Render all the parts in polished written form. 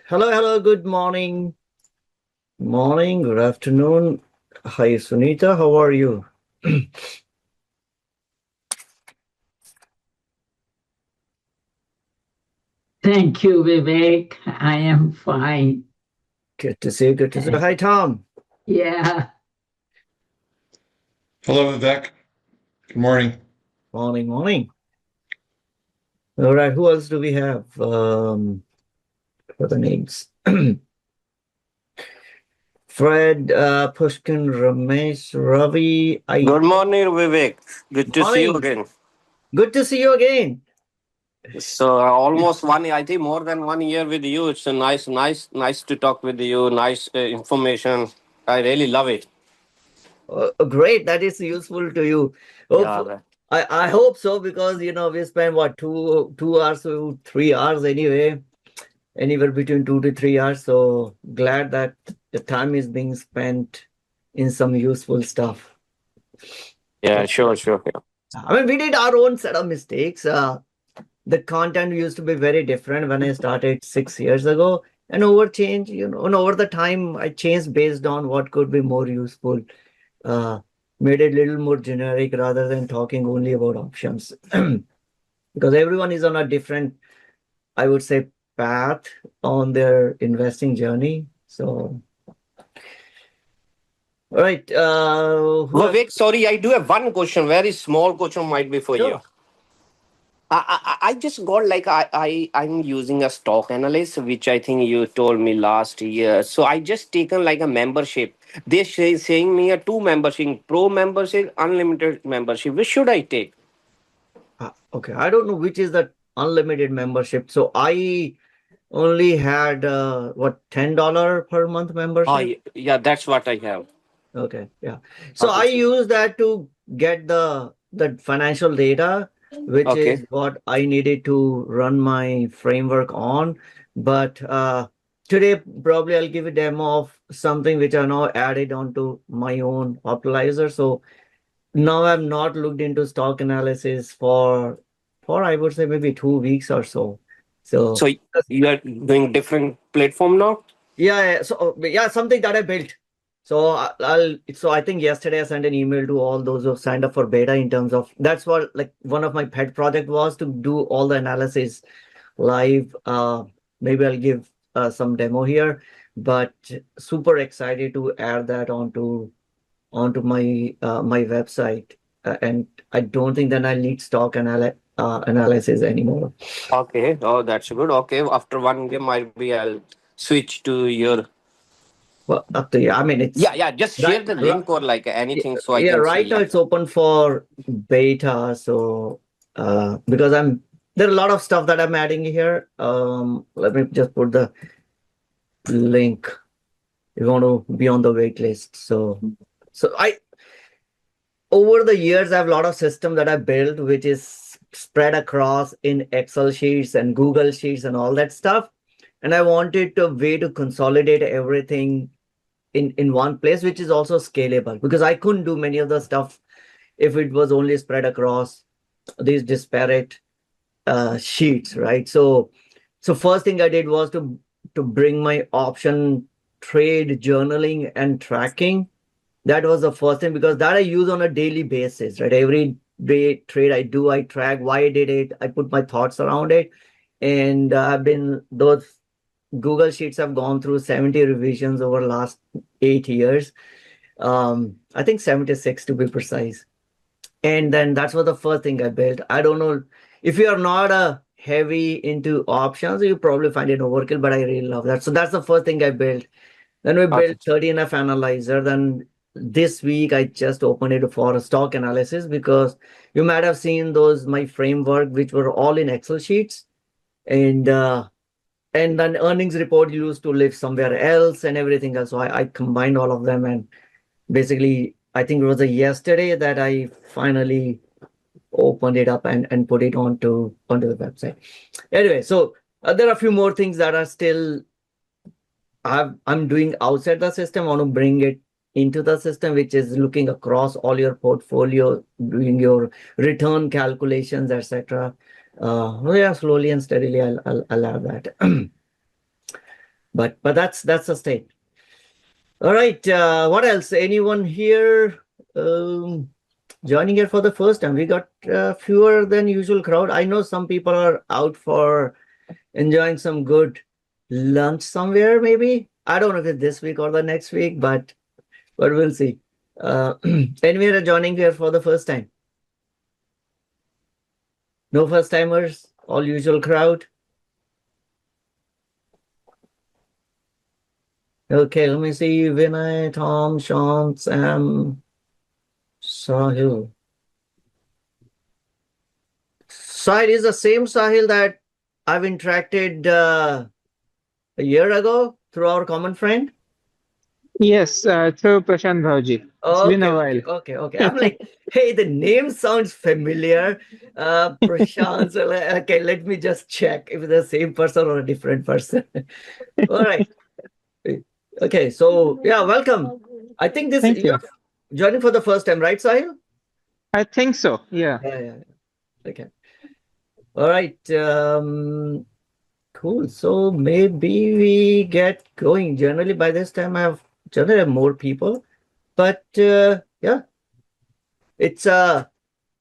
Hello, good morning. Morning, good afternoon. Hi, Sunita, how are you? Thank you, Vivek. I am fine. Good to see you, good to see you. Hi, Tom. Yeah. Hello, Vivek. Good morning. Morning. All right, who else do we have for the names? Fred, Pushkin, Ramesh, Ravi. Good morning, Vivek. Good to see you Morning. again. Good to see you again. So almost one, I think more than 1 year with you. It's a nice to talk with you. Nice information. I really love it. Great, that is useful to you. Yeah, Hope, I hope so because we spend what 2 hours to 3 hours anywhere between 2 to 3 hours. So glad that the time is being spent in some useful stuff. yeah, sure. Yeah. I mean, we did our own set of mistakes. The content used to be very different when I started 6 years ago, and and over the time, I changed based on what could be more useful. Uh, Made it a little more generic rather than talking only about options, because everyone is on a different, I would say, path on their investing journey. So, all right. Who else? Vivek, sorry, I do have one question. Very small question might be for you. Sure. I just got like I'm using a stock analyst, which I think you told me last year. So I just taken like a membership. They saying me a two membership, pro membership, unlimited membership. Which should I take? Okay. I don't know which is the unlimited membership. So I only had what $10 per month Oh, membership. yeah, that's what I have. Okay. Yeah. So Okay. I use that to get the financial data, which Okay. is what I needed to run my framework on. But today probably I'll give a demo of something which I now added onto my own optimizer. So now I've not looked into stock analysis for I would say maybe 2 weeks or so. So So you are doing different platform now? yeah. So yeah, something that I built. So I think yesterday I sent an email to all those who signed up for beta in terms of that's what like one of my pet project was to do all the analysis live. Maybe I'll give some demo here, but super excited to add that onto my website. And I don't think then I'll need analysis anymore. Okay. Oh, that's good. Okay. After 1 year, might be I'll switch to your. Well, up to you. I mean, it's Yeah. Just right. share the link or like anything so I Yeah, can see. right now Yeah. it's open for beta. So because there are a lot of stuff that I'm adding here. Let me just put the link. You want to be on the wait list. So I over the years I have a lot of system that I built, which is spread across in Excel sheets and Google sheets and all that stuff. And I wanted a way to consolidate everything in one place, which is also scalable because I couldn't do many of the stuff if it was only spread across these disparate sheets, right? So first thing I did was to bring my option trade journaling and tracking. That was the first thing because that I use on a daily basis, right? Every day trade I do, I track why I did it, I put my thoughts around it, and I've been those Google Sheets have gone through 70 revisions over the last 8 years. I think 76 to be precise. And then that's what the first thing I built. I don't know if you are not a heavy into options, you probably find it overkill, but I really love that. So that's the first thing I built. Then we Okay. built 30NF analyzer. Then this week I just opened it for a stock analysis because you might have seen those my framework, which were all in Excel sheets. And then earnings report used to live somewhere else and everything else. So I combined all of them and basically I think it was a yesterday that I finally opened it up and put it onto the website. Anyway, so there are a few more things that are still I'm doing outside the system. I want to bring it into the system, which is looking across all your portfolio, doing your return calculations, etc. Yeah, slowly and steadily, I'll add that. but that's the state. All right. What else? Anyone here joining here for the first time? We got fewer than usual crowd. I know some people are out for enjoying some good lunch somewhere. Maybe I don't know if it's this week or the next week, but we'll see. Anyone are joining here for the first time? No first timers. All usual crowd. Okay, let me see. Vinay, Tom, Sean, Sam, Sahil. Sahil is the same Sahil that I've interacted a year ago through our common friend. Yes, through Prashant Bhauji. It's been a while. Okay. I'm like, hey, the name sounds familiar. Prashant. So okay, let me just check if it's the same person or a different person. All right. Okay, so yeah, welcome. I think this Thank you. you're joining for the first time, right, Sahil? I think so. Yeah. Yeah. Okay. All right. Cool. So maybe we get going. Generally, by this time, I have generally more people, but yeah, it's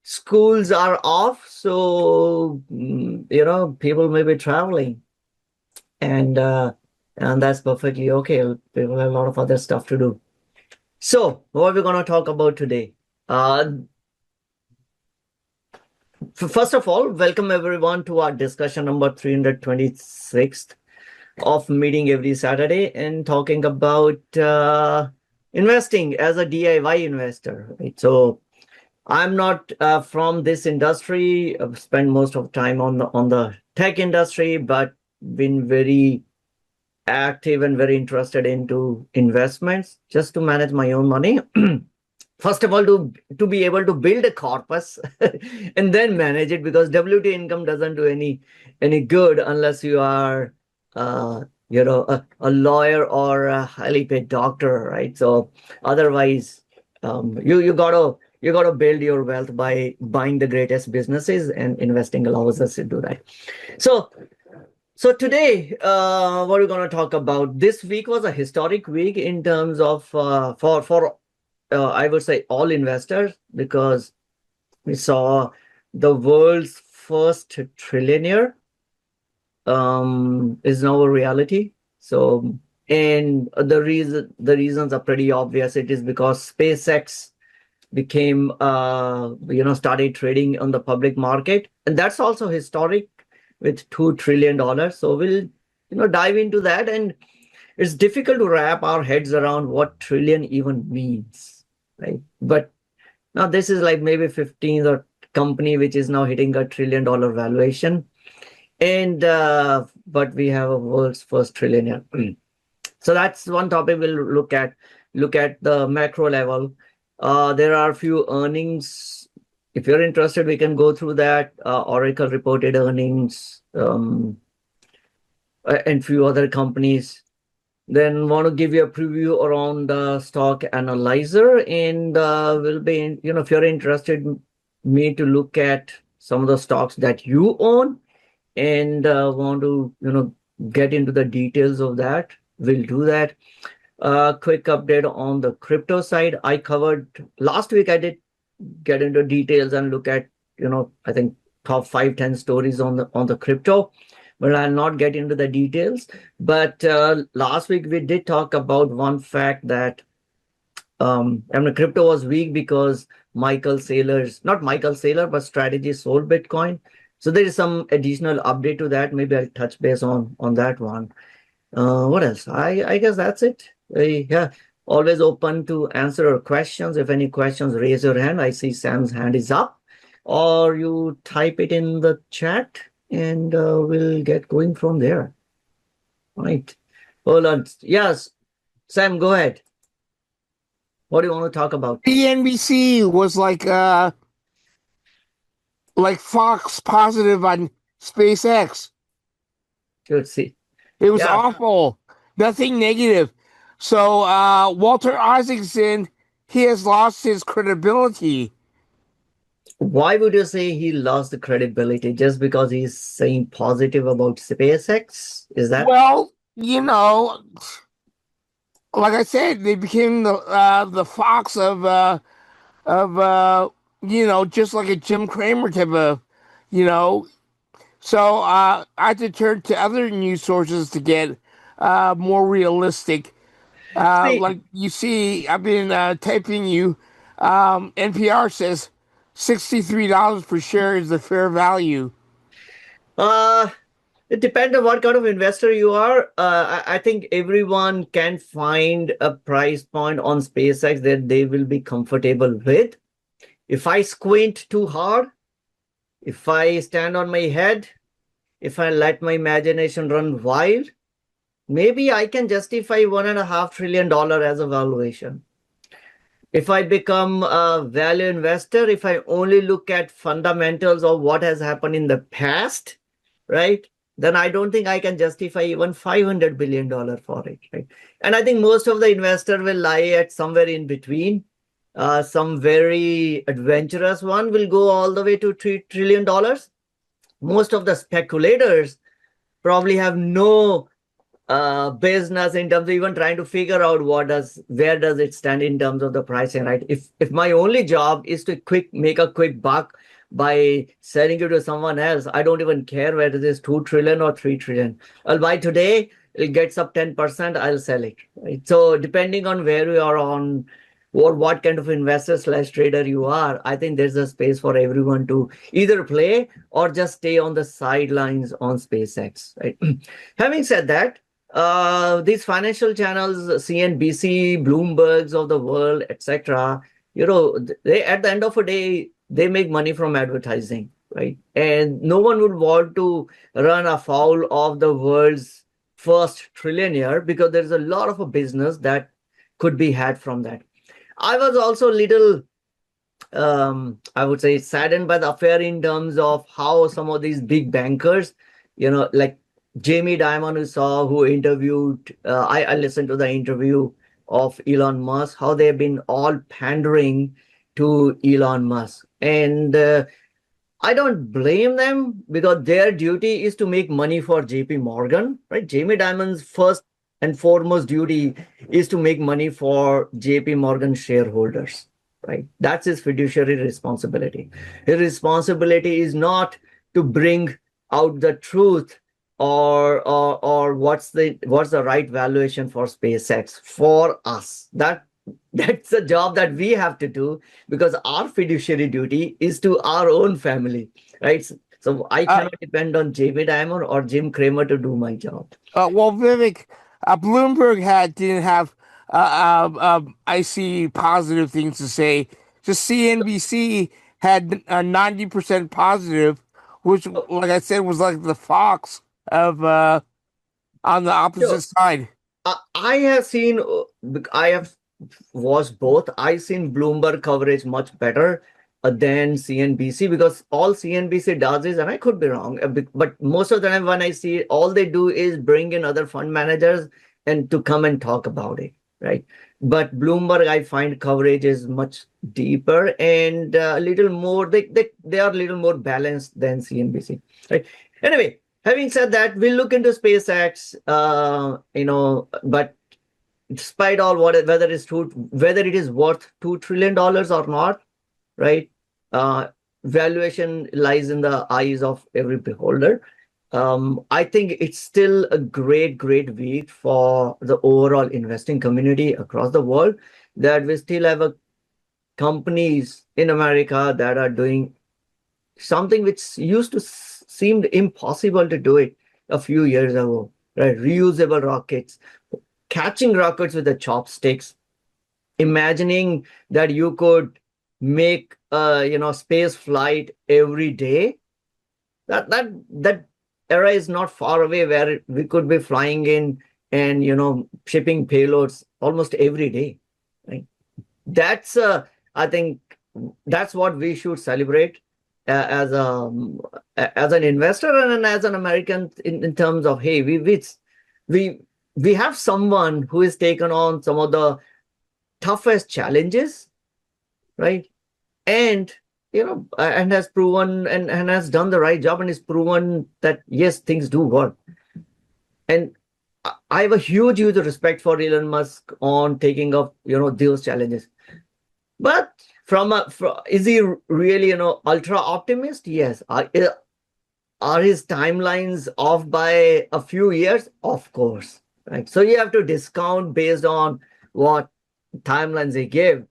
schools are off, so people may be traveling, and that's perfectly okay. People have a lot of other stuff to do. So, what are we going to talk about today? First of all, welcome everyone to our discussion number 326 of meeting every Saturday and talking about investing as a DIY investor. Right? So, I'm not from this industry. I've spent most of time on the tech industry, but been very active and very interested into investments just to manage my own money. First of all, to be able to build a corpus and then manage it, because WT income doesn't do any good unless you are a lawyer or a highly paid doctor, right? So otherwise, you gotta build your wealth by buying the greatest businesses, and investing allows us to do that. So today, what we're going to talk about, this week was a historic week in terms of for I would say all investors, because we saw the world's first trillionaire is now a reality. So, and the reasons are pretty obvious. It is because SpaceX became started trading on the public market, and that's also historic with $2 trillion. So we'll dive into that, and it's difficult to wrap our heads around what trillion even means, right? But now this is like maybe 15th or company which is now hitting a $1 trillion valuation, and but we have a world's first trillionaire. So that's one topic we'll look at the macro level. There are a few earnings. If you're interested, we can go through that. Oracle reported earnings, and few other companies. Then want to give you a preview around the stock analyzer, and will be, if you're interested, me to look at some of the stocks that you own and want to, get into the details of that, we'll do that. Quick update on the crypto side. I covered last week. I did get into details and look at, I think top 5-10 stories on the crypto, but I'll not get into the details. But last week we did talk about one fact that crypto was weak because not Michael Saylor, but Strategy sold Bitcoin. So there is some additional update to that. Maybe I'll touch base on that one. What else? I guess that's it. Yeah, always open to answer questions. If any questions, raise your hand. I see Sam's hand is up, or you type it in the chat, and we'll get going from there. Right. Hold on. Yes, Sam, go ahead. What do you want to talk about? CNBC was like Fox positive on SpaceX. Good see. It was Yeah. awful. Nothing negative. So Walter Isaacson, he has lost his credibility. Why would you say he lost the credibility? Just because he's saying positive about SpaceX? Is that? Well, you know, like I said, they became the fox of just like a Jim Cramer type of, you know. So I had to turn to other news sources to get more realistic. See, Like you see, I've been typing you. NPR says $63 per share is the fair value. uh, it depends on what kind of investor you are. I think everyone can find a price point on SpaceX that they will be comfortable with. If I squint too hard, if I stand on my head, if I let my imagination run wild, maybe I can justify $1.5 trillion as a valuation. If I become a value investor, if I only look at fundamentals of what has happened in the past, right, then I don't think I can justify even $500 billion for it, right? And I think most of the investor will lie at somewhere in between. Some very adventurous one will go all the way to $3 trillion. Most of the speculators probably have no business in terms of even trying to figure out where does it stand in terms of the pricing, right? If my only job is to make a quick buck by selling it to someone else, I don't even care whether it is 2 trillion or 3 trillion. I'll buy today, it gets up 10%, I'll sell it, right? So depending on where you are on or what kind of investor slash trader you are, I think there's a space for everyone to either play or just stay on the sidelines on SpaceX, right? Having said that, these financial channels, CNBC, Bloomberg's of the world, etc., they at the end of the day, they make money from advertising, right? And no one would want to run afoul of the world's first trillionaire because there's a lot of a business that could be had from that. I was also a little I would say saddened by the affair in terms of how some of these big bankers, like Jamie Dimon, who interviewed, I listened to the interview of Elon Musk, how they've been all pandering to Elon Musk. And I don't blame them because their duty is to make money for JP Morgan, right? Jamie Dimon's first and foremost duty is to make money for JP Morgan shareholders, right? That's his fiduciary responsibility. His responsibility is not to bring out the truth or what's the right valuation for SpaceX for us. That's a job that we have to do because our fiduciary duty is to our own family, right? So I Uh, cannot depend on Jamie Dimon or Jim Cramer to do my job. well, Vivek, Bloomberg didn't have I see positive things to say. Just CNBC had 90% positive, which, like I said, was like the fox of on the opposite So side. I have seen, I have watched both. I've seen Bloomberg coverage much better than CNBC because all CNBC does is, and I could be wrong, but most of the time when I see it, all they do is bring in other fund managers and to come and talk about it, right? But Bloomberg, I find coverage is much deeper and a little more, they are a little more balanced than CNBC, right? Anyway, having said that, we'll look into SpaceX, but despite all whether it is worth $2 trillion or not, right? Uh, Valuation lies in the eyes of every beholder. I think it's still a great week for the overall investing community across the world that we still have companies in America that are doing something which used to seemed impossible to do it a few years ago, right? Reusable rockets, catching rockets with the chopsticks, imagining that you could make space flight every day. That era is not far away where we could be flying in and shipping payloads almost every day, right? That's I think that's what we should celebrate as as an investor and as an American in terms of, hey, we we have someone who has taken on some of the toughest challenges, right? And and has proven and has done the right job and is proven that yes, things do work. And I have a huge respect for Elon Musk on taking up, those challenges. But is he really, ultra optimist? Yes. Are his timelines off by a few years? Of course, right? So you have to discount based on what timelines he gave.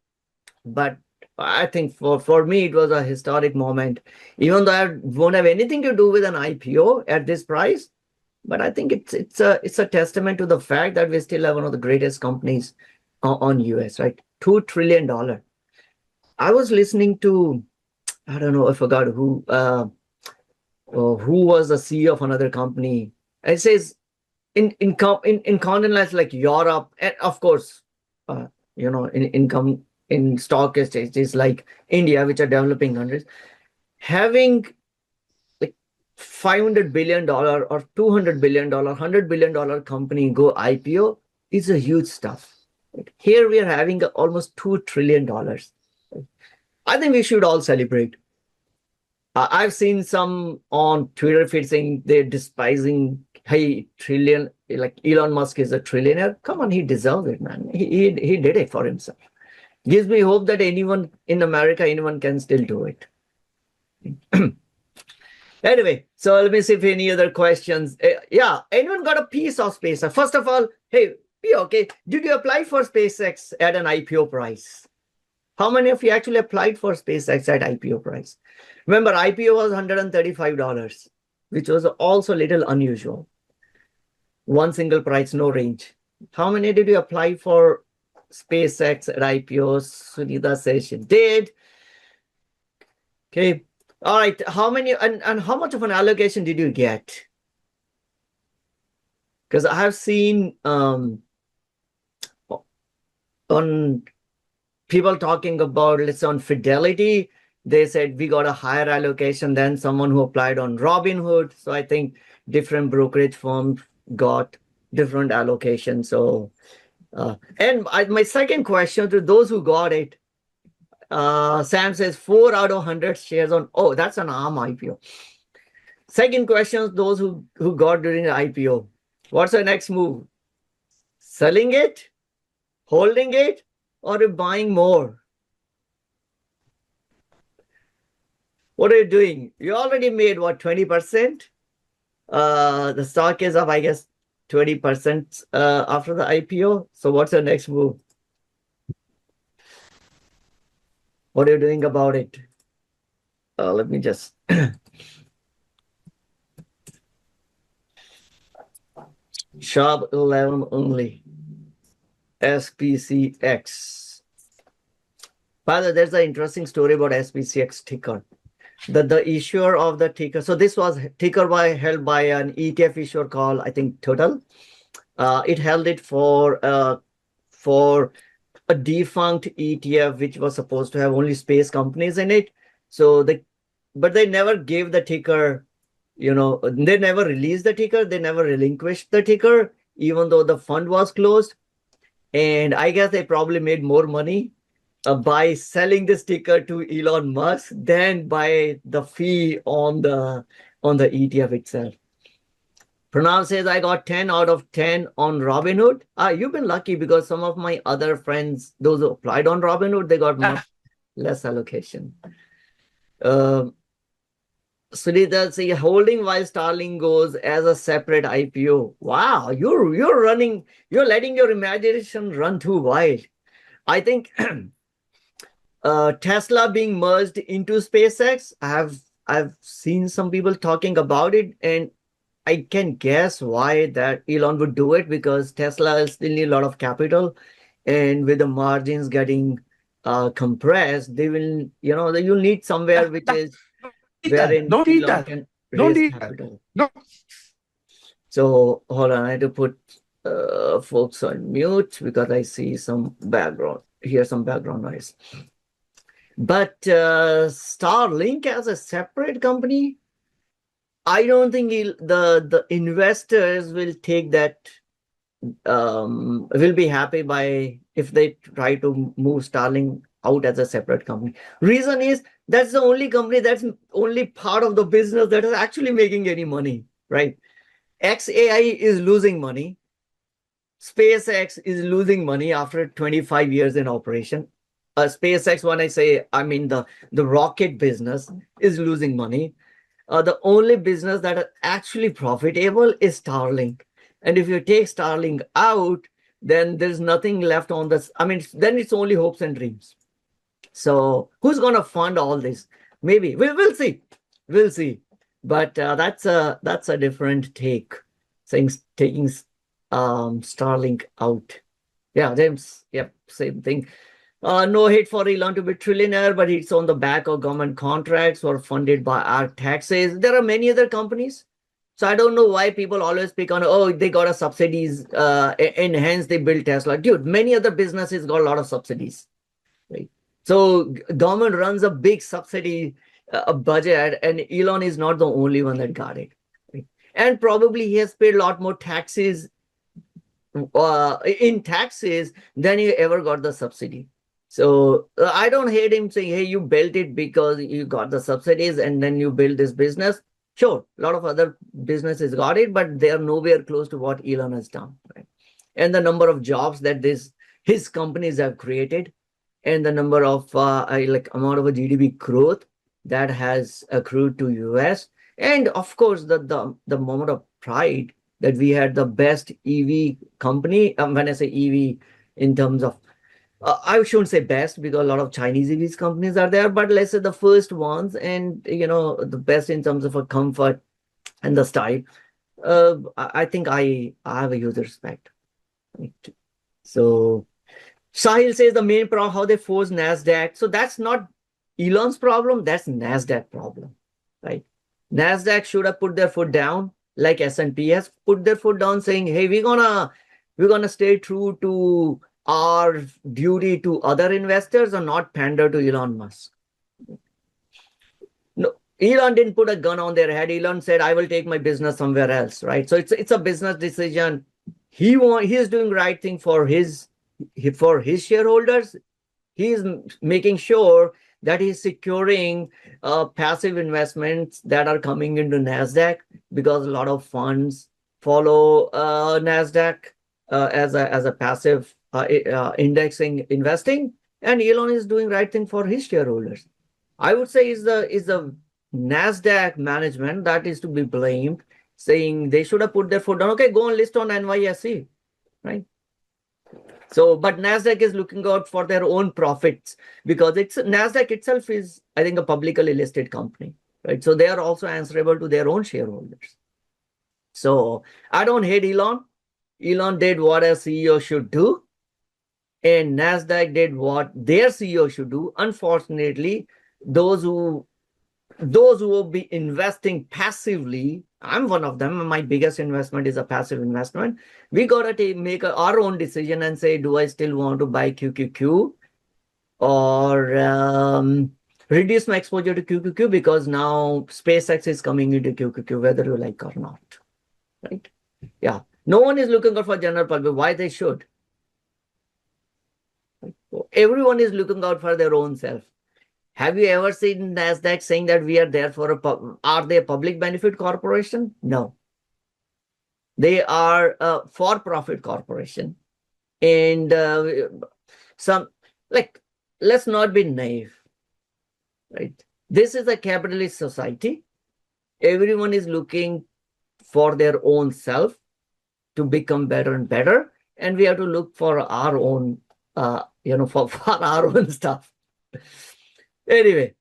But I think for me, it was a historic moment, even though I won't have anything to do with an IPO at this price. But I think it's a testament to the fact that we still have one of the greatest companies on US, right? $2 trillion. I was listening to, I don't know, I forgot who was the CEO of another company. It says in continents like Europe, and of course, in income in stock exchanges like India, which are developing countries, having like $500 billion or $200 billion, $100 billion company go IPO is a huge stuff. Here we are having almost $2 trillion. I think we should all celebrate. I've seen some on Twitter feed saying they're despising, hey, trillion, like Elon Musk is a trillionaire. Come on, he deserves it, man. He did it for himself. Gives me hope that anyone in America, anyone can still do it. Anyway, so let me see if any other questions. Yeah, anyone got a piece of SpaceX? First of all, hey, okay, did you apply for SpaceX at an IPO price? How many of you actually applied for SpaceX at IPO price? Remember, IPO was $135, which was also a little unusual. One single price, no range. How many did you apply for SpaceX at IPO? Sunita says she did. Okay. All right. How many and how much of an allocation did you get? Because I have seen on people talking about, let's say on Fidelity, they said we got a higher allocation than someone who applied on Robinhood. So I think different brokerage firms got different allocations. So, my second question to those who got it, Sam says 4 out of 100 shares on, oh, that's an ARM IPO. Second question, those who got during the IPO, what's the next move? Selling it, holding it, or buying more? What are you doing? You already made what, 20%? The stock is up, I guess, 20% after the IPO. So what's the next move? What are you doing about it? Let me just Sharp 11 only. SPCX. By the way, there's an interesting story about SPCX ticker. The issuer of the ticker. So this was ticker held by an ETF issuer called, I think, Total. It held it for a defunct ETF, which was supposed to have only space companies in it. So but they never gave the ticker, they never released the ticker. They never relinquished the ticker, even though the fund was closed. And I guess they probably made more money by selling this ticker to Elon Musk than by the fee on the ETF itself. Pranav says, I got 10 out of 10 on Robinhood. You've been lucky because some of my other friends, those who applied on Robinhood, they got much less allocation. Sunita says, holding while Starlink goes as a separate IPO. Wow, you're letting your imagination run too wild. I think Tesla being merged into SpaceX, I've seen some people talking about it, and I can guess why that Elon would do it, because Tesla still need a lot of capital, and with the margins getting compressed, they will, you'll need somewhere which is wherein Elon can raise capital. No. So hold on, I had to put folks on mute because I see some background noise. But Starlink as a separate company, I don't think the investors will take that, will be happy if they try to move Starlink out as a separate company. Reason is that's the only company, that's only part of the business that is actually making any money, right? XAI is losing money. SpaceX is losing money after 25 years in operation. SpaceX, when I say, I mean the rocket business is losing money. The only business that is actually profitable is Starlink. And if you take Starlink out, then there's nothing left on this. I mean, then it's only hopes and dreams. So who's going to fund all this? Maybe we'll see. We'll see. But that's a different take. Saying taking Starlink out. Yeah, James. Yep, same thing. No hate for Elon to be trillionaire, but it's on the back of government contracts or funded by our taxes. There are many other companies. So I don't know why people always pick on, oh, they got a subsidies, and hence they built Tesla. Dude, many other businesses got a lot of subsidies, right? So government runs a big subsidy budget, and Elon is not the only one that got it. Right? And probably he has paid a lot more taxes in taxes than he ever got the subsidy. So I don't hate him saying, hey, you built it because you got the subsidies and then you build this business. Sure, a lot of other businesses got it, but they are nowhere close to what Elon has done. Right? And the number of jobs that his companies have created, and the number of like amount of a GDP growth that has accrued to US, and of course the moment of pride that we had the best EV company. When I say EV, in terms of I shouldn't say best because a lot of Chinese EVs companies are there, but let's say the first ones, and the best in terms of a comfort and the style. I think I have a huge respect. Right? So Sahil says the main problem how they force Nasdaq. So that's not Elon's problem. That's Nasdaq problem, right? Nasdaq should have put their foot down, like S&P has put their foot down, saying, "Hey, we're gonna stay true to our duty to other investors and not pander to Elon Musk." No, Elon didn't put a gun on their head. Elon said, "I will take my business somewhere else," right? So it's a business decision. He is doing right thing for his shareholders. He is making sure that he's securing passive investments that are coming into Nasdaq, because a lot of funds follow Nasdaq as a passive indexing investing, and Elon is doing right thing for his shareholders. I would say is the Nasdaq management that is to be blamed, saying they should have put their foot down. Okay, go and list on NYSE, right? So, but Nasdaq is looking out for their own profits, because Nasdaq itself is, I think, a publicly listed company, right? So they are also answerable to their own shareholders. So I don't hate Elon. Elon did what a CEO should do, and Nasdaq did what their CEO should do. Unfortunately, those who will be investing passively, I'm one of them. My biggest investment is a passive investment. We gotta make our own decision and say, do I still want to buy QQQ or reduce my exposure to QQQ, because now SpaceX is coming into QQQ, whether you like or not, right? Yeah, no one is looking out for general public. Why they should? Everyone is looking out for their own self. Have you ever seen Nasdaq saying that we are there for are they a public benefit corporation? No. They are a for-profit corporation. And let's not be naive, right? This is a capitalist society. Everyone is looking for their own self to become better and better. And we have to look for our own, for our own stuff. Anyway,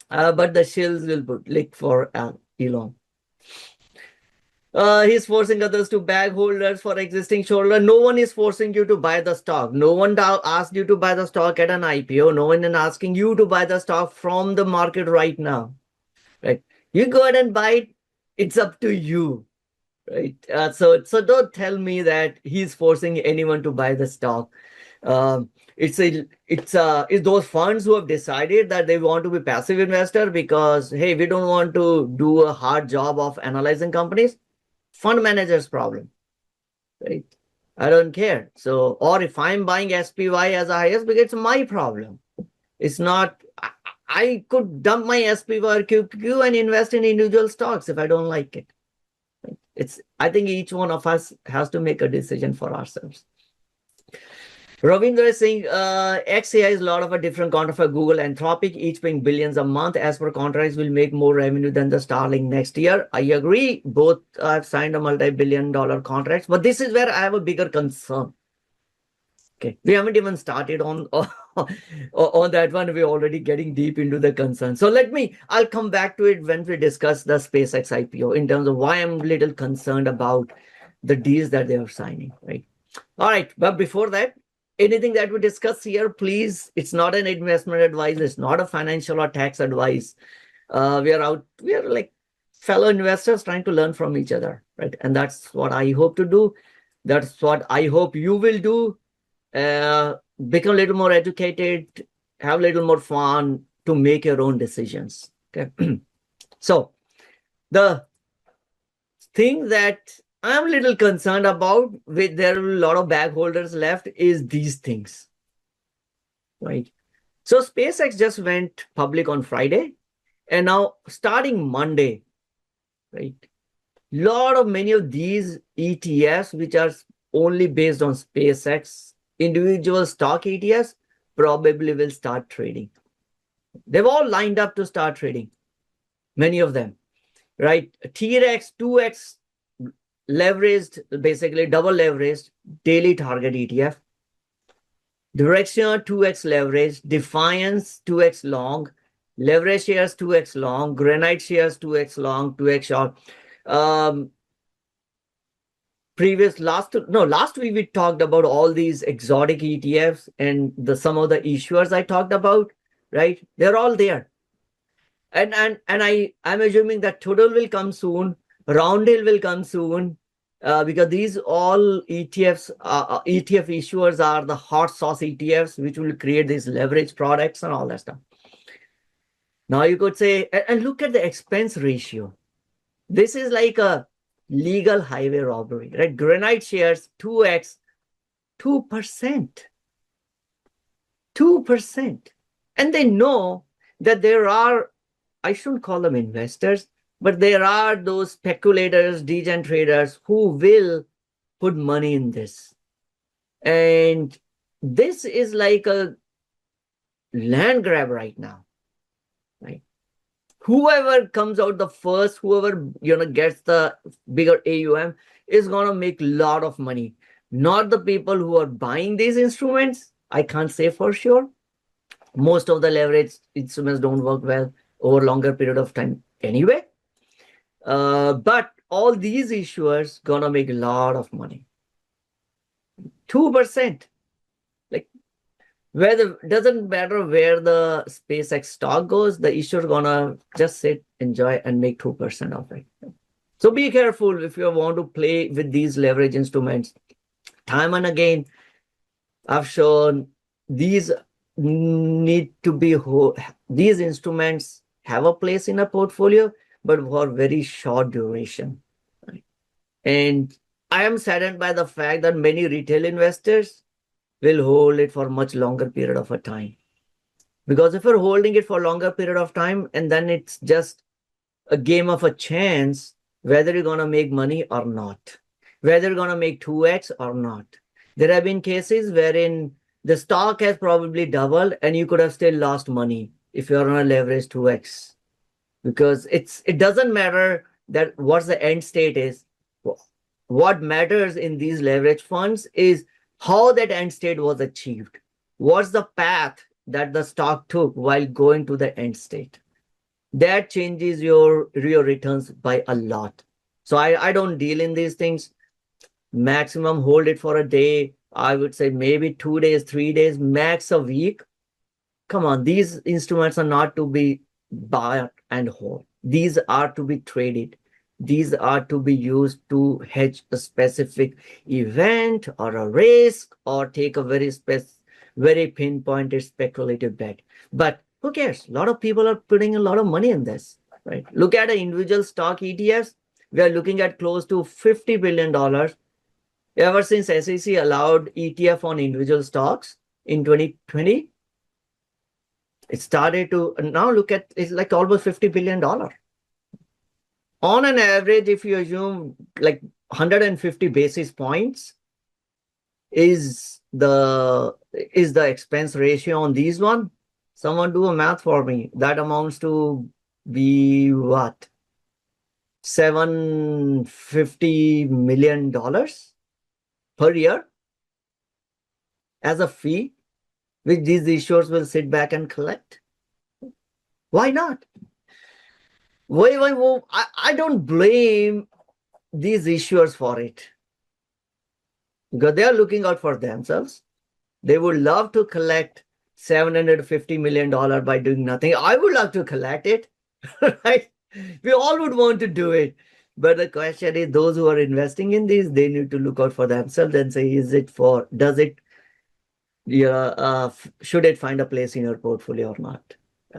but the shills will lick for Elon. He's forcing others to bag holders for existing shareholder. No one is forcing you to buy the stock. No one asked you to buy the stock at an IPO. No one is asking you to buy the stock from the market right now. Right? You go ahead and buy it. It's up to you. Right? So don't tell me that he's forcing anyone to buy the stock. It's those funds who have decided that they want to be passive investor because, hey, we don't want to do a hard job of analyzing companies. Fund manager's problem, right? I don't care. So, or if I'm buying SPY as a highest, because it's my problem. It's not. I could dump my SPY or QQ and invest in individual stocks if I don't like it. Right? I think each one of us has to make a decision for ourselves. Ravindra is saying XAI is a lot of a different contract for Google Anthropic, each paying billions a month. As per contracts, will make more revenue than the Starlink next year. I agree. Both have signed a multi-billion-dollar contracts, but this is where I have a bigger concern. Okay, we haven't even started on on that one. We're already getting deep into the concern. So I'll come back to it when we discuss the SpaceX IPO in terms of why I'm a little concerned about the deals that they are signing, right? All right, but before that, anything that we discuss here, please, it's not an investment advice, it's not a financial or tax advice. We are like fellow investors trying to learn from each other, right? And that's what I hope to do. That's what I hope you will do. Become a little more educated, have a little more fun to make your own decisions. Okay. So the thing that I'm a little concerned about, with there are a lot of bag holders left, is these things, right? So SpaceX just went public on Friday, and now starting Monday, right? Many of these ETFs, which are only based on SpaceX, individual stock ETFs, probably will start trading. They've all lined up to start trading, many of them, right? T-Rex 2x leveraged, basically double leveraged daily target ETF. Direction 2x leverage, Defiance 2x long, leverage shares 2x long, Granite shares 2x long, 2x short. Last week we talked about all these exotic ETFs and some of the issuers I talked about, right? They're all there. And I'm assuming that Total will come soon, Roundhill will come soon, because these all ETFs, ETF issuers are the hot sauce ETFs, which will create these leverage products and all that stuff. Now you could say, and look at the expense ratio. This is like a legal highway robbery, right? Granite shares 2x, 2%. 2%. And they know that there are, I shouldn't call them investors, but there are those speculators, degen traders who will put money in this. And this is like a land grab right now, right? Whoever comes out the first, whoever gets the bigger AUM is going to make a lot of money. Not the people who are buying these instruments. I can't say for sure. Most of the leverage instruments don't work well over longer period of time anyway. But all these issuers gonna make a lot of money. 2%. Like, doesn't matter where the SpaceX stock goes, the issuer gonna just sit, enjoy, and make 2% of it. So be careful if you want to play with these leverage instruments. Time and again, I've shown these these instruments have a place in a portfolio, but for very short duration. Right? And I am saddened by the fact that many retail investors will hold it for much longer period of a time. Because if you're holding it for a longer period of time, and then it's just a game of a chance whether you're going to make money or not, whether you're going to make 2x or not. There have been cases wherein the stock has probably doubled and you could have still lost money if you're on a leverage 2x. Because it doesn't matter that what the end state is. What matters in these leverage funds is how that end state was achieved. What's the path that the stock took while going to the end state? That changes your returns by a lot. So I don't deal in these things. Maximum hold it for a day. I would say maybe 2 days, 3 days, max a week. Come on, these instruments are not to be bought and hold. These are to be traded. These are to be used to hedge a specific event or a risk or take a very pinpointed speculative bet. But who cares? A lot of people are putting a lot of money in this, right? Look at the individual stock ETFs. We are looking at close to $50 billion. Ever since SEC allowed ETF on individual stocks in 2020, it started to now look at it's like almost $50 billion on an average, if you assume like 150 basis points is the expense ratio on these one. Someone do a math for me. That amounts to be what? $750 million per year as a fee, which these issuers will sit back and collect. Why not? Why I don't blame these issuers for it, because they are looking out for themselves. They would love to collect $750 million by doing nothing. I would love to collect it, right? We all would want to do it. But the question is, those who are investing in these, they need to look out for themselves and say, should it find a place in your portfolio or not?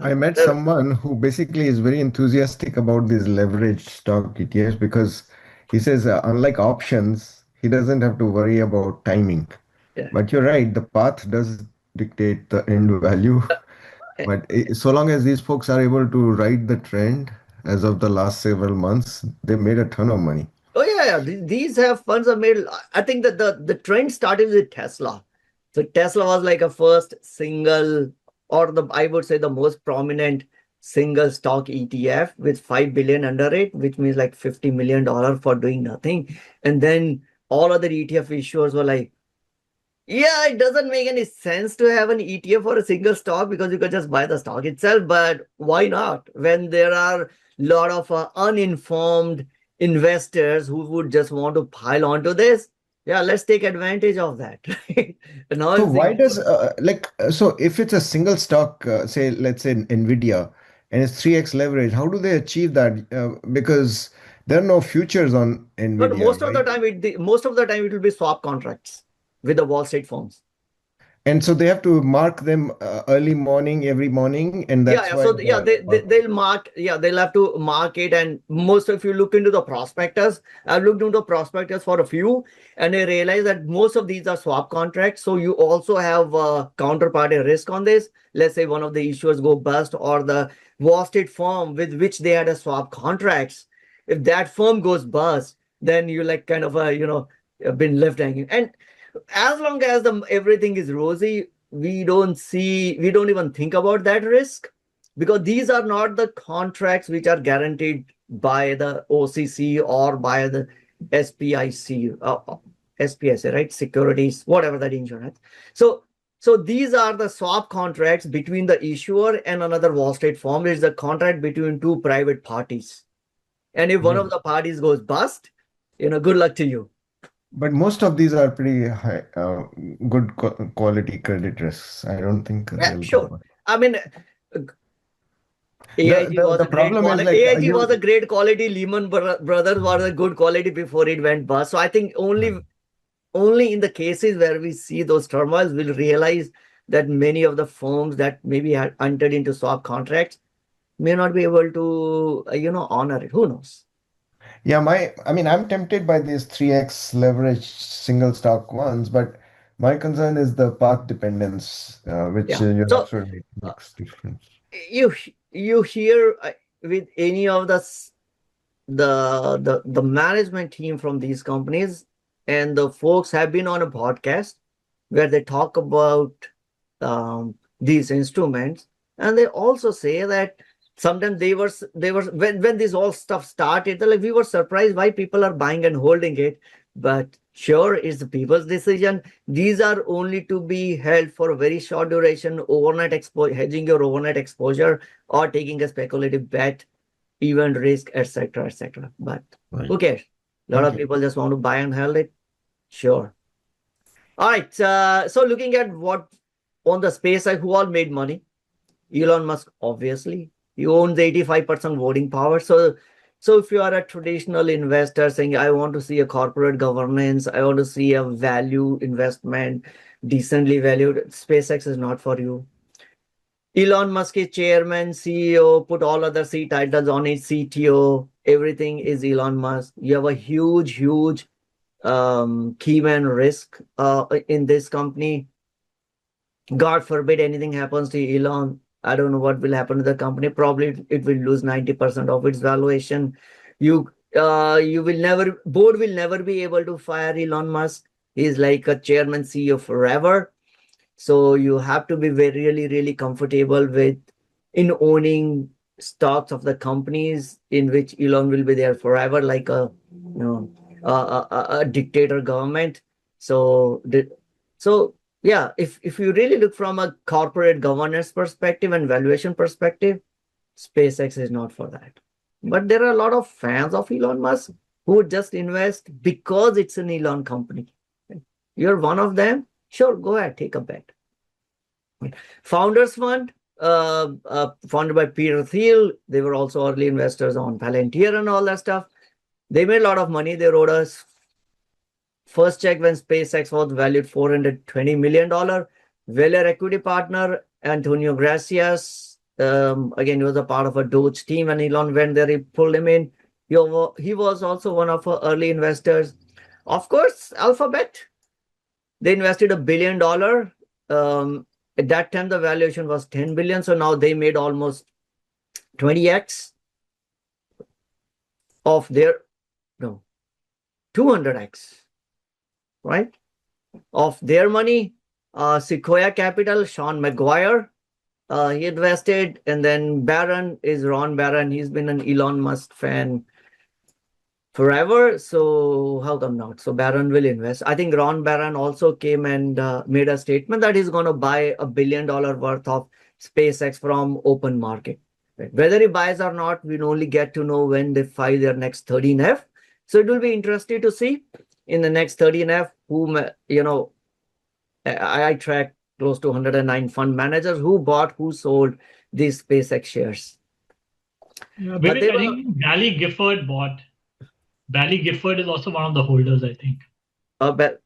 I met someone who basically is very enthusiastic about these leveraged stock ETFs because he says, unlike options, he doesn't have to worry about timing. Yeah. But you're right, the path does dictate the end value. But so long as these folks are able to ride the trend as of the last several months, they made a ton of money. Oh yeah. These have funds are made. I think that the trend started with Tesla. So Tesla was like a first single, or I would say the most prominent single stock ETF with 5 billion under it, which means like $50 million for doing nothing. And then all other ETF issuers were like, yeah, it doesn't make any sense to have an ETF for a single stock because you can just buy the stock itself. But why not? When there are a lot of uninformed investors who would just want to pile onto this, yeah, let's take advantage of that. Now So why does so if it's a single stock, say let's say Nvidia, and it's 3x leverage, how do they achieve that? Because there are no futures on Nvidia. But most of the right? time it will be swap contracts with the Wall Street firms. And so they have to mark them early morning, every morning, and that's why. So they'll mark. Yeah, they'll have to mark it. And most, if you look into the prospectus, I've looked into prospectus for a few, and I realized that most of these are swap contracts. So you also have counterparty risk on this. Let's say one of the issuers go bust, or the Wall Street firm with which they had a swap contracts, if that firm goes bust, then you like kind of been left hanging. And as long as everything is rosy, we don't even think about that risk, because these are not the contracts which are guaranteed by the OCC or by the SPIC, SPSA, right? Securities, whatever that insurance. So these are the swap contracts between the issuer and another Wall Street firm. It's a contract between two private parties. And if one of the parties goes bust, good luck to you. But most of these are pretty high, good quality credit risks. I don't think. Yeah, sure. I mean, AIG was a great quality. AIG was a great quality. Lehman Brothers was a good quality before it went bust. So I think only in the cases where we see those turmoils, we'll realize that many of the firms that maybe had entered into swap contracts may not be able to, honor it. Who knows? Yeah, I'm tempted by these 3x leverage single stock ones, but my concern is the path dependence, which you're absolutely makes difference. You hear with any of the management team from these companies, and the folks have been on a podcast where they talk about these instruments, and they also say that sometimes they were when this all stuff started, like, we were surprised why people are buying and holding it, but sure, it's the people's decision. These are only to be held for a very short duration, overnight hedging your overnight exposure, or taking a speculative bet, event risk, etc., etc. But who cares? A lot of people just want to buy and hold it. Sure. All right. So looking at what on the space side, who all made money? Elon Musk, obviously. He owns 85% voting power. So if you are a traditional investor saying, I want to see a corporate governance, I want to see a value investment, decently valued, SpaceX is not for you. Elon Musk is chairman, CEO, put all other C titles on his CTO. Everything is Elon Musk. You have a huge key man risk in this company. God forbid anything happens to Elon. I don't know what will happen to the company. Probably it will lose 90% of its valuation. you will never, board will never be able to fire Elon Musk. He's like a chairman CEO forever. So you have to be very really really comfortable with in owning stocks of the companies in which Elon will be there forever, like a a dictator government. So yeah, if you really look from a corporate governance perspective and valuation perspective, SpaceX is not for that. But there are a lot of fans of Elon Musk who would just invest because it's an Elon company. You're one of them. Sure, go ahead, take a bet. Founders Fund, founded by Peter Thiel. They were also early investors on Palantir and all that stuff. They made a lot of money. They wrote us first check when SpaceX was valued $420 million. Veller equity partner, Antonio Gracias. Again, he was a part of a Doge team. When Elon went there, he pulled him in. He was also one of our early investors. Of course, Alphabet. They invested $1 billion. At that time, the valuation was 10 billion. So now they made almost 20x of their, no, 200x, right? Of their money. Sequoia Capital, Sean McGuire, he invested. And then Barron is Ron Barron. He's been an Elon Musk fan forever. So how come not? So Barron will invest. I think Ron Barron also came and made a statement that he's going to buy $1 billion worth of SpaceX from open market. Right? Whether he buys or not, we'll only get to know when they file their next 13F. So it will be interesting to see in the next 13F who, I track close to 109 fund managers who bought, who sold these SpaceX shares. Yeah, I think Bally Gifford bought. Bally Gifford is also one of the holders, I think. But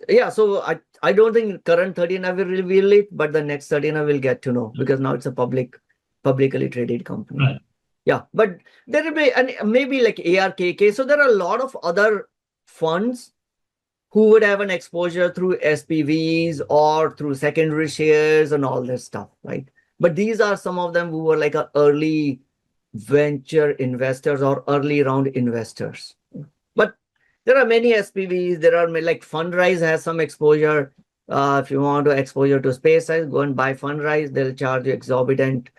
yeah, so I don't think current 13F will reveal it, but the next 13F will get to know because now it's a publicly traded company. Right. Yeah, but there will be, and maybe like ARKK. So there are a lot of other funds who would have an exposure through SPVs or through secondary shares and all this stuff, right? But these are some of them who were like a early venture investors or early round investors. But there are many SPVs. There are like Fundrise has some exposure. If you want to exposure to SpaceX, go and buy Fundrise. They'll charge you exorbitant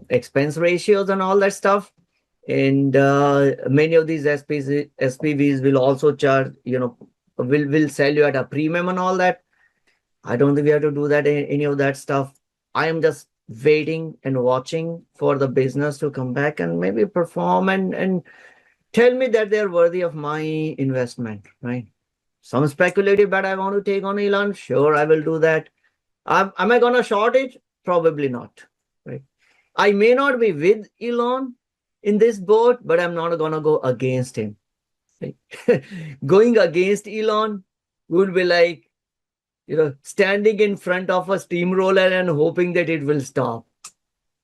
expense ratios and all that stuff. And many of these SPVs will also charge, will sell you at a premium and all that. I don't think we have to do that, any of that stuff. I am just waiting and watching for the business to come back and maybe perform and tell me that they're worthy of my investment, right? Some speculative bet I want to take on Elon, sure, I will do that. Am I going to short it? Probably not, right? I may not be with Elon in this boat, but I'm not going to go against him. Right? Going against Elon would be like, standing in front of a steamroller and hoping that it will stop.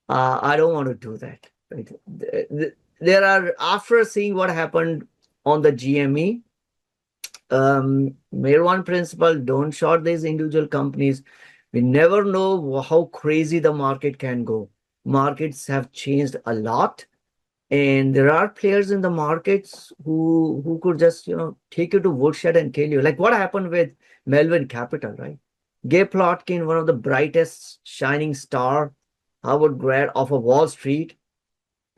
I don't want to do that. Right? There are, after seeing what happened on the GME, Mayor One principle, don't short these individual companies. We never know how crazy the market can go. Markets have changed a lot. And there are players in the markets who could just, take you to woodshed and kill you. Like what happened with Melvin Capital, right? Gabe Plotkin, one of the brightest shining star, Harvard grad off of Wall Street.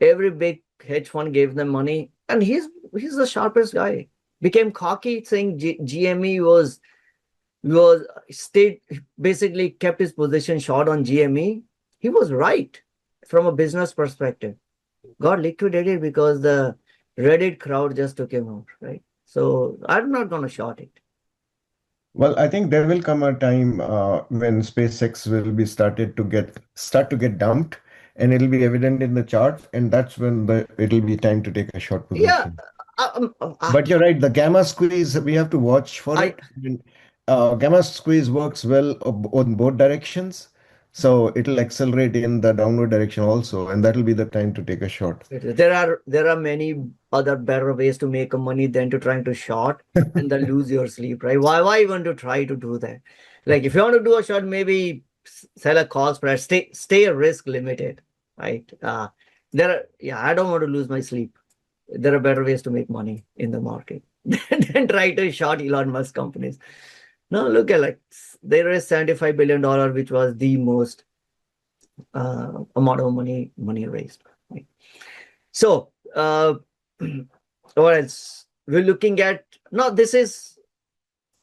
Every big hedge fund gave them money. And he's the sharpest guy. Became cocky saying GME was basically kept his position short on GME. He was right from a business perspective. Got liquidated because the Reddit crowd just took him out, right? So I'm not going to short it. Well, I think there will come a time when SpaceX will be start to get dumped, and it'll be evident in the chart, and that's when it'll be time to take a short position. Yeah, but you're right. The gamma squeeze, we have to watch for it. Gamma squeeze works well on both directions. So it'll accelerate in the downward direction also, and that'll be the time to take a short. There are many other better ways to make money than to trying to short and then lose your sleep, right? Why you want to try to do that? Like if you want to do a short, maybe sell a call spread, stay risk limited, right? I don't want to lose my sleep. there are better ways to make money in the market than try to short Elon Musk companies. Now look at like they raised $75 billion, which was the most amount of money raised. Right? So what else? We're looking at now. This is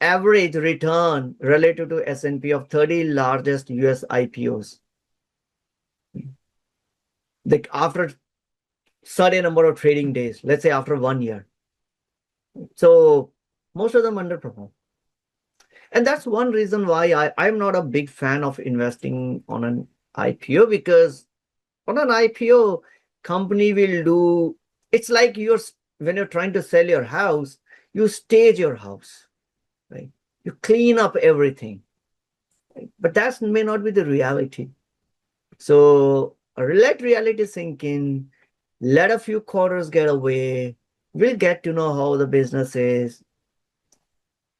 average return relative to S&P of 30 largest US IPOs. Like after certain number of trading days, let's say after 1 year. So most of them underperform. And that's one reason why I'm not a big fan of investing on an IPO, because on an IPO, company will do, it's like when you're trying to sell your house, you stage your house, right? You clean up everything, right? But that may not be the reality. So let reality sink in, let a few quarters get away. We'll get to know how the business is.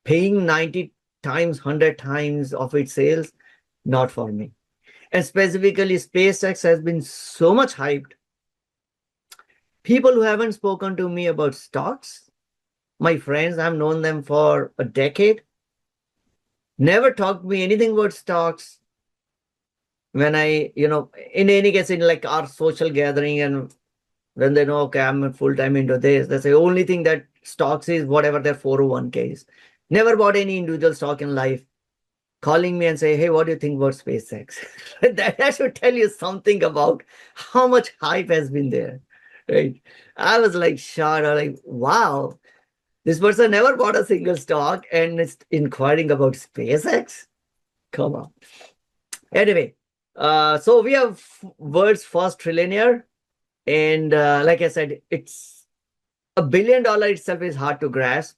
Paying 90 times, 100 times of its sales, not for me. And specifically, SpaceX has been so much hyped. People who haven't spoken to me about stocks, my friends, I've known them for a decade, never talked to me anything about stocks. When in any case, in like our social gathering, and when they know, okay, I'm full-time into this, they say only thing that stocks is whatever their 401k is. Never bought any individual stock in life. Calling me and say, hey, what do you think about SpaceX? that should tell you something about how much hype has been there, right? I was like shocked. I was like, wow, this person never bought a single stock and is inquiring about SpaceX? Come on. Anyway, so we have world's first trillionaire. And like I said, it's $1 billion itself is hard to grasp.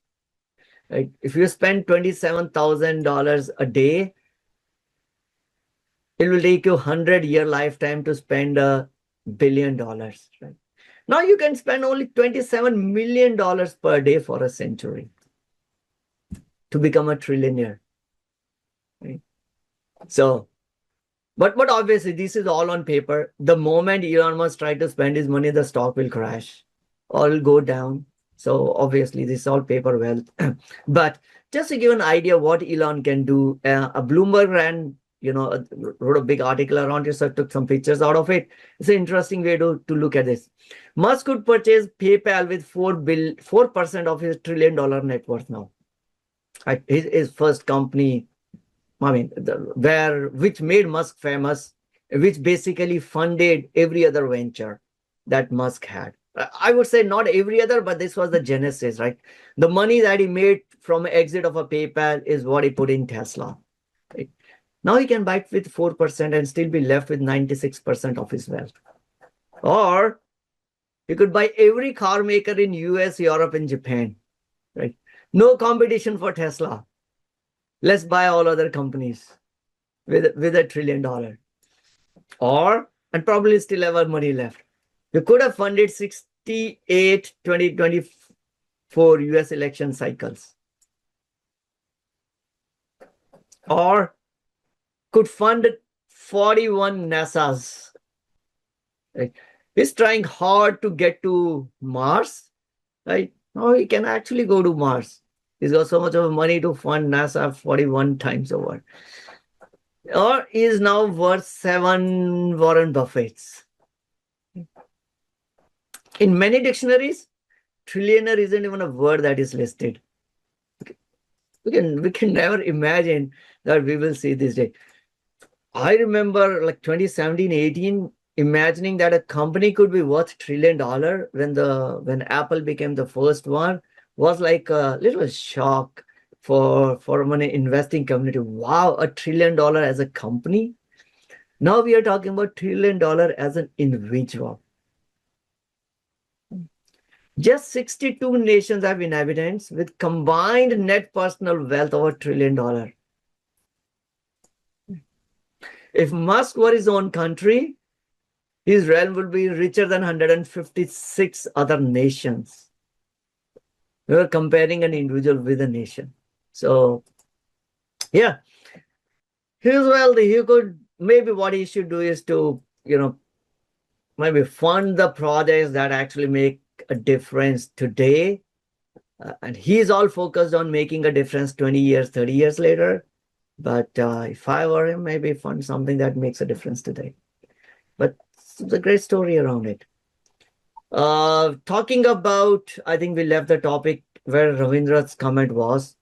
Right? If you spend $27,000 a day, it will take you 100-year lifetime to spend $1 billion. Right? Now you can spend only $27 million per day for a century to become a trillionaire. Right? So, but obviously this is all on paper. The moment Elon Musk tries to spend his money, the stock will crash or will go down. So obviously this is all paper wealth. But just to give an idea what Elon can do, a Bloomberg wrote a big article around it, so I took some pictures out of it. It's an interesting way to look at this. Musk could purchase PayPal with 4% of his $1 trillion net worth now. His first company, which made Musk famous, which basically funded every other venture that Musk had. I would say not every other, but this was the genesis, right? The money that he made from exit of a PayPal is what he put in Tesla. Right? Now he can buy it with 4% and still be left with 96% of his wealth. Or he could buy every car maker in US, Europe, and Japan. Right? No competition for Tesla. Let's buy all other companies with $1 trillion. And probably still have money left. You could have funded 68 2024 US election cycles. Or could fund 41 NASA's. Right? He's trying hard to get to Mars. Right? Now he can actually go to Mars. He's got so much of money to fund NASA 41 times over. Or is now worth 7 Warren Buffett's. In many dictionaries, trillionaire isn't even a word that is listed. We can never imagine that we will see this day. I remember like 2017, 18, imagining that a company could be worth $1 trillion when Apple became the first one was like a little shock for an investing community. Wow, $1 trillion as a company. Now we are talking about $1 trillion as an individual. Just 62 nations have inhabitants with combined net personal wealth of $1 trillion. If Musk were his own country, his realm would be richer than 156 other nations. We were comparing an individual with a nation. So, yeah, he's wealthy. He could, maybe what he should do is to, maybe fund the projects that actually make a difference today, and he's all focused on making a difference 20 years, 30 years later. But if I were him, maybe find something that makes a difference today. But it's a great story around it. Talking about, I think we left the topic where Ravindra's comment was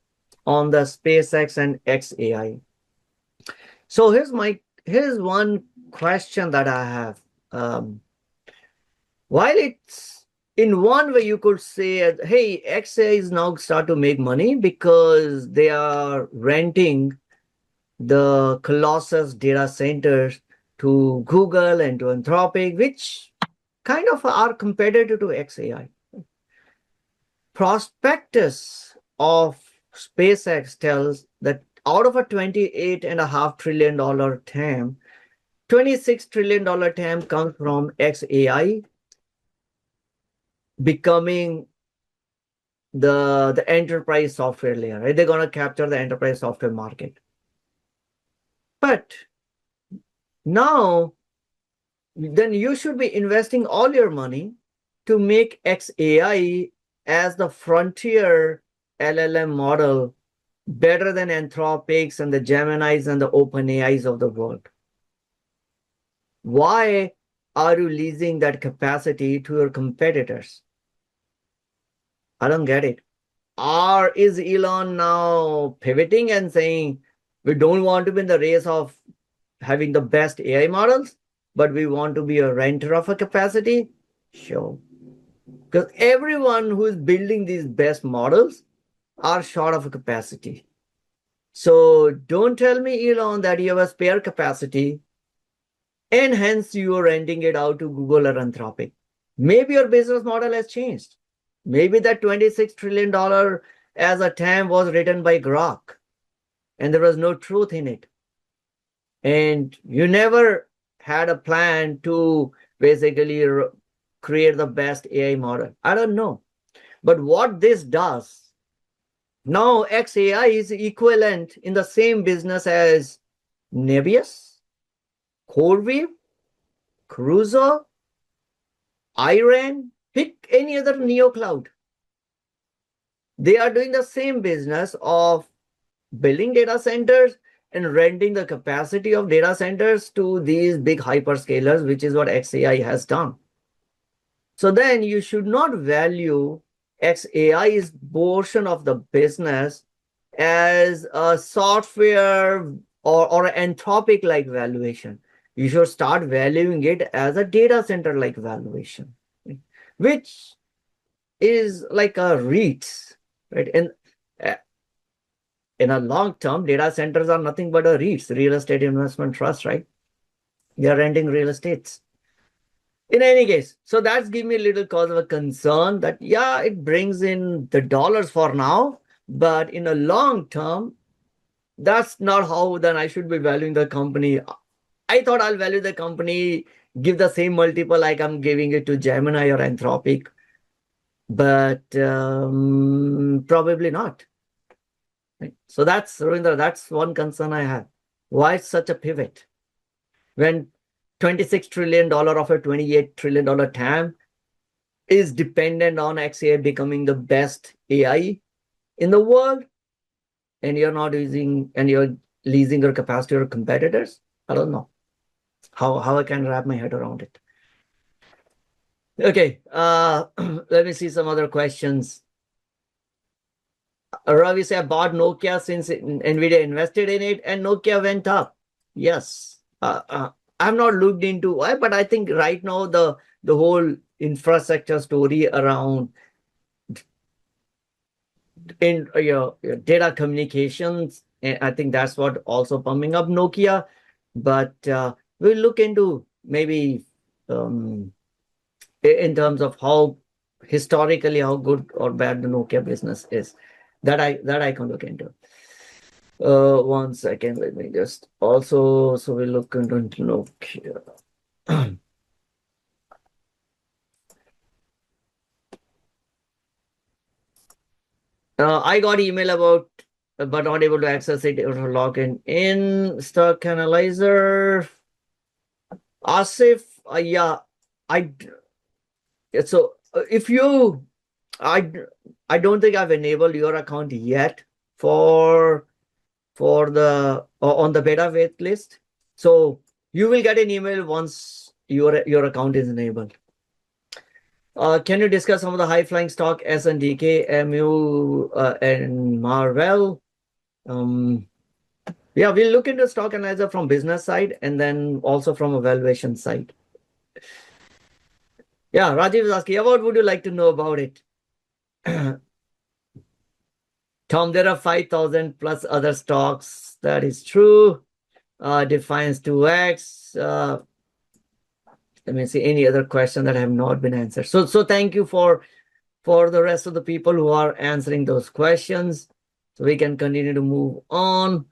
on the SpaceX and XAI. So here's one question that I have. While it's in one way you could say, hey, XAI is now start to make money because they are renting the Colossus data centers to Google and to Anthropic, which kind of are competitor to XAI. Prospectus of SpaceX tells that out of a $28.5 trillion TAM, $26 trillion TAM comes from XAI becoming the enterprise software layer, right? They're going to capture the enterprise software market. But now, then you should be investing all your money to make XAI as the frontier LLM model better than Anthropics and the Geminis and the OpenAIs of the world. Why are you leasing that capacity to your competitors? I don't get it. Or is Elon now pivoting and saying, we don't want to be in the race of having the best AI models, but we want to be a renter of a capacity? Sure. Because everyone who is building these best models are short of a capacity. So don't tell me, Elon, that you have a spare capacity and hence you are renting it out to Google or Anthropic. Maybe your business model has changed. Maybe that $26 trillion as a TAM was written by Grok and there was no truth in it. And you never had a plan to basically create the best AI model. I don't know. But what this does, now XAI is equivalent in the same business as Nebius, CoreWeave, Crusoe, Iran, pick any other neo cloud. They are doing the same business of building data centers and renting the capacity of data centers to these big hyperscalers, which is what XAI has done. So then you should not value XAI's portion of the business as a software or an Anthropic-like valuation. You should start valuing it as a data center-like valuation, which is like a REITs, right? In a long term, data centers are nothing but a REITs, real estate investment trust, right? They are renting real estates. In any case, so that's given me a little cause of a concern that, yeah, it brings in the dollars for now, but in a long term, that's not how then I should be valuing the company. I thought I'll value the company, give the same multiple like I'm giving it to Gemini or Anthropic, but probably not. Right? So that's, Ravindra, that's one concern I have. Why such a pivot? When $26 trillion of a $28 trillion TAM is dependent on XAI becoming the best AI in the world, and you're not using, and you're leasing your capacity to competitors? I don't know how I can wrap my head around it. Okay, let me see some other questions. Ravi said, I bought Nokia since NVIDIA invested in it and Nokia went up. Yes. I've not looked into why, but I think right now the whole infrastructure story around in your data communications, and I think that's what also pumping up Nokia. But we'll look into maybe in terms of how historically how good or bad the Nokia business is. That I can look into. 1 second, let me just also, so we look into Nokia. I got email about, but not able to access it or log in Stock Analyzer. Asif, yeah, so if you, I don't think I've enabled your account yet for the on the beta wait list. So you will get an email once your account is enabled. Can you discuss some of the high flying stock SNDK, MU, and Marvel? Yeah, we'll look into stock analyzer from business side and then also from a valuation side. Yeah, Rajiv is asking, what would you like to know about it? Tom, there are 5,000 plus other stocks. That is true. Defines 2x. Let me see any other question that have not been answered. So thank you for the rest of the people who are answering those questions. So we can continue to move on.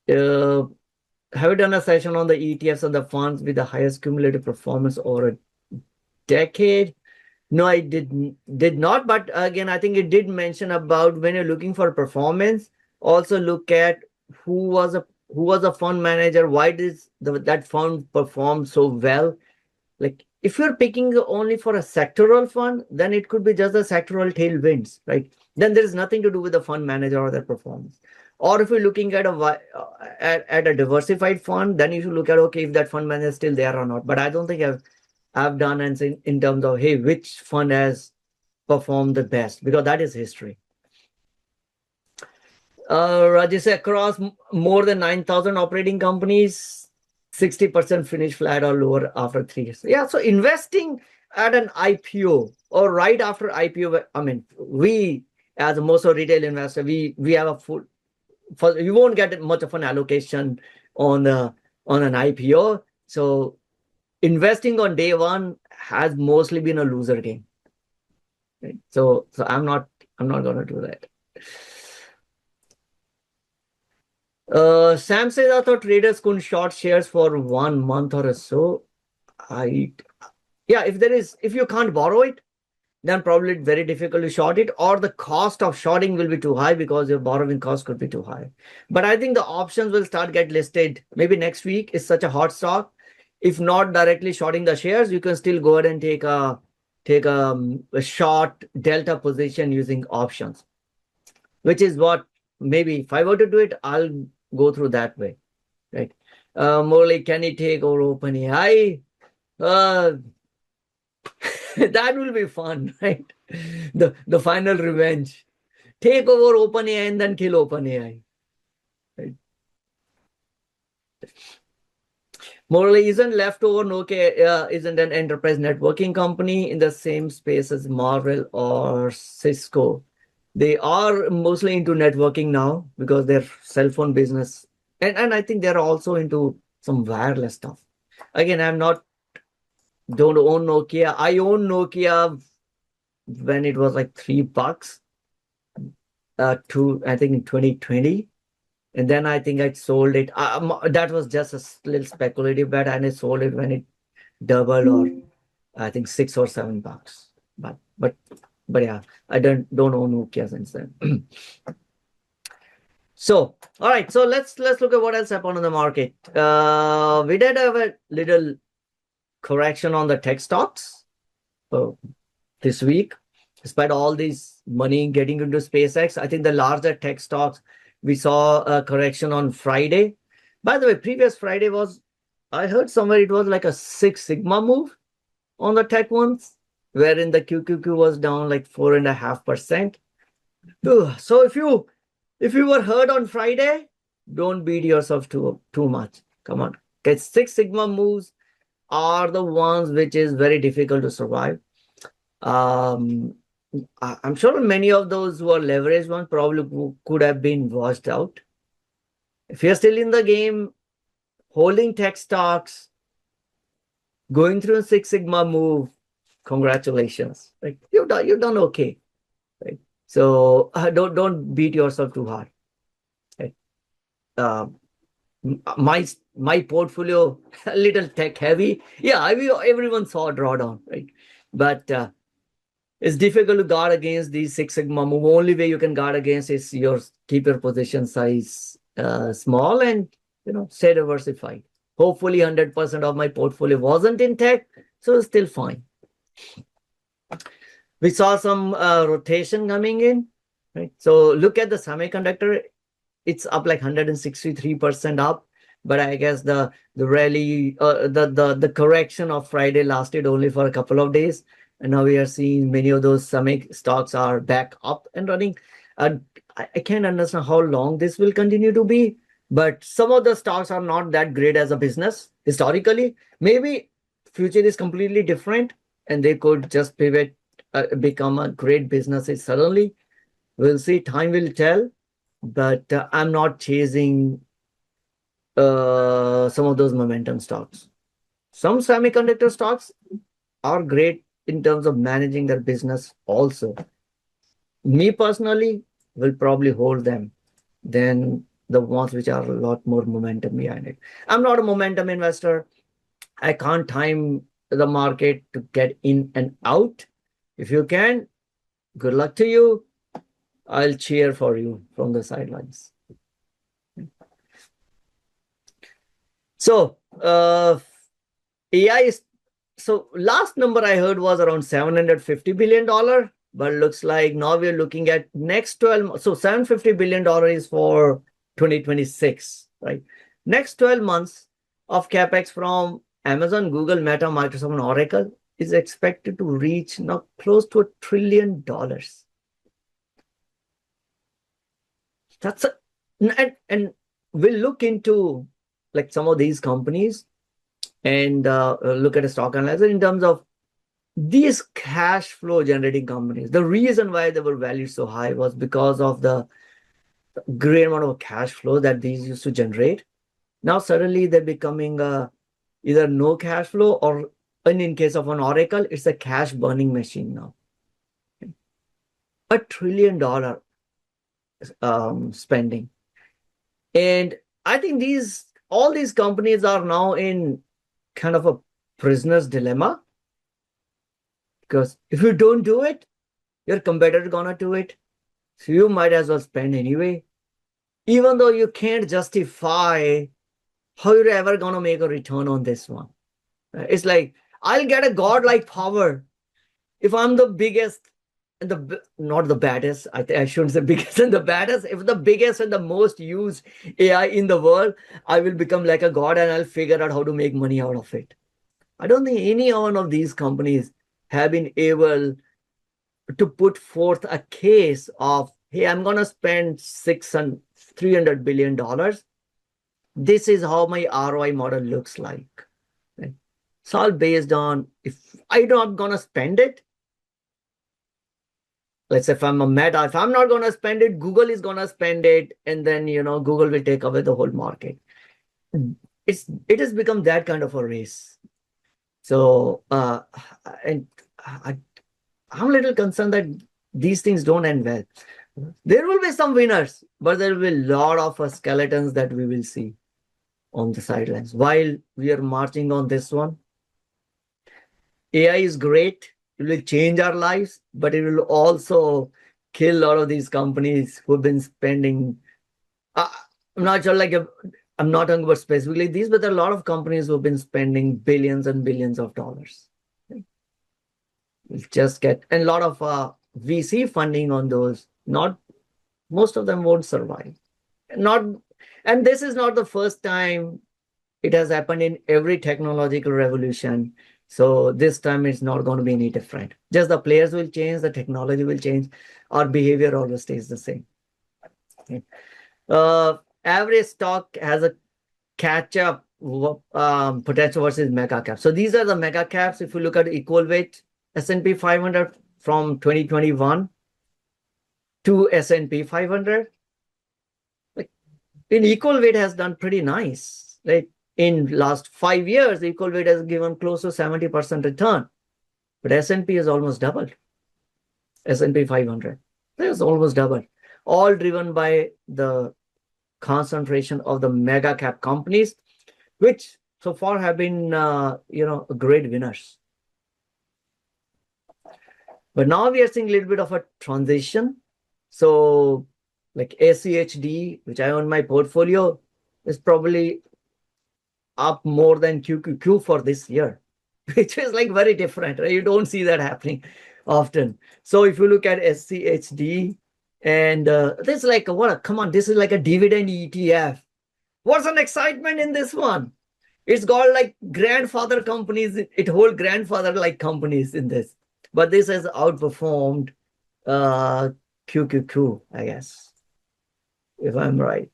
Have you done a session on the ETFs and the funds with the highest cumulative performance over a decade? No, I did not. But again, I think it did mention about when you're looking for performance, also look at who was a fund manager. Why does that fund perform so well? Like if you're picking only for a sectoral fund, then it could be just the sectoral tailwinds, right? Then there is nothing to do with the fund manager or their performance. Or if you're looking at a diversified fund, then you should look at, okay, if that fund manager is still there or not. But I don't think I've done anything in terms of, hey, which fund has performed the best, because that is history. Rajesh, across more than 9,000 operating companies, 60% finish flat or lower after 3 years. Yeah, so investing at an IPO or right after IPO, I mean, we as most of retail investor, we have a full, you won't get much of an allocation on an IPO. So investing on day one has mostly been a loser game. Right? So I'm not going to do that. Sam says, I thought traders couldn't short shares for 1 month or so. Yeah, if you can't borrow it, then probably it's very difficult to short it, or the cost of shorting will be too high because your borrowing cost could be too high. But I think the options will start get listed maybe next week. It's such a hot stock. If not directly shorting the shares, you can still go ahead and take a short delta position using options, which is what maybe if I were to do it, I'll go through that way, right? Morley, can you take over OpenAI? That will be fun, right? The final revenge. Take over OpenAI and then kill OpenAI. Right? Morally, isn't Leftover Nokia isn't an enterprise networking company in the same space as Marvell or Cisco? They are mostly into networking now because their cell phone business, and I think they're also into some wireless stuff. Again, don't own Nokia. I own Nokia when it was like $3 I think in 2020. And then I think I sold it. That was just a little speculative bet, and I sold it when it doubled, or I think $6 or $7. But yeah, I don't own Nokia since then. So all right, so let's look at what else happened on the market. We did have a little correction on the tech stocks this week, despite all this money getting into SpaceX. I think the larger tech stocks, we saw a correction on Friday. By the way, previous Friday I heard somewhere it was like a 6 Sigma move on the tech ones, wherein the QQQ was down like 4.5%. So if you were heard on Friday, don't beat yourself too much. Come on. Okay, 6 Sigma moves are the ones which is very difficult to survive. I'm sure many of those who are leveraged ones probably could have been washed out. If you're still in the game, holding tech stocks, going through a 6 Sigma move, congratulations. Like you've done okay. Right? So don't beat yourself too hard. Right? My portfolio a little tech heavy. Yeah, everyone saw a drawdown, right? But it's difficult to guard against these 6 Sigma move. Only way you can guard against is keep your position size small and stay diversified. Hopefully 100% of my portfolio wasn't in tech, so it's still fine. We saw some rotation coming in, right? So look at the semiconductor, it's up like 163% up, but I guess the rally, the correction of Friday lasted only for a couple of days, and now we are seeing many of those semi stocks are back up and running. And I can't understand how long this will continue to be, but some of the stocks are not that great as a business historically. Maybe future is completely different, and they could just pivot, become a great business suddenly. We'll see. Time will tell. But I'm not chasing some of those momentum stocks. Some semiconductor stocks are great in terms of managing their business also. Me personally will probably hold them than the ones which are a lot more momentum behind it. I'm not a momentum investor. I can't time the market to get in and out. If you can, good luck to you. I'll cheer for you from the sidelines. So AI is, so last number I heard was around $750 billion, but looks like now we're looking at next 12 months. So $750 billion is for 2026, right? Next 12 months of CapEx from Amazon, Google, Meta, Microsoft, and Oracle is expected to reach now close to $1 trillion. That's a, and we'll look into like some of these companies and look at a stock analyzer in terms of these cash flow generating companies. The reason why they were valued so high was because of the great amount of cash flow that these used to generate. Now suddenly they're becoming either no cash flow, or in case of an Oracle, it's a cash burning machine now. $1 trillion spending. And I think all these companies are now in kind of a prisoner's dilemma, because if you don't do it, your competitor gonna do it, so you might as well spend anyway, even though you can't justify how you're ever gonna make a return on this one. It's like, I'll get a godlike power if I'm the biggest and not the baddest. I shouldn't say biggest and the baddest. If the biggest and the most used AI in the world, I will become like a god and I'll figure out how to make money out of it. I don't think any one of these companies have been able to put forth a case of, hey, I'm going to spend $300 billion. This is how my ROI model looks like. Right? It's all based on, if I'm not going to spend it, let's say if I'm a Meta, if I'm not going to spend it, Google is going to spend it, and then Google will take away the whole market. It has become that kind of a race. So and I'm a little concerned that these things don't end well. There will be some winners, but there will be a lot of skeletons that we will see on the sidelines while we are marching on this one. AI is great. It will change our lives, but it will also kill a lot of these companies who've been spending. I'm not sure, I'm not talking about specifically these, but there are a lot of companies who've been spending billions and billions of dollars. We'll just get, and a lot of VC funding on those. Not most of them won't survive. And this is not the first time. It has happened in every technological revolution. So this time it's not going to be any different. Just the players will change, the technology will change, our behavior always stays the same. Okay. Average stock has a catch-up potential versus mega cap. So these are the mega caps. If you look at equal weight, S&P 500 from 2021 to S&P 500, like in equal weight has done pretty nice. Like in last 5 years, equal weight has given close to 70% return, but S&P is almost doubled. S&P 500 is almost doubled, all driven by the concentration of the mega cap companies, which so far have been great winners. But now we are seeing a little bit of a transition. So like ACHD, which I own my portfolio, is probably up more than QQQ for this year. which is like very different, right? You don't see that happening often. So if you look at SCHD, and this is like, come on, this is like a dividend ETF. What's an excitement in this one? It's got like grandfather companies, it hold grandfather like companies in this. But this has outperformed QQQ, I guess, if I'm right.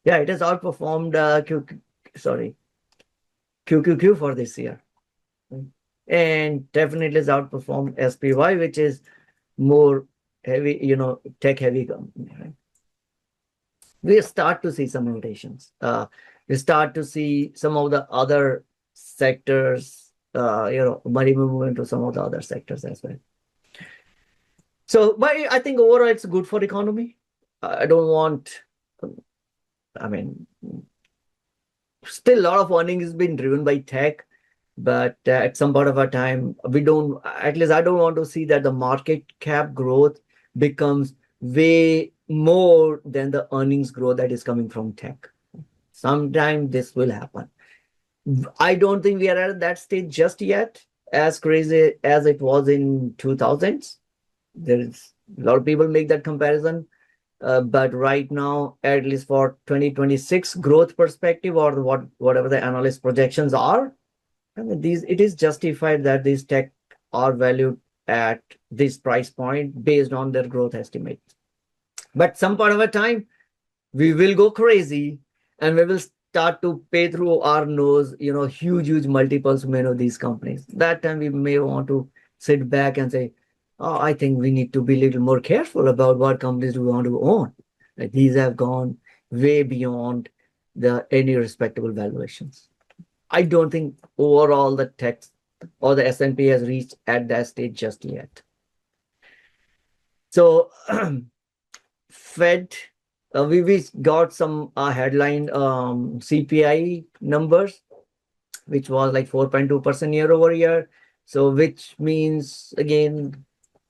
Yeah, it has outperformed QQQ for this year. And definitely has outperformed SPY, which is more heavy, tech heavy company, right? We start to see some mutations. We start to see some of the other sectors, money movement to some of the other sectors as well. So, but I think overall it's good for economy. I don't want, I mean, still a lot of earnings has been driven by tech, but at some part of our time, at least I don't want to see that the market cap growth becomes way more than the earnings growth that is coming from tech. Sometime this will happen. I don't think we are at that stage just yet, as crazy as it was in 2000s. There's a lot of people make that comparison. But right now, at least for 2026 growth perspective, or whatever the analyst projections are, I mean, it is justified that these tech are valued at this price point based on their growth estimates. But some part of a time, we will go crazy and we will start to pay through our nose, huge multiples of many of these companies. That time we may want to sit back and say, oh, I think we need to be a little more careful about what companies we want to own. Like these have gone way beyond any respectable valuations. I don't think overall the tech or the S&P has reached at that stage just yet. So Fed, we got some headline CPI numbers, which was like 4.2% year over year. So which means, again,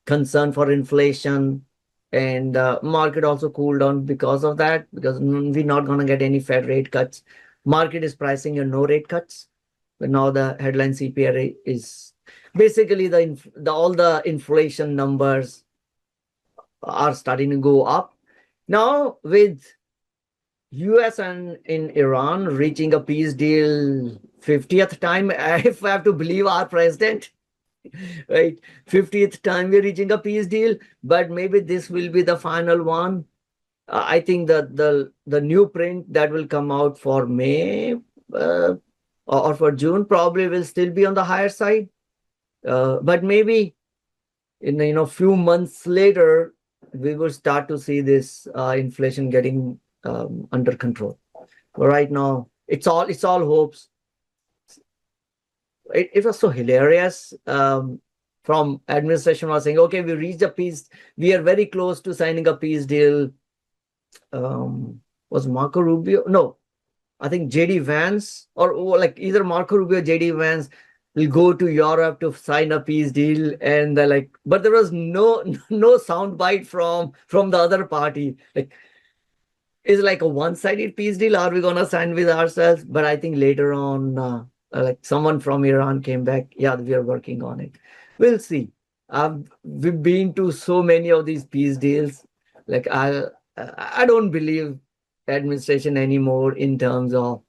concern for inflation, and market also cooled down because of that, because we're not going to get any Fed rate cuts. Market is pricing a no rate cuts, but now the headline CPI is basically all the inflation numbers are starting to go up. Now with US and in Iran reaching a peace deal 50th time, if I have to believe our president, right? 50th time we're reaching a peace deal, but maybe this will be the final one. I think that the new print that will come out for May or for June probably will still be on the higher side. But maybe in few months later, we will start to see this inflation getting under control. But right now, it's all hopes. It was so hilarious. From administration was saying, okay, we reached a peace. We are very close to signing a peace deal. Was Marco Rubio? No, I think JD Vance or like either Marco Rubio or JD Vance will go to Europe to sign a peace deal, and they're like, but there was no soundbite from the other party. Like, is like a one-sided peace deal? Are we gonna sign with ourselves? But I think later on, like someone from Iran came back. Yeah, we are working on it. We'll see. We've been to so many of these peace deals. Like I don't believe administration anymore in terms of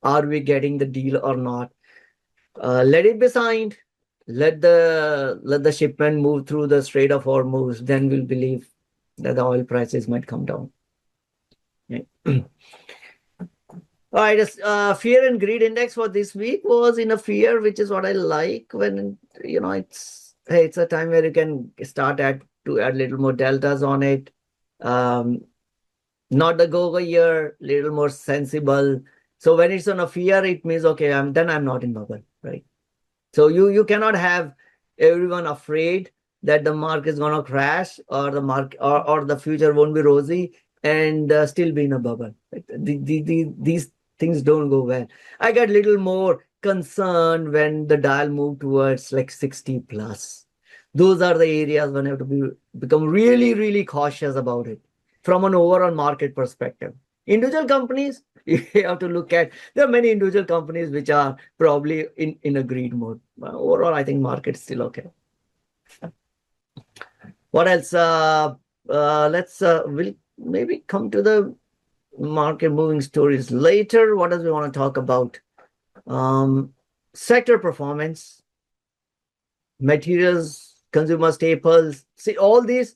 are we getting the deal or not. Let it be signed. Let the shipment move through the Strait of Hormuz. Then we'll believe that the oil prices might come down. Okay. All right, fear and greed index for this week was in a fear, which is what I like when it's a time where you can start to add little more deltas on it. Not the go-go year, little more sensible. So when it's on a fear, it means okay, I'm not in bubble, right? So you cannot have everyone afraid that the market is gonna crash or the market or the future won't be rosy and still be in a bubble. Right? These things don't go well. I get a little more concerned when the dial moved towards like 60 plus. Those are the areas when I have to become really, really cautious about it from an overall market perspective. Individual companies, you have to look at, there are many individual companies which are probably in a greed mode. Overall, I think market is still okay. What else? We'll maybe come to the market moving stories later. What else we want to talk about? Sector performance, materials, consumer staples. See, all these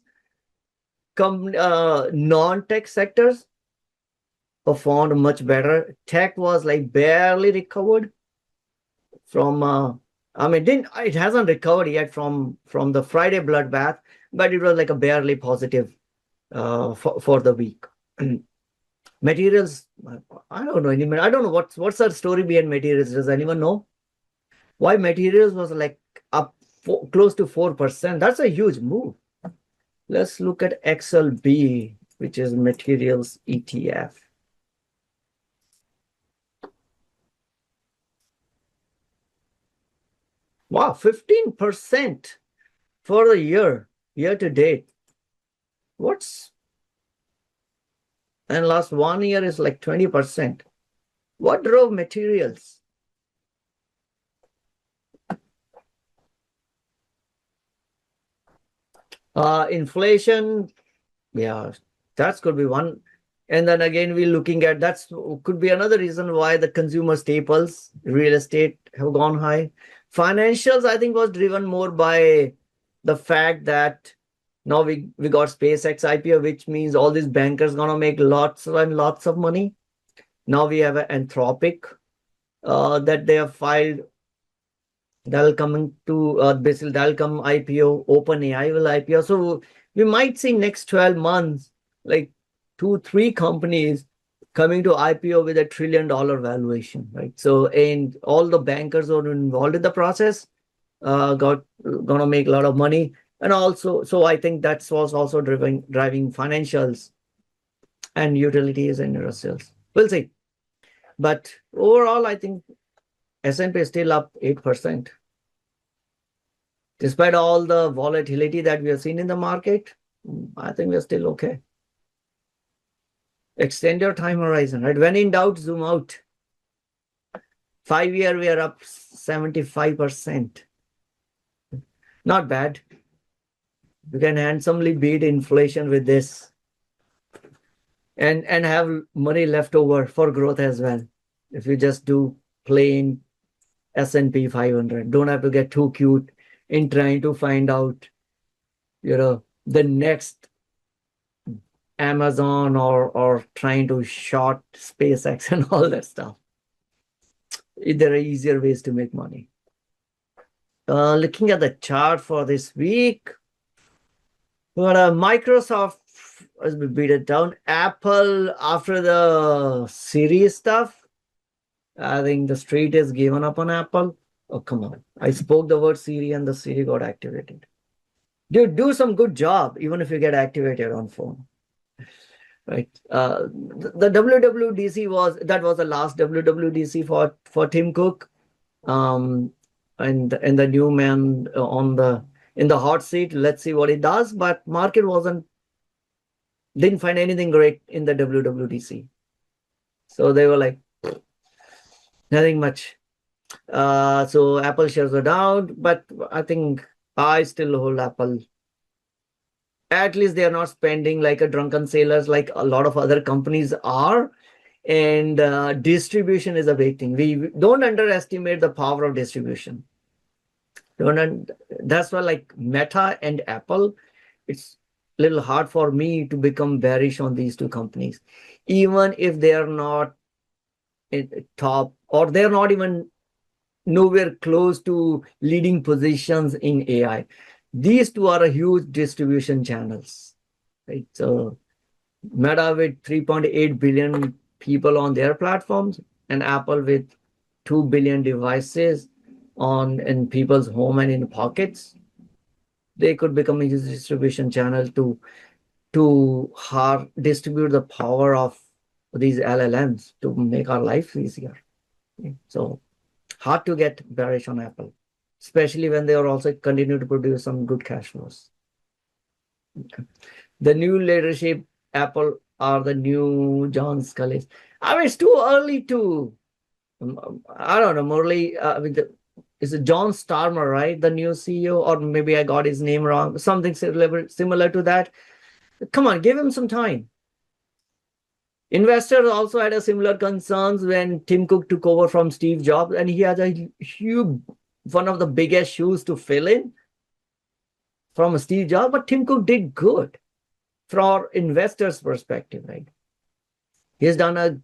non-tech sectors performed much better. Tech was like barely recovered from it hasn't recovered yet from the Friday bloodbath, but it was like a barely positive for the week. Materials, I don't know. I don't know what's the story behind materials. Does anyone know why materials was like up close to 4%? That's a huge move. Let's look at XLB, which is materials ETF. Wow, 15% for the year to date. And last 1 year is like 20%. What drove materials? Inflation, yeah, that could be one. And then again, we're looking at could be another reason why the consumer staples, real estate have gone high. Financials, I think, was driven more by the fact that now we got SpaceX IPO, which means all these bankers gonna make lots and lots of money. Now we have an Anthropic that they have filed. That'll come to basically that'll come IPO. OpenAI will IPO. So we might see next 12 months like 2-3 companies coming to IPO with $1 trillion valuation, right? So, and all the bankers who are involved in the process gonna make a lot of money. And also, so I think that was also driving financials and utilities and industrials. We'll see. But overall, I think S&P is still up 8%. Despite all the volatility that we have seen in the market, I think we're still okay. Extend your time horizon, right? When in doubt, zoom out. 5 year, we are up 75%. Not bad. You can handsomely beat inflation with this and have money left over for growth as well. If you just do plain S&P 500, don't have to get too cute in trying to find out, the next Amazon or trying to short SpaceX and all that stuff. There are easier ways to make money. Looking at the chart for this week, but Microsoft has been beaten down. Apple, after the Siri stuff, I think the street has given up on Apple. Oh, come on. I spoke the word Siri and the Siri got activated. Dude, do some good job, even if you get activated on phone. Right. The WWDC was the last WWDC for Tim Cook. And the new man in the hot seat. Let's see what he does. But market didn't find anything great in the WWDC. So they were like, nothing much. So Apple shares are down, but I think I still hold Apple. At least they are not spending like a drunken sailors like a lot of other companies are. And distribution is a big thing. We don't underestimate the power of distribution. That's why like Meta and Apple, it's a little hard for me to become bearish on these two companies, even if they are not in top or they're not even nowhere close to leading positions in AI. These two are a huge distribution channels, right? So Meta with 3.8 billion people on their platforms and Apple with 2 billion devices in people's home and in pockets, they could become a huge distribution channel to distribute the power of these LLMs to make our life easier. So hard to get bearish on Apple, especially when they are also continue to produce some good cash flows. The new leadership, Apple are the new John Scully's. I mean, it's too early to, I don't know, Murli, is it John Starmer, right? The new CEO, or maybe I got his name wrong, something similar to that. Come on, give him some time. Investors also had a similar concerns when Tim Cook took over from Steve Jobs, and he has a huge, one of the biggest shoes to fill in from Steve Jobs, but Tim Cook did good from investors' perspective, right? He's done a,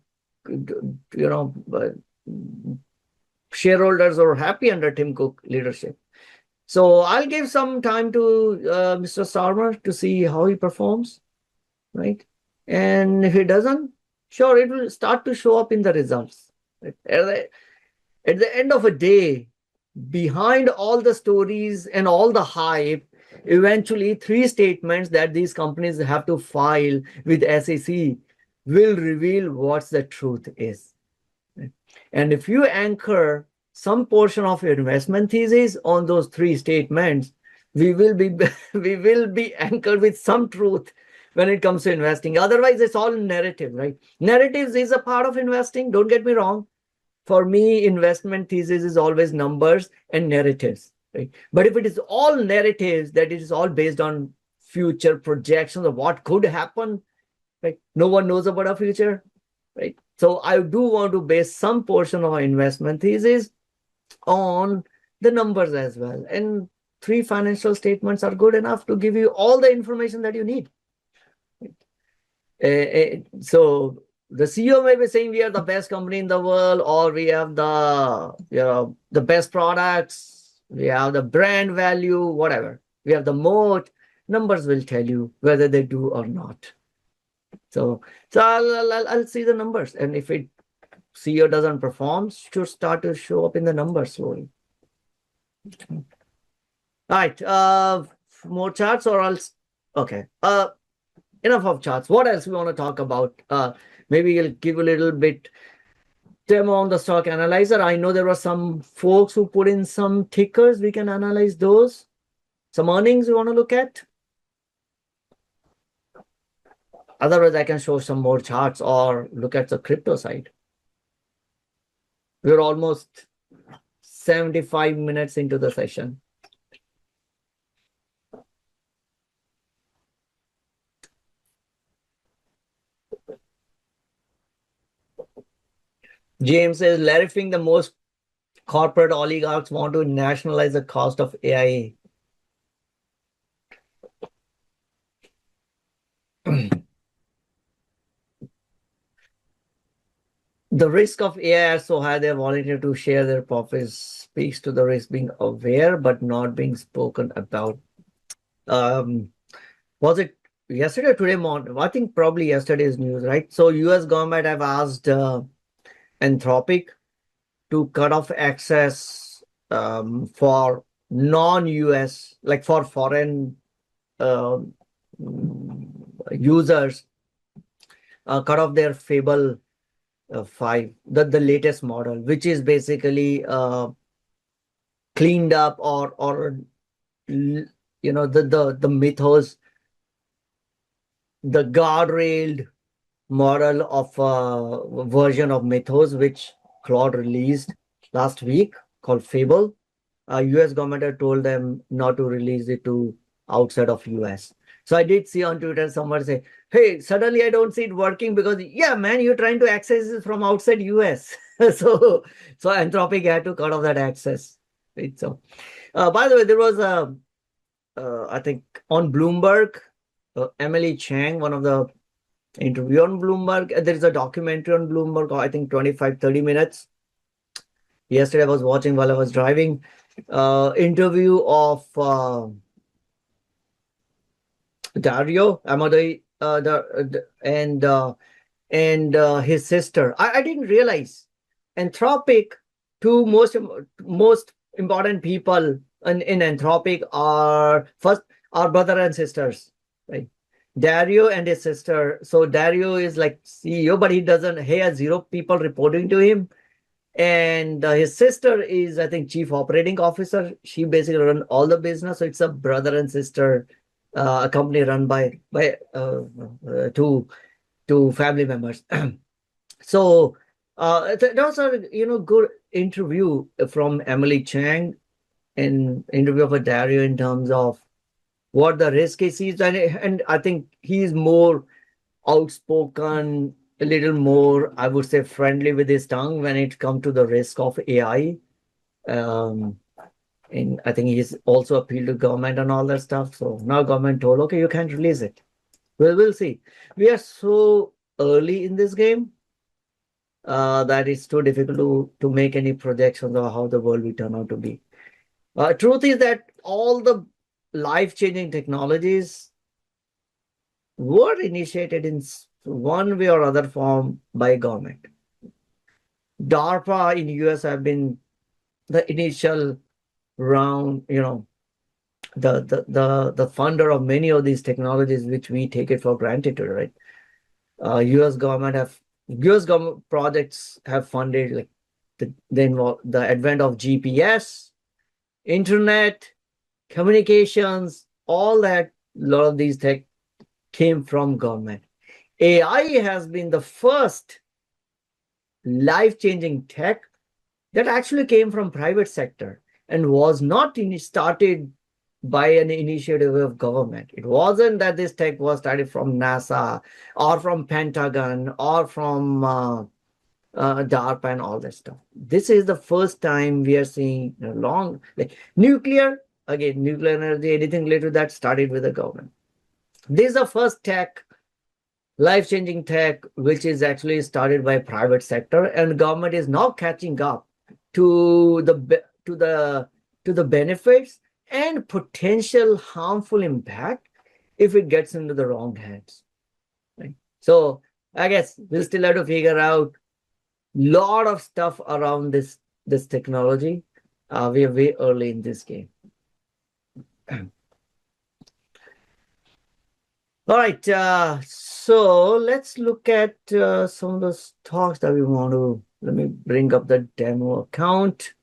shareholders are happy under Tim Cook leadership. So I'll give some time to Mr. Starmer to see how he performs, right? And if he doesn't, sure, it will start to show up in the results. Right? At the end of a day, behind all the stories and all the hype, eventually 3 statements that these companies have to file with SEC will reveal what the truth is. And if you anchor some portion of your investment thesis on those 3 statements, we will be anchored with some truth when it comes to investing. Otherwise, it's all narrative, right? Narratives is a part of investing. Don't get me wrong. For me, investment thesis is always numbers and narratives, right? But if it is all narratives, that it is all based on future projections of what could happen, right? No one knows about our future, right? So I do want to base some portion of our investment thesis on the numbers as well. And 3 financial statements are good enough to give you all the information that you need. So the CEO may be saying we are the best company in the world, or we have the best products, we have the brand value, whatever. We have the moat. Numbers will tell you whether they do or not. So I'll see the numbers, and if it CEO doesn't perform, should start to show up in the numbers slowly. All right, more charts, or else okay. Enough of charts. What else we want to talk about? Maybe we'll give a little bit demo on the stock analyzer. I know there were some folks who put in some tickers. We can analyze those. Some earnings we want to look at. Otherwise, I can show some more charts or look at the crypto side. We're almost 75 minutes into the session. James says, Larry Fink, the most corporate oligarchs want to nationalize the cost of AI. The risk of AI are so high, they volunteer to share their profits. Speaks to the risk being aware but not being spoken about. Was it yesterday or today morning? I think probably yesterday's news, right? So US government have asked Anthropic to cut off access for non-US, like for foreign users, cut off their Fable 5, the latest model, which is basically cleaned up or the mythos, the guardrailed model of version of mythos which Claude released last week called Fable. US government had told them not to release it to outside of US. So I did see on Twitter someone say, hey, suddenly I don't see it working because, yeah, man, you're trying to access it from outside US. so Anthropic had to cut off that access. Right? So, by the way, there was I think on Bloomberg, Emily Chang, one of the interview on Bloomberg, there is a documentary on Bloomberg, I think 25-30 minutes. Yesterday I was watching while I was driving, interview of Dario Amadei and his sister. I didn't realize Anthropic, 2 most important people in Anthropic are first are brother and sisters, right? Dario and his sister. So Dario is like CEO, but he has 0 people reporting to him. And his sister is, I think, chief operating officer. She basically run all the business. So it's a brother and sister, a company run by 2 to family members. So that was a good interview from Emily Chang, an interview of a Dario in terms of what the risk is, and I think he's more outspoken, a little more, I would say, friendly with his tongue when it comes to the risk of AI. And I think he's also appealed to government and all that stuff. So now government told, okay, you can't release it. Well, we'll see. We are so early in this game that it's too difficult to make any projections of how the world will turn out to be. Truth is that all the life-changing technologies were initiated in one way or other form by government. DARPA in US have been the initial round, the funder of many of these technologies, which we take it for granted, right? US government projects have funded like the advent of GPS, internet, communications, all that. A lot of these tech came from government. AI has been the first life-changing tech that actually came from private sector and was not started by an initiative of government. It wasn't that this tech was started from NASA or from Pentagon or from DARPA and all that stuff. This is the first time we are seeing like nuclear energy, anything related to that started with the government. This is the first tech, life-changing tech, which is actually started by private sector, and government is now catching up to the benefits and potential harmful impact if it gets into the wrong hands. Right? So I guess we'll still have to figure out a lot of stuff around this technology. We are way early in this game. All right, so let's look at some of the stocks that we want to. Let me bring up the demo account.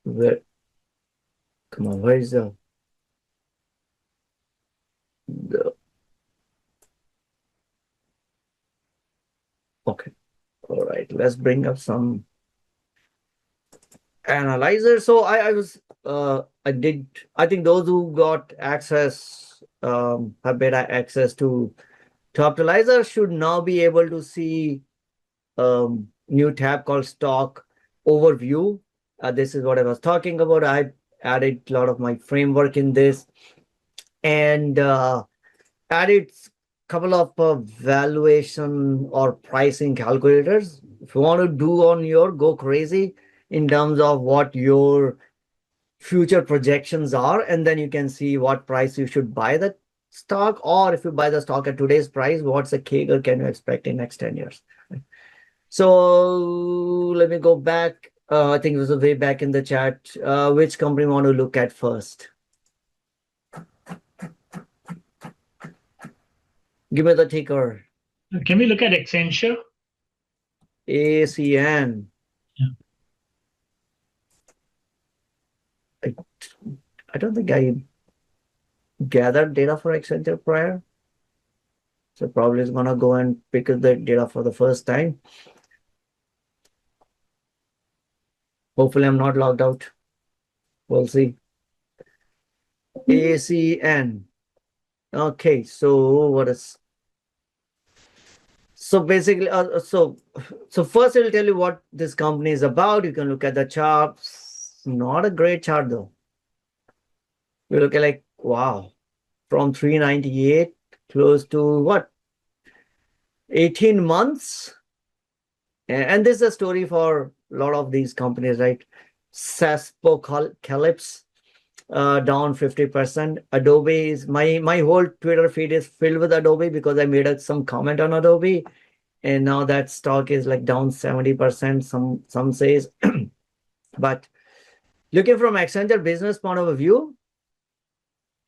Where is the okay. All right, let's bring up some analyzer. So I think those who got access have better access to Optimizer should now be able to see new tab called Stock Overview. This is what I was talking about. I added a lot of my framework in this and added a couple of valuation or pricing calculators. If you want to do on your go crazy in terms of what your future projections are, and then you can see what price you should buy that stock, or if you buy the stock at today's price, what's the CAGR can you expect in next 10 years. So let me go back. I think it was way back in the chat. Which company want to look at first? Give me the ticker. Can we look at Accenture? ACN. Yeah. I don't think I gathered data for Accenture prior. So probably it's gonna go and pick up the data for the first time. Hopefully I'm not logged out. We'll see. ACN. Okay, so what is? So basically, so first it'll tell you what this company is about. You can look at the charts. Not a great chart though. We look at like, wow, from 398 close to what? 18 months. And this is a story for a lot of these companies, right? Calypso down 50%. Adobe is my whole Twitter feed is filled with Adobe because I made some comment on Adobe, and now that stock is like down 70%. Some says, but looking from Accenture business point of view,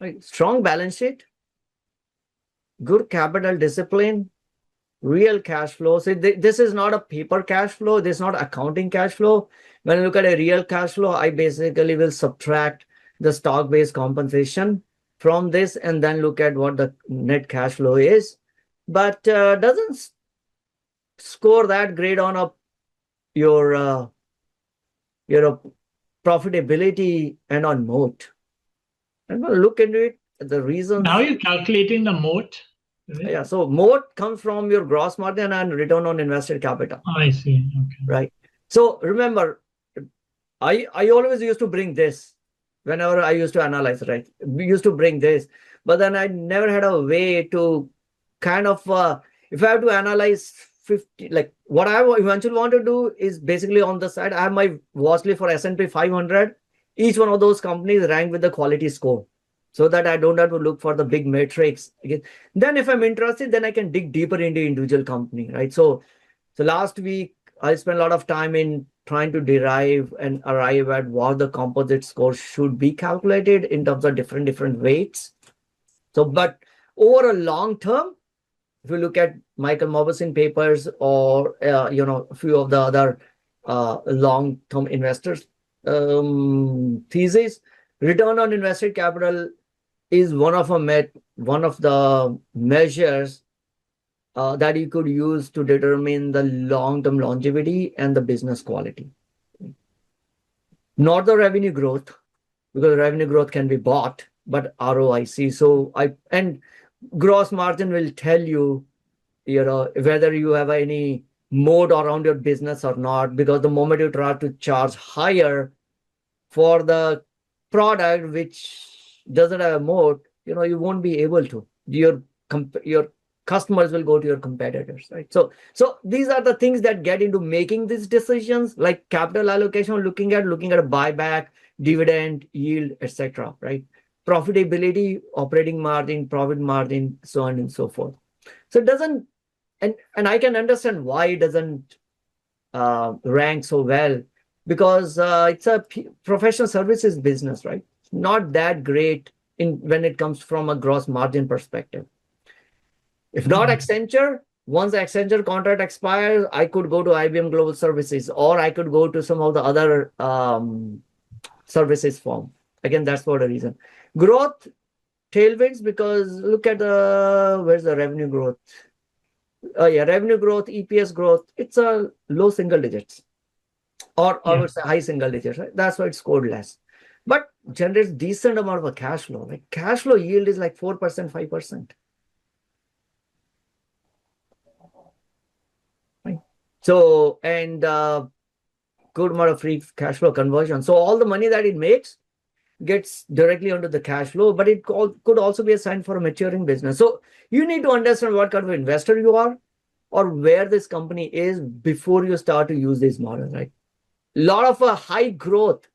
like strong balance sheet, good capital discipline, real cash flow. So this is not a paper cash flow. This is not accounting cash flow. When I look at a real cash flow, I basically will subtract the stock-based compensation from this and then look at what the net cash flow is, but doesn't score that great on your profitability and on moat. I'm going to look into it. The reasons. How are you calculating the moat? Yeah, so moat comes from your gross margin and return on invested capital. Oh, I see. Okay. Right. So remember, I always used to bring this whenever I used to analyze, right? We used to bring this, but then I never had a way to kind of, if I have to analyze 50, like what I eventually want to do is basically on the side, I have my watch list for S&P 500. Each one of those companies rank with the quality score so that I don't have to look for the big metrics. Again, then if I'm interested, then I can dig deeper into individual company, right? So last week, I spent a lot of time in trying to derive and arrive at what the composite score should be calculated in terms of different weights. So, but over a long term, if you look at Michael Mauboussin papers or a few of the other long-term investors thesis, return on invested capital is one of the measures that you could use to determine the long-term longevity and the business quality. Not the revenue growth, because revenue growth can be bought, but ROIC. So and gross margin will tell you, whether you have any moat around your business or not, because the moment you try to charge higher for the product which doesn't have a moat, you won't be able to. Your customers will go to your competitors, right? So these are the things that get into making these decisions, like capital allocation, looking at a buyback, dividend, yield, etc., right? Profitability, operating margin, profit margin, so on and so forth. So it doesn't, and I can understand why it doesn't rank so well, because it's a professional services business, right? Not that great when it comes from a gross margin perspective. If not Accenture, once the Accenture contract expires, I could go to IBM Global Services, or I could go to some of the other services firm. Again, that's for the reason. Growth, tailwinds, because look at where's the revenue growth? Oh yeah, revenue growth, EPS growth, it's a low single digits, or I would say high single digits, right? That's why it scored less. But generates decent amount of a cash flow. Like cash flow yield is like 4%, 5%. So, and good amount of free cash flow conversion. So all the money that it makes gets directly onto the cash flow, but it could also be a sign for a maturing business. So you need to understand what kind of investor you are or where this company is before you start to use this model, right? A lot of a high growth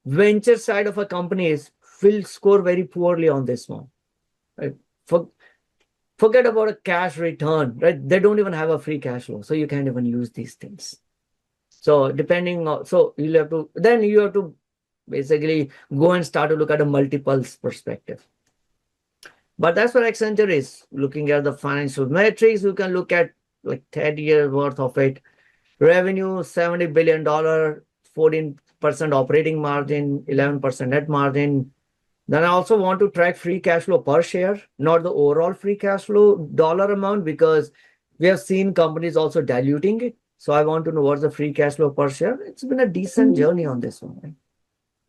venture side of a company will score very poorly on this one, right? Forget about a cash return, right? They don't even have a free cash flow, so you can't even use these things. So depending on, so you have to basically go and start to look at a multiples perspective. But that's what Accenture is. Looking at the financial metrics, you can look at like 10 years worth of it. Revenue, $70 billion, 14% operating margin, 11% net margin. Then I also want to track free cash flow per share, not the overall free cash flow dollar amount, because we have seen companies also diluting it. So I want to know what's the free cash flow per share. It's been a decent journey on this one, right?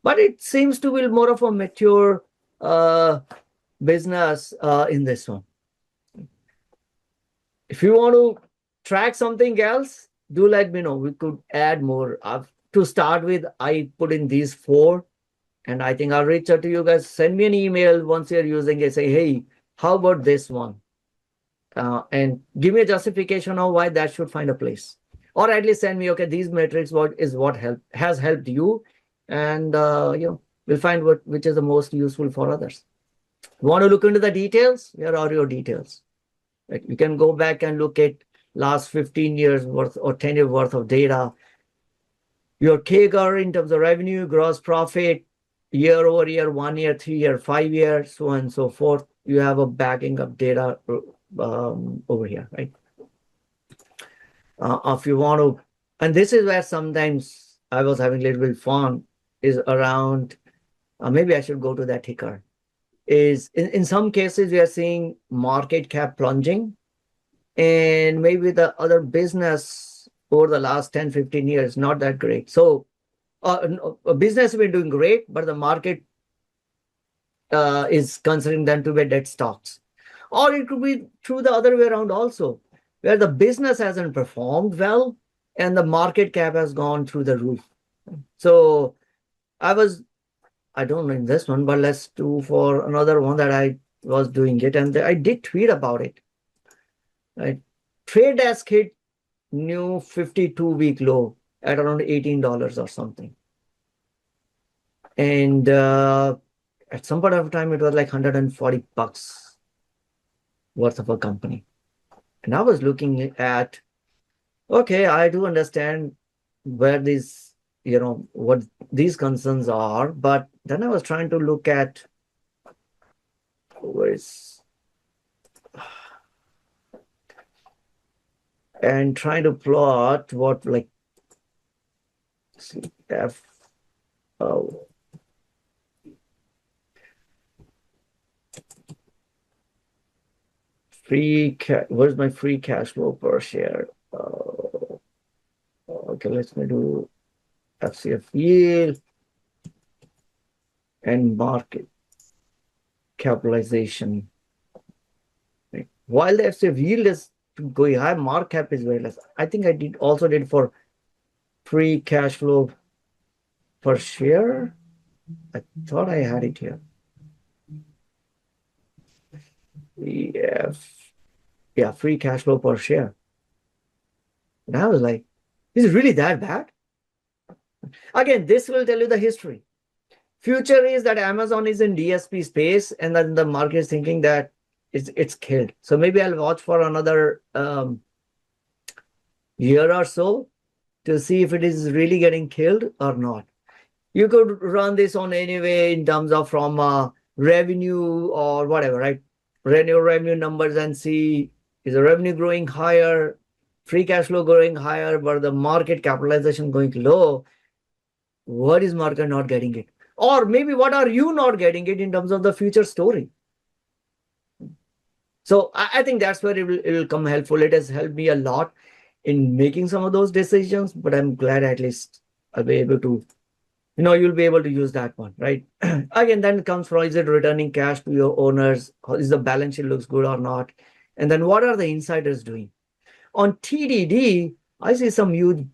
But it seems to be more of a mature business in this one. If you want to track something else, do let me know. We could add more. To start with, I put in these 4. And I think I'll reach out to you guys. Send me an email once you're using it. Say, hey, how about this one? And give me a justification of why that should find a place. Or at least send me, okay, these metrics, what has helped you, and we'll find which is the most useful for others. Want to look into the details? Here are your details. Right? You can go back and look at last 15 years worth or 10 years worth of data. Your CAGR in terms of revenue, gross profit, year over year, 1 year, 3 year, 5 years, so on and so forth. You have a backing of data over here, right? If you want to, and this is where sometimes I was having a little bit fun, is around, maybe I should go to that ticker. is in some cases we are seeing market cap plunging, and maybe the other business over the last 10-15 years not that great. So a business has been doing great, but the market is considering them to be dead stocks. Or it could be through the other way around also, where the business hasn't performed well and the market cap has gone through the roof. So I don't know in this one, but let's do for another one that I was doing it, and I did tweet about it. Right, Trade Desk hit new 52-week low at around $18 or something, and at some point of time it was like $140 worth of a company. And I was looking at, okay, I do understand where these, what these concerns are, but then I was trying to look at where is and trying to plot what like CF where's my free cash flow per share? Okay, let's do FCF yield and market capitalization. Right. While the FCF yield is going high, market cap is very less. I think I did for free cash flow per share. I thought I had it here. Yeah, free cash flow per share. And I was like, is it really that bad? Again, this will tell you the history. Future is that Amazon is in DSP space, and then the market is thinking that it's killed. So maybe I'll watch for another year or so to see if it is really getting killed or not. You could run this on any way in terms of from revenue or whatever, right? Revenue numbers and see, is the revenue growing higher, free cash flow growing higher, but the market capitalization going low. What is market not getting it? Or maybe what are you not getting it in terms of the future story? So I think that's where it will come helpful. It has helped me a lot in making some of those decisions, but I'm glad at least I'll be able to, you'll be able to use that one, right? Again, then it comes from, is it returning cash to your owners? Is the balance sheet looks good or not? And then what are the insiders doing? On TDD, I see some huge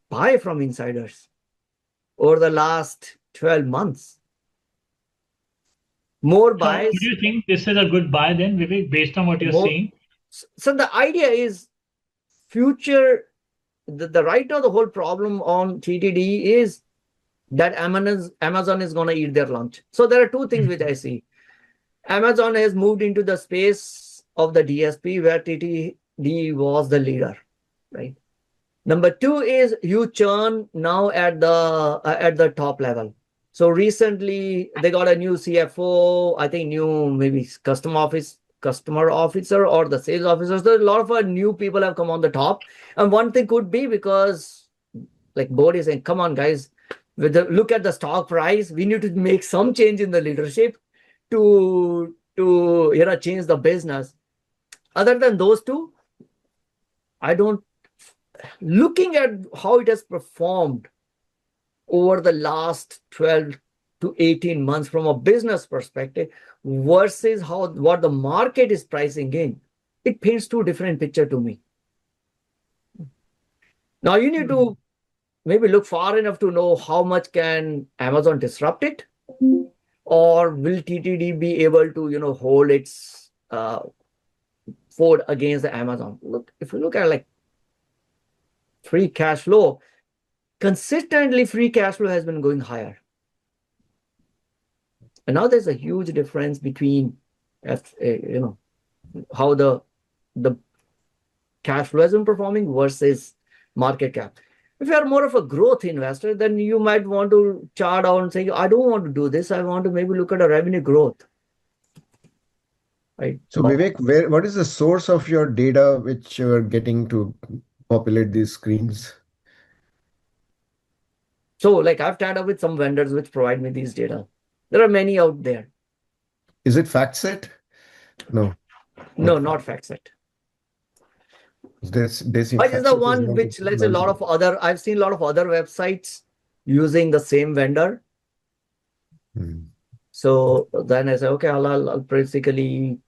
buy from insiders over the last 12 months. More buys. So do you think this is a good buy then, Vivek, based on what you're seeing? So the idea is future, the right now the whole problem on TTD is that Amazon is going to eat their lunch. So there are two things which I see. Amazon has moved into the space of the DSP where TTD was the leader, right? Number two is you churn now at the top level. So recently they got a new CFO, I think new maybe customer officer or the sales officer. So a lot of new people have come on the top. And one thing could be because like board is saying, come on guys, look at the stock price. We need to make some change in the leadership to change the business. Other than those two, looking at how it has performed over the last 12 to 18 months from a business perspective versus what the market is pricing in, it paints two different picture to me. Now you need to maybe look far enough to know how much can Amazon disrupt it, or will TTD be able to hold its fort against the Amazon. Look, if you look at like free cash flow, consistently free cash flow has been going higher. And now there's a huge difference between how the cash flow has been performing versus market cap. If you are more of a growth investor, then you might want to chart out and say, I don't want to do this. I want to maybe look at a revenue growth. Right. So Vivek, what is the source of your data which you're getting to populate these screens? So like I've tied up with some vendors which provide me these data. There are many out there. Is it FactSet? No. No, not FactSet. They seem But it's the FactSet is one not which, let's say, a lot of knowledgeable. other, I've seen a lot of other websites using the same vendor. So then I say, okay, I'll basically,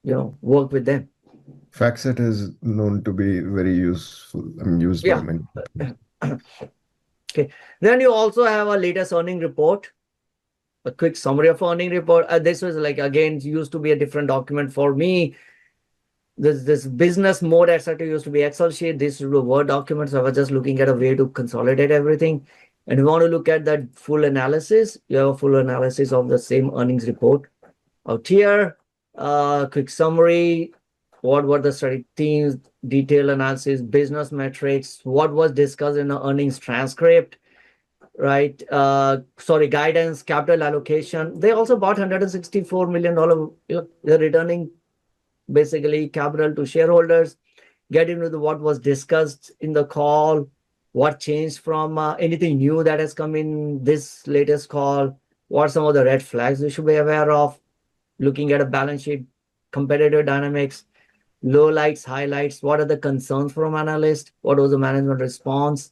work with them. FactSet is known to be very useful. I mean, used by Yeah. many. Okay. Then you also have a latest earning report, a quick summary of earning report. This was like, again, used to be a different document for me. This business mode, etc., used to be Excel sheet. This is a Word document. So I was just looking at a way to consolidate everything. And you want to look at that full analysis. You have a full analysis of the same earnings report out here. Quick summary. What were the strategic themes, detailed analysis, business metrics, what was discussed in the earnings transcript, right? Guidance, capital allocation. They also bought $164 million. They're returning basically capital to shareholders, get into what was discussed in the call, what changed from anything new that has come in this latest call, what are some of the red flags we should be aware of, looking at a balance sheet, competitive dynamics, lowlights, highlights, what are the concerns from analysts, what was the management response,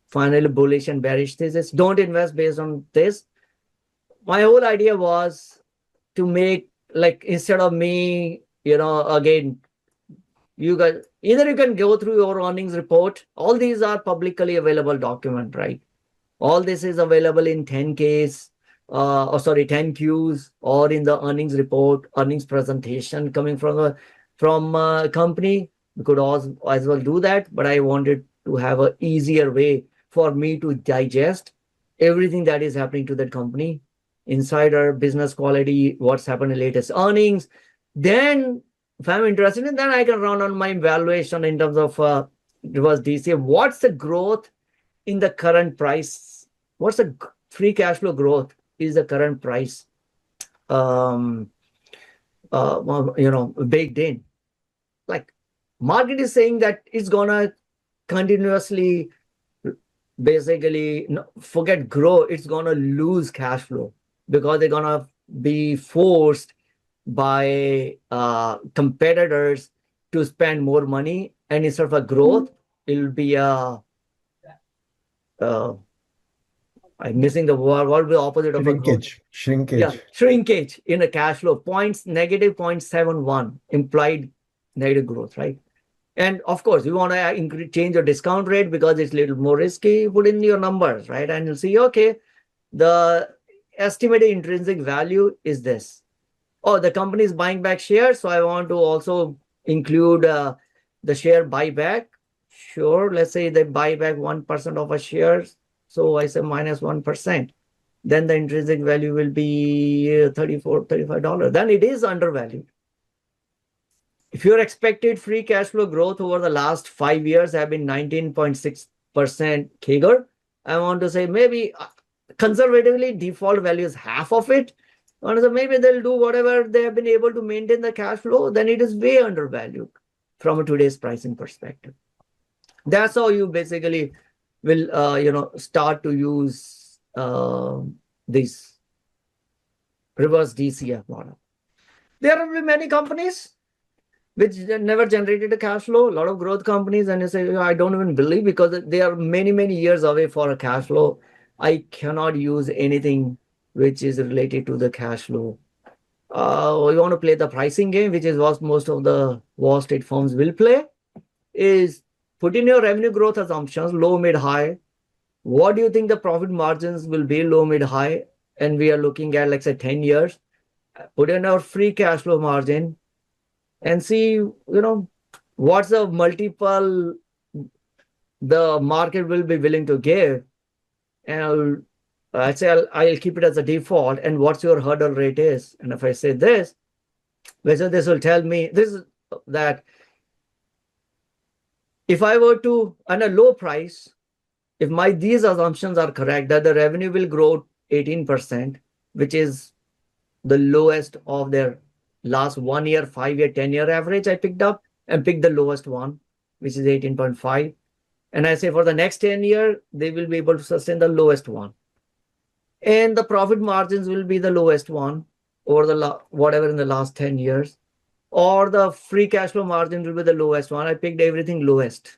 finally bullish and bearish thesis. Don't invest based on this. My whole idea was to make, like, instead of me, again, you guys, either you can go through your earnings report. All these are publicly available document, right? All this is available in 10Ks, 10Qs, or in the earnings report, earnings presentation coming from a company. You could as well do that, but I wanted to have an easier way for me to digest everything that is happening to that company, insider, business quality, what's happened in latest earnings. Then, if I'm interested in, then I can run on my evaluation in terms of reverse DCF. What's the growth in the current price? What's the free cash flow growth is the current price baked in? Like, market is saying that it's gonna continuously basically forget grow, it's gonna lose cash flow because they're gonna be forced by competitors to spend more money, and instead of a growth, it'll be a I'm missing the word. What will be the opposite of a growth? Shrinkage. Yeah, shrinkage in a cash flow. Negative 0.71 implied negative growth, right? And of course, you want to change your discount rate because it's a little more risky. Put in your numbers, right? And you'll see, okay, the estimated intrinsic value is this. Oh, the company is buying back shares, so I want to also include the share buyback. Sure, let's say they buy back 1% of a shares. So I say minus 1%. Then the intrinsic value will be $34, $35. Then it is undervalued. If your expected free cash flow growth over the last 5 years have been 19.6% CAGR, I want to say maybe conservatively default value is half of it. And so maybe they'll do whatever they have been able to maintain the cash flow, then it is way undervalued from a today's pricing perspective. That's how you basically will start to use this reverse DCF model. There will be many companies which never generated a cash flow, a lot of growth companies, and you say, I don't even believe, because they are many, many years away for a cash flow. I cannot use anything which is related to the cash flow. You want to play the pricing game, which is what most of the Wall Street firms will play, is put in your revenue growth assumptions, low, mid, high. What do you think the profit margins will be, low, mid, high? And we are looking at, like, say, 10 years. Put in our free cash flow margin and see, what's the multiple the market will be willing to give. And I'll keep it as a default. And what's your hurdle rate is. And if I say this, whether this will tell me that if I were to, on a low price, if these assumptions are correct, that the revenue will grow 18%, which is the lowest of their last 1 year, 5 year, 10-year average, I picked up and picked the lowest one, which is 18.5. And I say for the next 10 years, they will be able to sustain the lowest one. And the profit margins will be the lowest one. over the whatever in the last 10 years, or the free cash flow margin will be the lowest one. I picked everything lowest,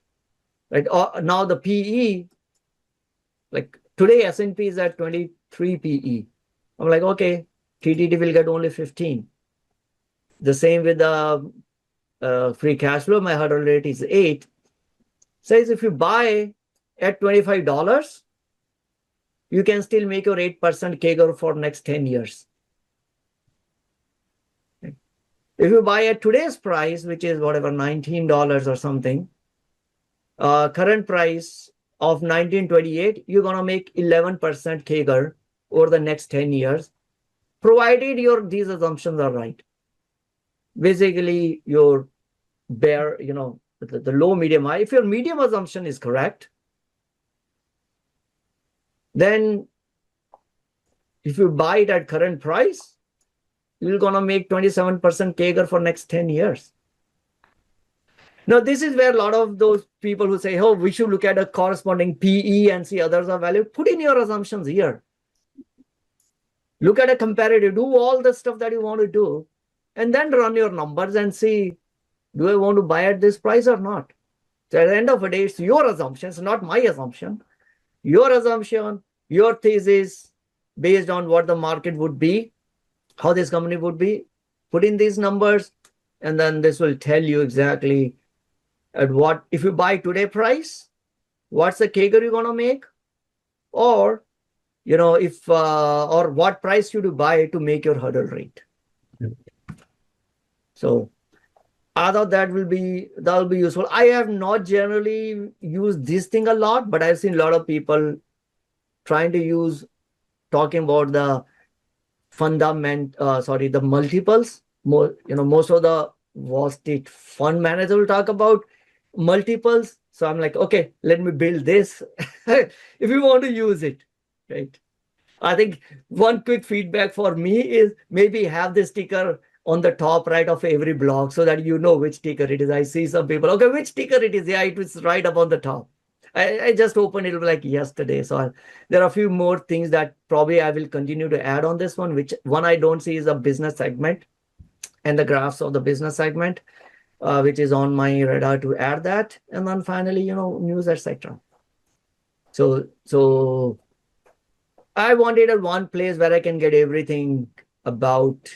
right? Now the PE, like today S&P is at 23 PE. I'm like, okay, TTD will get only 15. The same with the free cash flow. My hurdle rate is 8. Says if you buy at $25, you can still make your 8% CAGR for next 10 years. If you buy at today's price, which is whatever, $19 or something, current price of 1928, you're going to make 11% CAGR over the next 10 years, provided these assumptions are right. Basically, your bear, the low, medium, high. If your medium assumption is correct, then if you buy it at current price, you're going to make 27% CAGR for next 10 years. Now, this is where a lot of those people who say, oh, we should look at a corresponding PE and see others are valued. Put in your assumptions here. Look at a comparative. Do all the stuff that you want to do, and then run your numbers and see, do I want to buy at this price or not? So at the end of the day, it's your assumptions, not my assumption. Your assumption, your thesis, based on what the market would be, how this company would be, put in these numbers, and then this will tell you exactly at what, if you buy today price, what's the CAGR you're going to make, or or what price should you buy to make your hurdle rate. So I thought that will be useful. I have not generally used this thing a lot, but I've seen a lot of people trying to talking about the the multiples. Most of the Wall Street fund manager will talk about multiples. So I'm like, okay, let me build this if you want to use it, right? I think one quick feedback for me is maybe have this sticker on the top right of every blog so that you know which ticker it is. I see some people, okay, which ticker it is? Yeah, it was right up on the top. I just opened it like yesterday. So there are a few more things that probably I will continue to add on this one. Which one I don't see is a business segment and the graphs of the business segment, which is on my radar to add that. And then finally, news, etc. So I wanted one place where I can get everything about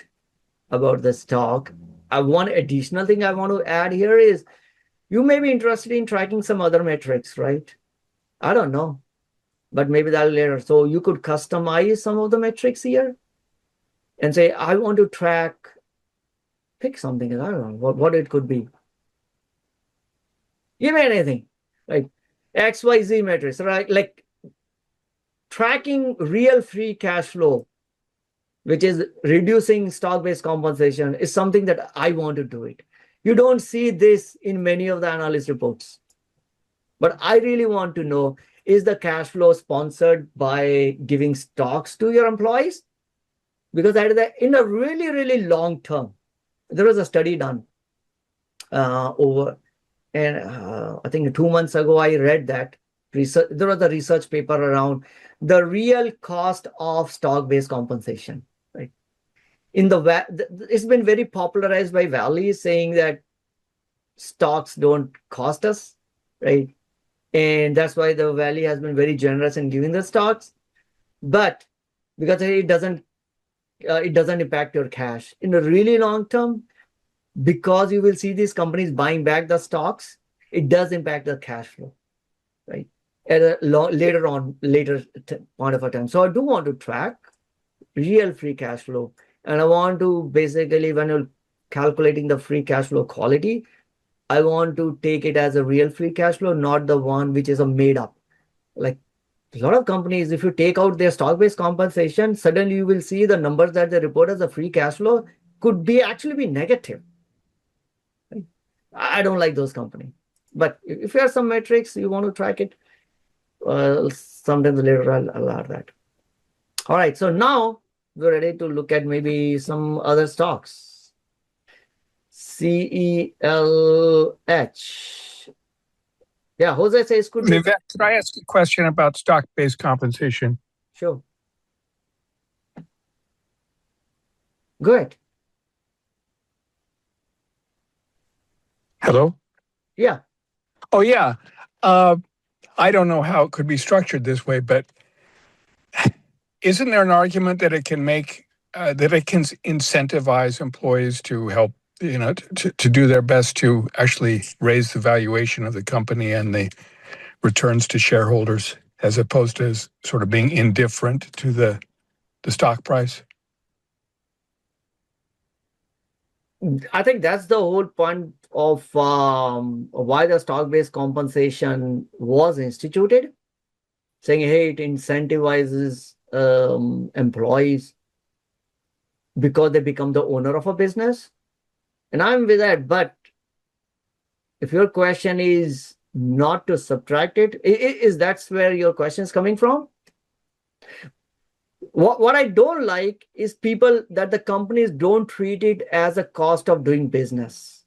the stock. One additional thing I want to add here is you may be interested in tracking some other metrics, right? I don't know, but maybe that'll later. So you could customize some of the metrics here and say, I want to track, pick something. I don't know what it could be. Give me anything, like XYZ metrics, right? Like tracking real free cash flow, which is reducing stock-based compensation, is something that I want to do it. You don't see this in many of the analyst reports. But I really want to know, is the cash flow sponsored by giving stocks to your employees? Because in a really, really long term, there was a study done I think 2 months ago, I read that there was a research paper around the real cost of stock-based compensation. It's been very popularized by Valley, saying that stocks don't cost us, right? And that's why the Valley has been very generous in giving the stocks, but because it doesn't impact your cash in the really long term, because you will see these companies buying back the stocks, it does impact the cash flow, right? At a later point of a time. So I do want to track real free cash flow. And I want to basically, when you're calculating the free cash flow quality, I want to take it as a real free cash flow, not the one which is a made up. Like a lot of companies, if you take out their stock-based compensation, suddenly you will see the numbers that they report as a free cash flow could actually be negative. I don't like those companies. But if you have some metrics, you want to track it, sometimes later I'll add that. All right, so now we're ready to look at maybe some other stocks. CELH. Yeah, Jose says could be. Vivek, could I ask a question about stock-based compensation? Sure. Go ahead. Hello? Yeah. Oh, yeah. I don't know how it could be structured this way, but isn't there an argument that it can make that it can incentivize employees to help, to do their best to actually raise the valuation of the company and the returns to shareholders, as opposed to sort of being indifferent to the stock price? I think that's the whole point of why the stock-based compensation was instituted, saying, hey, it incentivizes employees because they become the owner of a business. And I'm with that. But if your question is not to subtract it, is that's where your question is coming from? What I don't like is people that the companies don't treat it as a cost of doing business.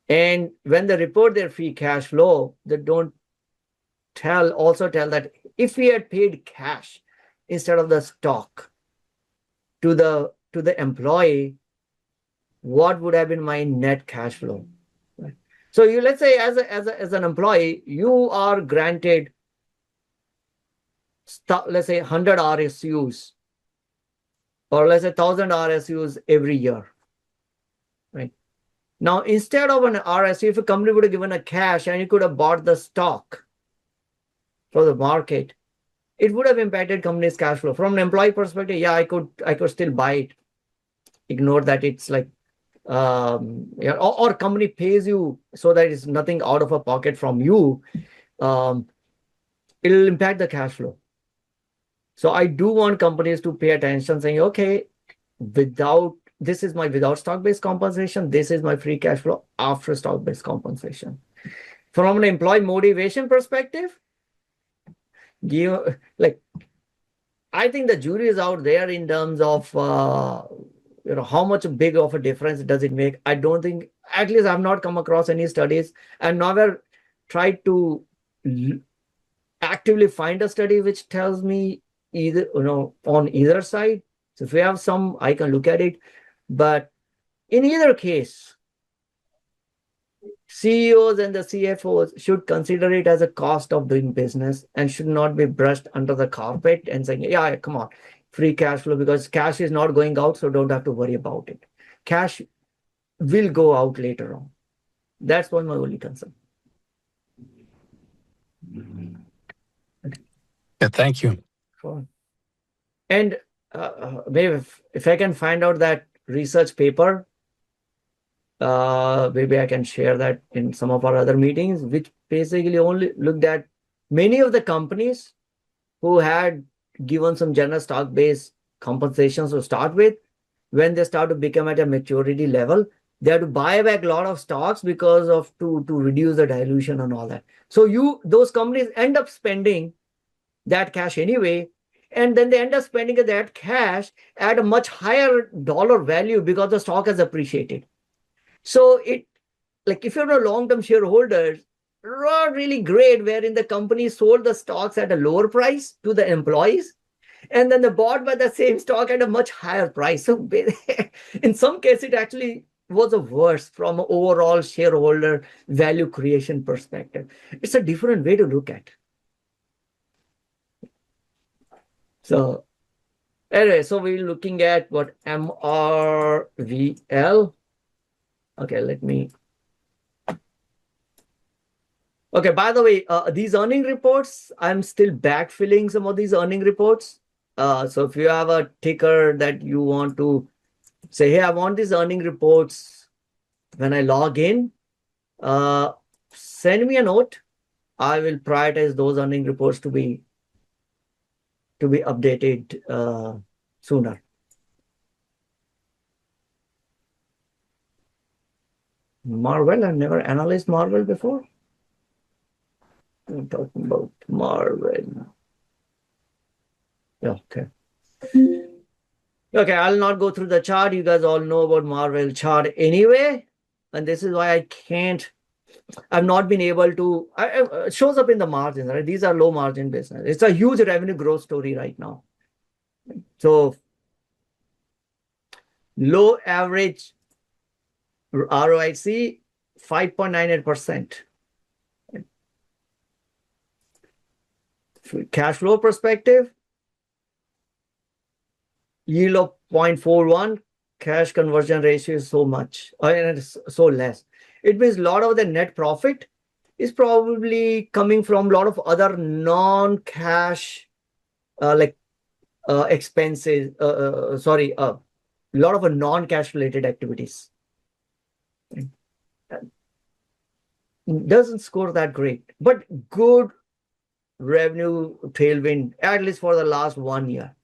And when they report their free cash flow, they don't also tell that if we had paid cash instead of the stock to the employee, what would have been my net cash flow? Right? So let's say as an employee, you are granted let's say 100 RSUs, or let's say 1,000 RSUs every year, right? Now, instead of an RSU, if a company would have given a cash and you could have bought the stock for the market, it would have impacted company's cash flow. From an employee perspective, yeah, I could still buy it. Ignore that it's like, yeah, or company pays you so that it's nothing out of a pocket from you. It'll impact the cash flow. So I do want companies to pay attention, saying, okay, this is my without stock-based compensation. This is my free cash flow after stock-based compensation. From an employee motivation perspective, I think the jury is out there in terms of how much big of a difference does it make. I don't think, at least I've not come across any studies, and never tried to actively find a study which tells me either, on either side. So if we have some, I can look at it. But in either case, CEOs and the CFOs should consider it as a cost of doing business and should not be brushed under the carpet and saying, yeah, come on, free cash flow, because cash is not going out, so don't have to worry about it. Cash will go out later on. That's what my only concern. Yeah, thank you. Sure. And maybe if I can find out that research paper, maybe I can share that in some of our other meetings, which basically only looked at many of the companies who had given some general stock-based compensations to start with. When they start to become at a maturity level, they have to buy back a lot of stocks because of to reduce the dilution and all that. So those companies end up spending that cash anyway, and then they end up spending that cash at a much higher dollar value because the stock has appreciated. So if you're a long-term shareholder, not really great, wherein the company sold the stocks at a lower price to the employees, and then they bought by the same stock at a much higher price. So in some cases, it actually was a worse from an overall shareholder value creation perspective. It's a different way to look at. So anyway, so we're looking at what MRVL. Okay, okay, by the way, these earning reports, I'm still backfilling some of these earning reports. So if you have a ticker that you want to say, hey, I want these earning reports when I log in, send me a note. I will prioritize those earning reports to be updated sooner. Marvel, I've never analyzed Marvel before. I'm talking about Marvel. Yeah, okay. Okay, I'll not go through the chart. You guys all know about Marvel chart anyway. And this is why I've not been able to, it shows up in the margins, right? These are low margin business. It's a huge revenue growth story right now. So Low average ROIC 5.98%. Cash flow perspective, yield of 0.41, cash conversion ratio is so much, and it's so less. It means a lot of the net profit is probably coming from a lot of other non-cash expenses, a lot of non-cash related activities. Doesn't score that great, but good revenue tailwind, at least for the last 1 year.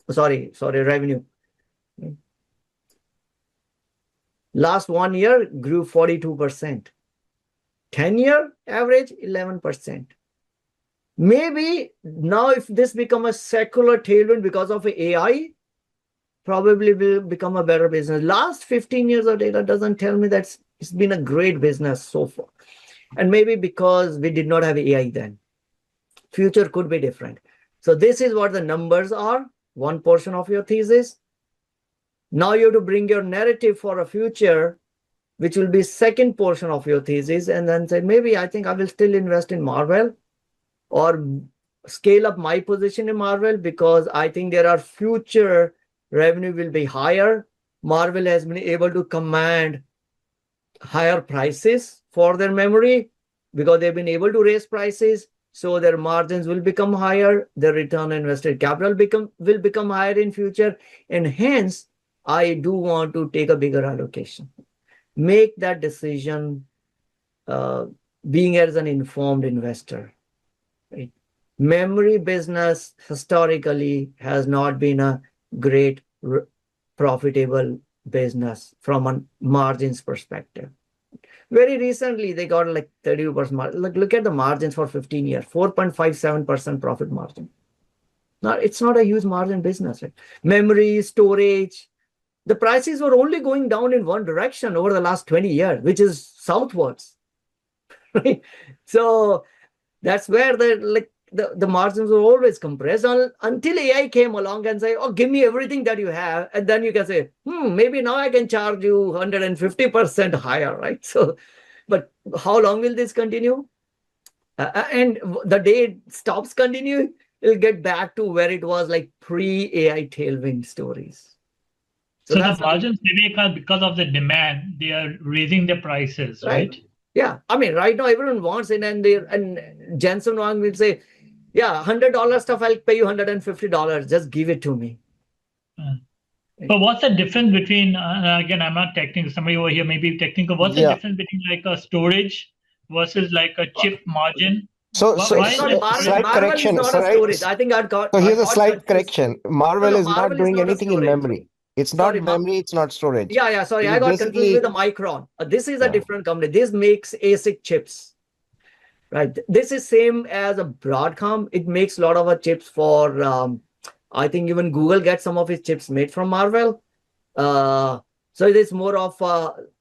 Revenue. Last 1 year grew 42%. 10-year average 11%. Maybe now if this become a secular tailwind because of AI, probably will become a better business. Last 15 years of data doesn't tell me that it's been a great business so far. And maybe because we did not have AI then. Future could be different. So this is what the numbers are, one portion of your thesis. Now you have to bring your narrative for a future, which will be second portion of your thesis, and then say, maybe I think I will still invest in Marvell or scale up my position in Marvell because I think there are future revenue will be higher. Marvell has been able to command higher prices for their memory because they've been able to raise prices. So their margins will become higher. Their return on invested capital will become higher in future. And hence, I do want to take a bigger allocation. Make that decision being as an informed investor. Right? Memory business historically has not been a great profitable business from a margins perspective. Very recently, they got like 30% margin. Look at the margins for 15 years, 4.57% profit margin. Now, it's not a huge margin business. Right? Memory, storage, the prices were only going down in one direction over the last 20 years, which is southwards. Right? So that's where the margins were always compressed until AI came along and say, oh, give me everything that you have. And then you can say, maybe now I can charge you 150% higher, right? So, but how long will this continue? And the day it stops continuing, it'll get back to where it was like pre-AI tailwind stories. So the margins, Vivek, are because of the demand, they are raising the prices, right? Yeah. I mean, right now everyone wants it, and Jensen Wang will say, yeah, $100 stuff, I'll pay you $150. Just give it to me. But what's the difference between, again, I'm not technical, somebody over here may be technical. What's the difference between like a storage versus like a chip margin? So slight correction. I think I got. So here's a slight correction. Marvell is not doing anything in memory. It's not memory, it's not storage. Yeah, sorry. I got confused with the Micron. This is a different company. This makes ASIC chips. Right. This is same as a Broadcom. It makes a lot of chips for, I think even Google gets some of its chips made from Marvell. So it is more of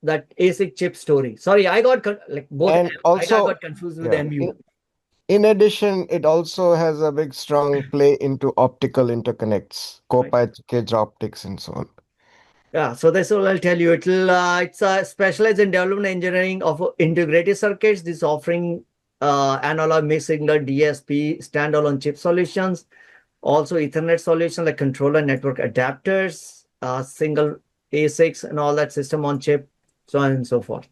that ASIC chip story. Sorry, I got both. And also, I got confused with MU. In addition, it also has a big strong play into optical interconnects, co-packaged optics, and so on. Yeah, so that's all I'll tell you. It's specialized in development engineering of integrated circuits. This offering analog mixed signal DSP standalone chip solutions, also Ethernet solutions like controller network adapters, single ASICs and all that system on chip, so on and so forth.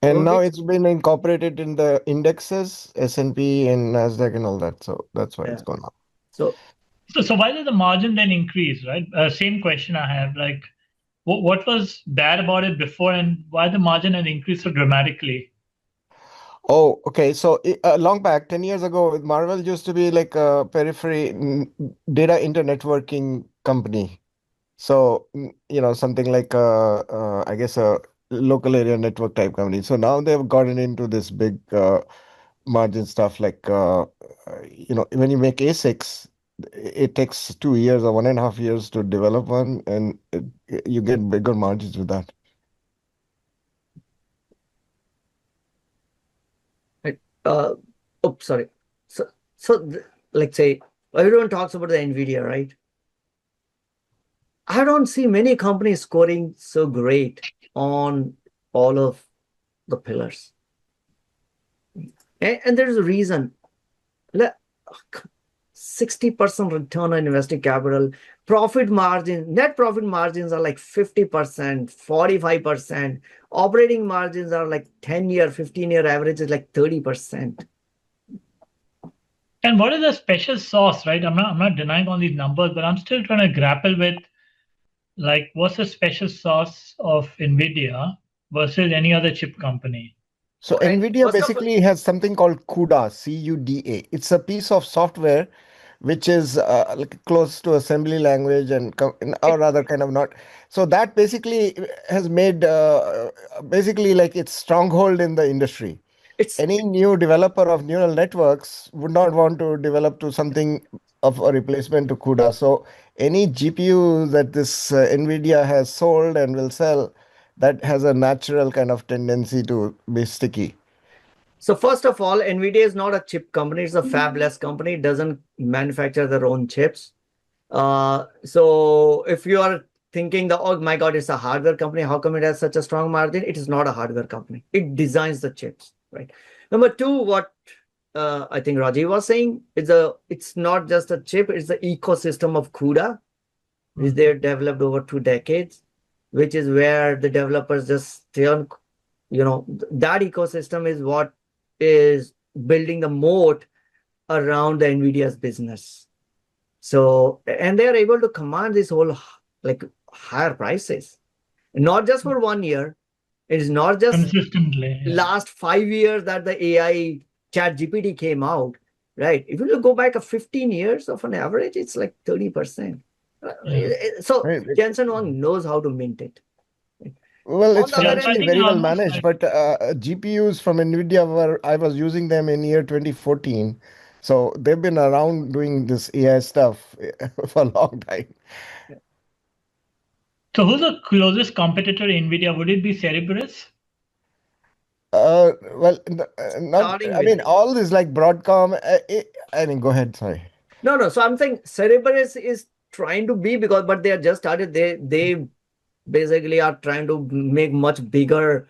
And now it's been incorporated in the indexes, S&P and NASDAQ and all that. So that's why it's gone up. So why did the margin then increase, right? Same question I have, like what was bad about it before and why the margin had increased so dramatically? Oh, okay. So long back, 10 years ago, Marvell used to be like a periphery data internetworking company. So, something like, I guess, a local area network type company. So now they've gotten into this big margin stuff like, when you make ASICs, it takes 2 years or 1.5 years to develop one, and you get bigger margins with that. Sorry. So let's say everyone talks about the NVIDIA, right? I don't see many companies scoring so great on all of the pillars. And there's a reason. 60% return on invested capital, net profit margins are like 50%, 45%. Operating margins are like 10-year, 15-year average is like 30%. And what is the special sauce, right? I'm not denying all these numbers, but I'm still trying to grapple with like what's the special sauce of Nvidia versus any other chip company? So And NVIDIA first of all, basically has something called CUDA, C-U-D-A. It's a piece of software which is like close to assembly language or rather kind of not. So that basically has made basically like its stronghold in the industry. it's Any new developer of neural networks would not want to develop to something of a replacement to CUDA. So any GPU that this NVIDIA has sold and will sell, that has a natural kind of tendency to be sticky. So first of all, NVIDIA is not a chip company. It's a fabless company. It doesn't manufacture their own chips. So if you are thinking that, oh my God, it's a hardware company, how come it has such a strong margin? It is not a hardware company. It designs the chips, right? Number two, what I think Rajiv was saying, it's not just a chip, it's the ecosystem of CUDA, which they developed over 2 decades, which is where the developers just stay on, that ecosystem is what is building the moat around the NVIDIA's business. So, and they are able to command this whole like higher prices, not just for 1 year. It is not just Consistently. Yeah. last 5 years that the AI chat GPT came out, right? If you go back a 15 years of an average, it's like 30%. Yeah. So Right. Jensen Huang knows how to mint it. Well, On it's the other Yeah, hand, so I fundamentally think very well almost managed, like but GPUs from NVIDIA I was using them in year 2014. So they've been around doing this AI stuff for a long time. so who's the closest competitor to Nvidia? Would it be Cerebras? Well, not, starting I with mean, all is like Broadcom. I mean, go ahead, sorry. no. So I'm saying Cerebras is trying to be but they are just started. They basically are trying to make much bigger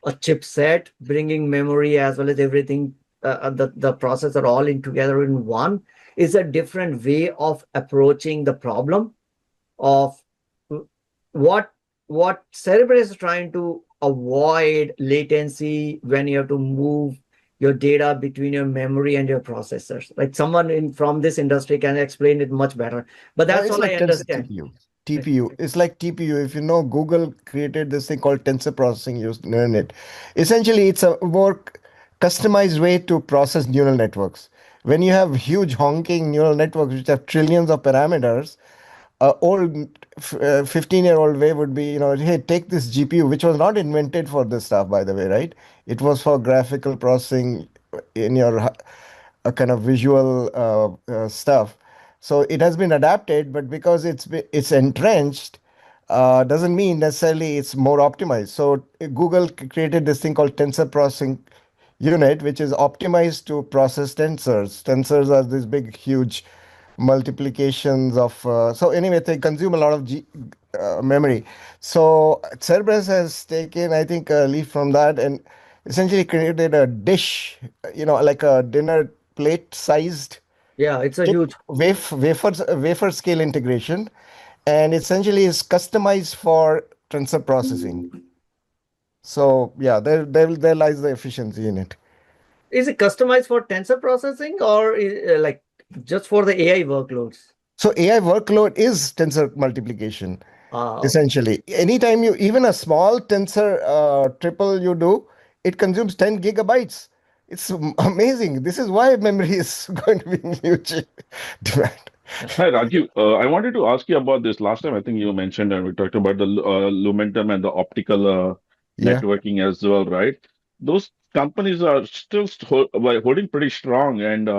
a chipset, bringing memory as well as everything, the processor all in together in one is a different way of approaching the problem of what Cerebras is trying to avoid latency when you have to move your data between your memory and your processors. Like someone from this industry can explain it much better, but that's It's all I like tensor understand. TPU. TPU. It's like TPU. If you know, Google created this thing called tensor processing used neural net. Essentially, it's a more customized way to process neural networks. When you have huge honking neural networks which have trillions of parameters, old 15-year-old way would be, hey, take this GPU, which was not invented for this stuff, by the way, right? It was for graphical processing in your kind of visual stuff. So it has been adapted, but because it's entrenched, doesn't mean necessarily it's more optimized. So Google created this thing called tensor processing unit, which is optimized to process tensors. Tensors are these big, huge multiplications of. So anyway, they consume a lot of memory. So Cerberus has taken, I think, a leaf from that and essentially created a dish, like a dinner plate sized Yeah, it's a chip huge. wafer scale integration, and essentially is customized for tensor processing. So yeah, there lies the efficiency in it. Is it customized for tensor processing or like just for the AI workloads? So AI workload is tensor multiplication. Okay. Essentially, anytime you even a small tensor triple you do, it consumes 10 gigabytes. It's amazing. This is why memory is going to be in huge demand. Hi, Rajiv. I wanted to ask you about this. Last time, I think you mentioned, and we talked about the Lumentum and the optical Yeah. networking as well, right? Those companies are still holding pretty strong. And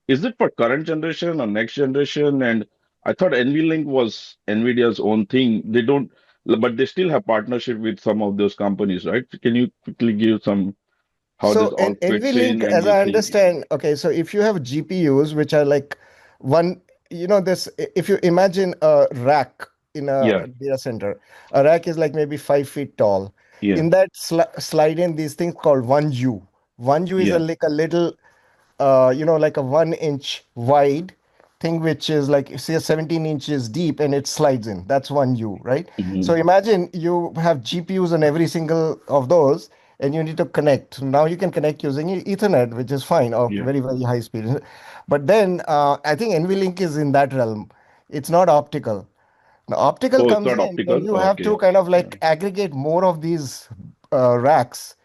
is it for current generation or next generation? And I thought NVLink was NVIDIA's own thing. They don't, but they still have partnership with some of those companies, right? Can you quickly give some how this So all fits in? NVLink, And as you I think, understand, okay, so if you have GPUs which are like one, this, if you imagine a rack in a Yeah, data center. A rack is like maybe 5 feet tall. yeah, In that slide in these things called 1U. 1U is yeah. like a little, like a 1 inch wide thing, which is like, say, 17 inches deep, and it slides in. That's 1U, right? Hmm. So imagine you have GPUs on every single of those, and you need to connect. Now you can connect using Ethernet, which is fine, or Yeah. very, very high speed. But then I think NVLink is in that realm. It's not optical. Now, optical Oh, it's comes not in when optical. you have Okay. to kind of Yeah. like aggregate more of these racks,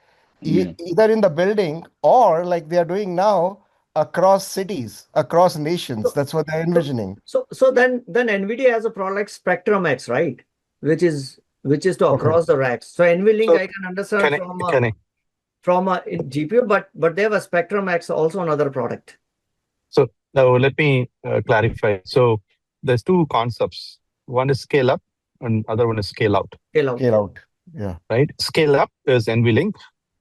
Yeah. either in the building or like they are doing now across cities, across nations. So, That's what they're so, envisioning. so then NVIDIA has a product like Spectrum X, right? Which is to Okay. across the racks. So NVLink So I can understand can I can I from a in GPU, but they have a Spectrum X, also another product. so now let me clarify. So there's two concepts. One is scale up and other one is scale out. Scale out. Scale out. Yeah. Right? Scale up is NVLink,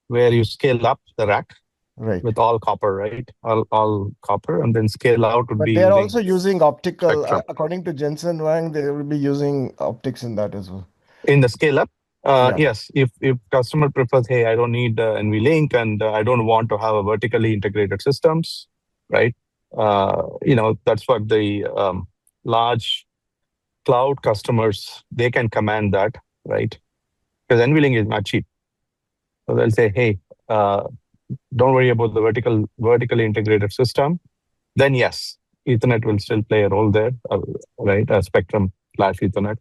where you scale up the rack Right. with all copper, right? All copper, and then scale out would But be they are using also using optical. spectrum. According to Jensen Wang, they will be using optics in that as well. In the scale up, Yeah. yes, if customer prefers, hey, I don't need NVLink and I don't want to have a vertically integrated systems, right? That's what the large cloud customers, they can command that, right? Because NVLink is not cheap. So they'll say, hey, don't worry about the vertically integrated system. Then yes, Ethernet will still play a role there, right? Spectrum / Ethernet.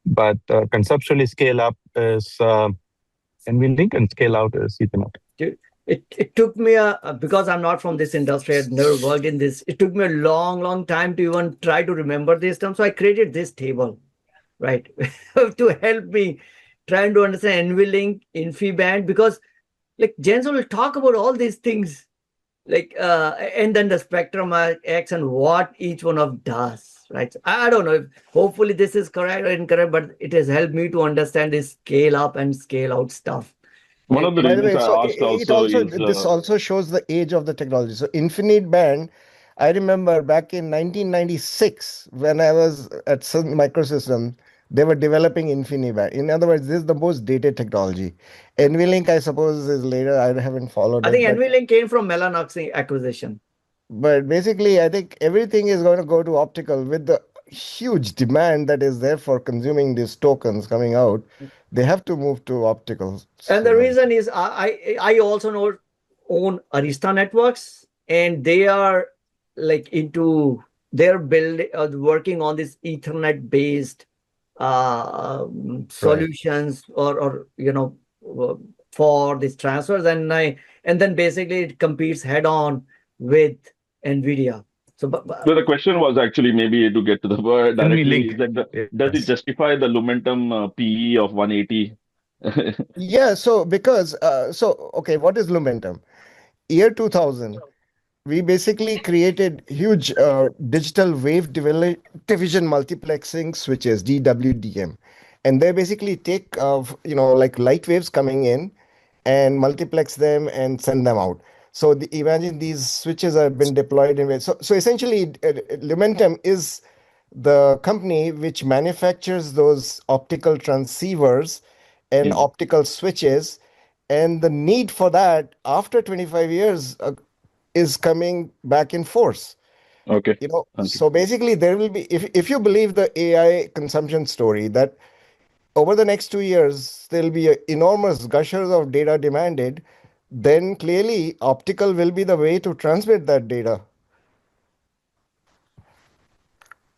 But conceptually, scale up is NVLink and scale out is Ethernet. It took me because I'm not from this industry, I'd never worked in this. It took me a long time to even try to remember this term. So I created this table, right, to help me trying to understand NVLink, InfiniBand, because like Jensen will talk about all these things, like and then the Spectrum X and what each one of does, right? So I don't know if hopefully this is correct or incorrect, but it has helped me to understand this scale up and scale out stuff. One of the By the reasons way, I so asked it also also is this also shows the age of the technology. So infinite band, I remember back in 1996 when I was at Sun Microsystems, they were developing infinite band. In other words, this is the most dated technology. NVLink, I suppose, is later. I haven't followed I it, think NVLink came from Mellanox acquisition. but basically, I think everything is going to go to optical with the huge demand that is there for consuming these tokens coming out. They have to move to optical. And the So, reason is I also own Arista Networks, and they are like into they're building working on this Ethernet based right. solutions or for these transfers, and then basically it competes head on with NVIDIA. So well, the question was actually maybe to get to the word directly is NVLink. that does it Yes. justify the Lumentum PE of 180? Yeah, so because okay, what is Lumentum? Year 2000, we basically created huge digital wave division multiplexing switches, DWDM, and they basically take like light waves coming in and multiplex them and send them out. So imagine these switches have been deployed in ways. So essentially, Lumentum is the company which manufactures those optical transceivers and Yeah. optical switches, and the need for that after 25 years is coming back in force. Okay. Okay. So basically there will be, if you believe the AI consumption story, that over the next 2 years there'll be enormous gushers of data demanded, then clearly optical will be the way to transmit that data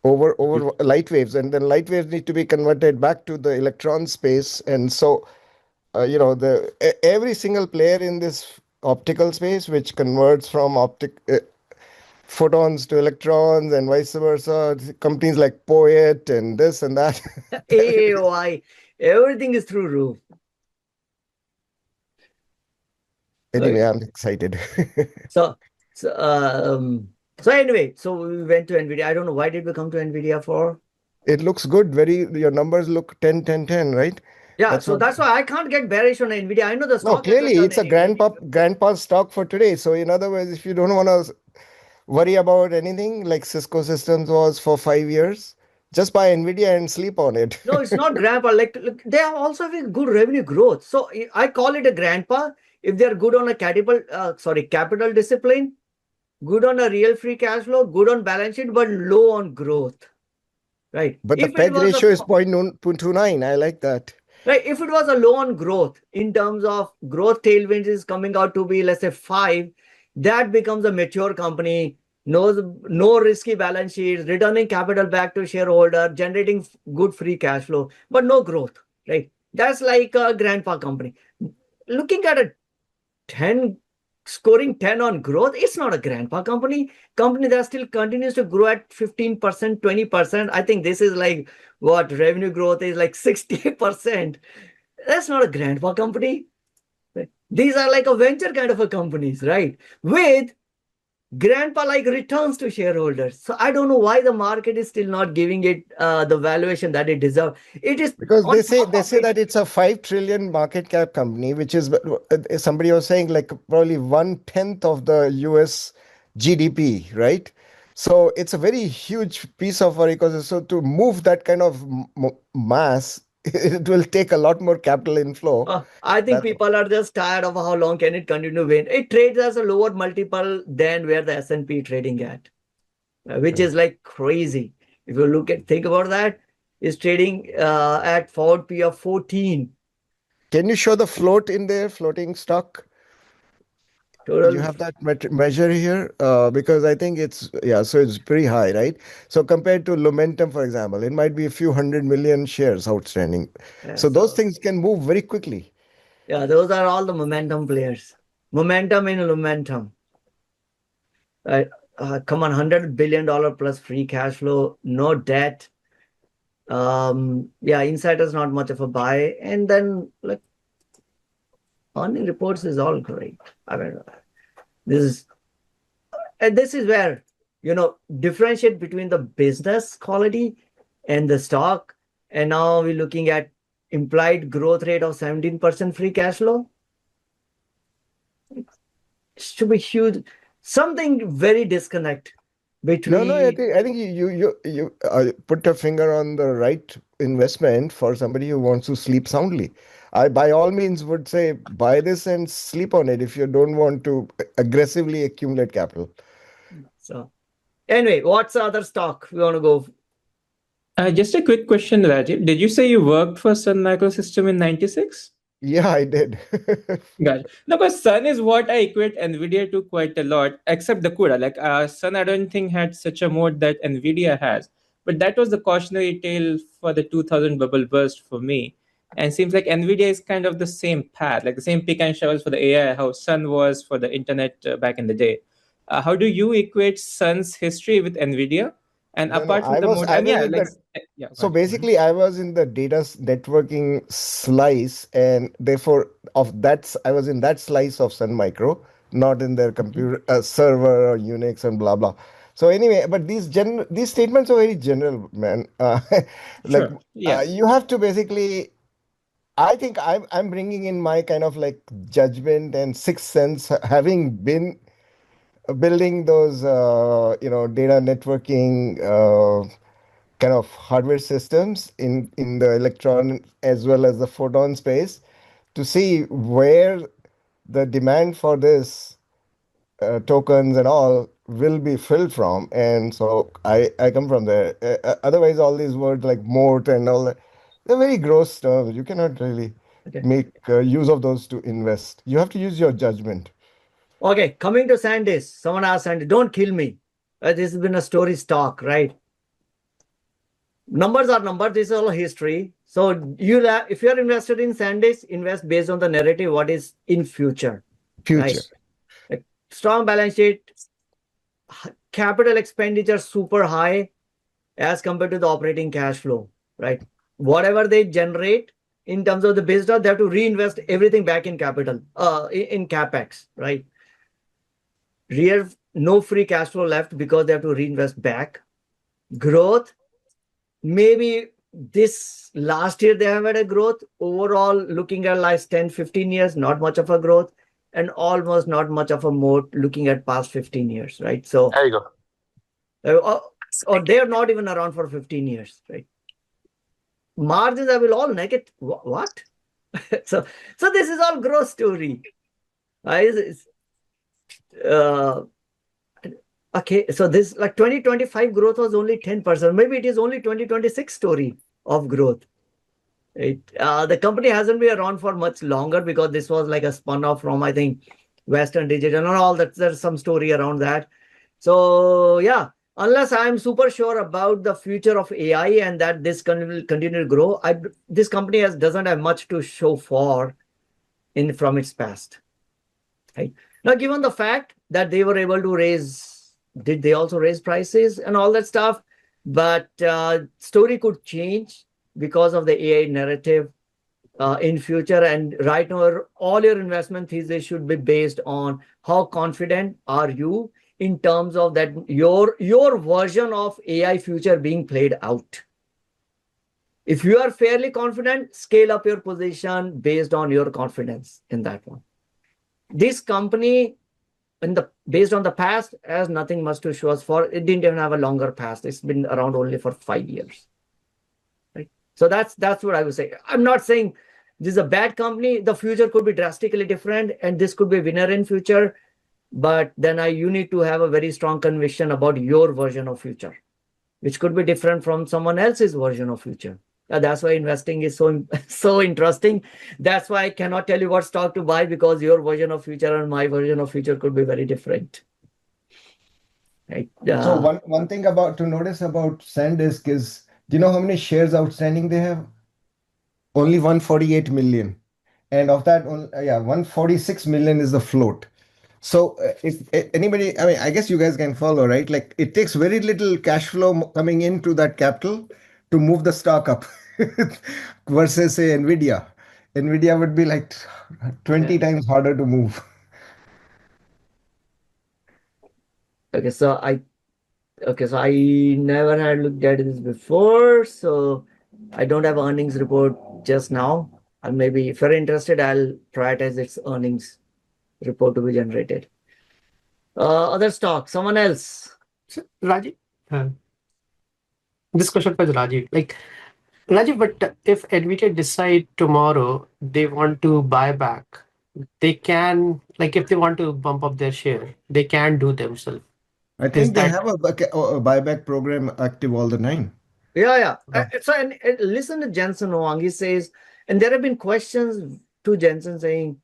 over light waves, and then light waves need to be converted back to the electron space. And so every single player in this optical space which converts from photons to electrons and vice versa, companies like Poet and this and that. AAOI, everything is through roof. Anyway, I'm excited. So, so, so anyway, so we went to NVIDIA. I don't know, why did we come to NVIDIA for? It looks good. Your numbers look 10, 10, 10, right? Yeah, that's why I can't get bearish on NVIDIA. I know the No, stock has clearly done it's a anyway. grandpa's stock for today. So in other words, if you don't want to worry about anything like Cisco Systems was for 5 years, Just buy Nvidia and sleep on it. No, it's not grandpa. Like, look, they are also having good revenue growth. So I call it a grandpa if they are good on a capital discipline, good on a real free cash flow, good on balance sheet, but low on growth. Right. But the If it PEG was a ratio is 0.29. I like that. right, if it was a low on growth in terms of growth tailwinds is coming out to be, let's say 5, that becomes a mature company, no risky balance sheets, returning capital back to shareholder, generating good free cash flow, but no growth, right? That's like a grandpa company. Looking at a 10, scoring 10 on growth, it's not a grandpa company that still continues to grow at 15%, 20%. I think this is like what revenue growth is like 60%. That's not a grandpa company. These are like a venture kind of a companies, right? With grandpa like returns to shareholders. So I don't know why the market is still not giving it the valuation that it deserves. It is Because on they top of say it. that it's a 5 trillion market cap company, which is somebody was saying like probably 1/10 of the US GDP, right? So it's a very huge piece of our ecosystem. So to move that kind of mass, it will take a lot more capital inflow. I think people are just tired of how long can it continue to win. It trades as a lower multiple than where the S&P trading at, which is like crazy. If you think about that, it's trading at forward P of 14. Can you show the float in there, floating stock? Total. You have that measure here because I think so it's pretty high, right? So compared to Lumentum, for example, it might be a few 100 million shares outstanding. So those things can move very quickly. Yeah, those are all the momentum players. Momentum in Lumentum. Right? Come on, $100 billion plus free cash flow, no debt. Yeah, insiders not much of a buy, and then like earning reports is all great. I mean, this is where differentiate between the business quality and the stock. And now we're looking at implied growth rate of 17% free cash flow. It should be huge. Something very disconnect between. No, I think you put a finger on the right investment for somebody who wants to sleep soundly. I by all means would say buy this and sleep on it if you don't want to aggressively accumulate capital. So anyway, what's the other stock we want to go? Just a quick question, Rajiv. Did you say you worked for Sun Microsystem in 96? Yeah, I did. Gotcha. No, because Sun is what I equate NVIDIA to quite a lot, except the CUDA. Like Sun, I don't think had such a mode that NVIDIA has. But that was the cautionary tale for the 2000 bubble burst for me. And seems like NVIDIA is kind of the same path, like the same pick and shovels for the AI, how Sun was for the internet back in the day. How do you equate Sun's history with NVIDIA? And No, apart from I the was mode, and yeah, in like, the yeah. so basically I was in the data networking slice, and therefore I was in that slice of Sun Micro, not in their computer server or Unix and blah blah. So anyway, but these statements are very general, man. Like Sure. Yeah. you have to basically. I think I'm bringing in my kind of like judgment and sixth sense, having been building those data networking kind of hardware systems in the electron as well as the photon space, to see where the demand for this tokens and all will be filled from. And so I come from there. Otherwise all these words like moat and all that, they're very gross terms. You cannot really make use of those to invest. You have to use your judgment. Okay, coming to SanDisk. Someone asked SanDisk, don't kill me. This has been a story stock, right? Numbers are numbers. This is all history. So if you're invested in SanDisk, invest based on the narrative, what is in future. Future. Right? Strong balance sheet, capital expenditure super high as compared to the operating cash flow, right? Whatever they generate in terms of the business, they have to reinvest everything back in capital, in CapEx, right? No free cash flow left because they have to reinvest back. Growth, maybe this last year they have had a growth. Overall, looking at last 10, 15 years, not much of a growth, and almost not much of a moat looking at past 15 years, right? So there you go. or they're not even around for 15 years, right? Margins are will all negative. What? so this is all growth story. Uh, okay, so this like 2025 growth was only 10%. Maybe it is only 2026 story of growth. The company hasn't been around for much longer because this was like a spun off from, I think, Western Digital and all that. There's some story around that. So yeah, unless I'm super sure about the future of AI and that this will continue to grow, this company doesn't have much to show for from its past. Right? Now, given the fact that they were able to did they also raise prices and all that stuff? But story could change because of the AI narrative in future. And right now, all your investment thesis should be based on how confident are you in terms of that your version of AI future being played out. If you are fairly confident, scale up your position based on your confidence in that one. This company, based on the past, has nothing much to show us for. It didn't even have a longer past. It's been around only for 5 years. Right? So that's what I would say. I'm not saying this is a bad company. The future could be drastically different, and this could be a winner in future. But then you need to have a very strong conviction about your version of future, which could be different from someone else's version of future. That's why investing is so interesting. That's why I cannot tell you what stock to buy, because your version of future and my version of future could be very different. Right? So one thing to notice about SanDisk is, do you know how many shares outstanding they have? Only 148 million. And of that, 146 million is the float. So if anybody, I mean, I guess you guys can follow, right? Like it takes very little cash flow coming into that capital to move the stock up versus say Nvidia. Nvidia would be like 20 times harder to move. Okay, so I never had looked at this before, so I don't have earnings report just now. And maybe if you're interested, I'll prioritize its earnings report to be generated. Other stock, someone else. So, Rajiv, this question for Rajiv. Like, Rajiv, but if Nvidia decide tomorrow they want to buy back, they can, like, if they want to bump up their share, they can do themselves. I think they have a buyback program active all the time. Yeah. So and listen to Jensen Huang. He says, and there have been questions to Jensen saying,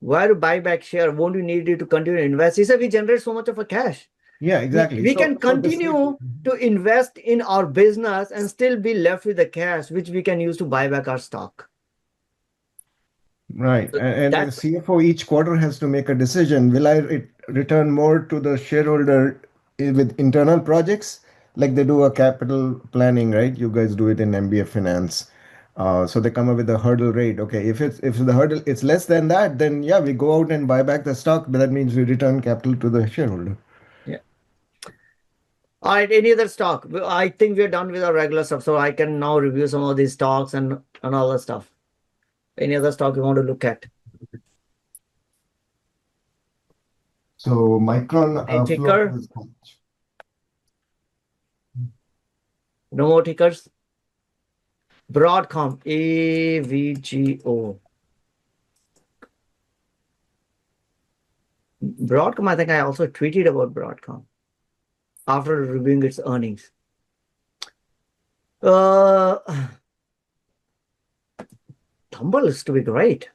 why to buy back share? Won't you need it to continue to invest? He said, we generate so much of a cash. Yeah, exactly. We can continue to invest in our business and still be left with the cash, which we can use to buy back our stock. Right. And the CFO each quarter has to make a decision. Will I return more to the shareholder with internal projects? Like they do a capital planning, right? You guys do it in MBA Finance. So they come up with a hurdle rate. Okay, if the hurdle it's less than that, then yeah, we go out and buy back the stock. But that means we return capital to the shareholder. Yeah. All right. Any other stock? I think we're done with our regular stuff, so I can now review some of these stocks and all that stuff. Any other stock you want to look at? So Micron ticker? No more tickers. Broadcom, AVGO. Broadcom, I think I also tweeted about Broadcom after reviewing its earnings. Tumble looks to be great.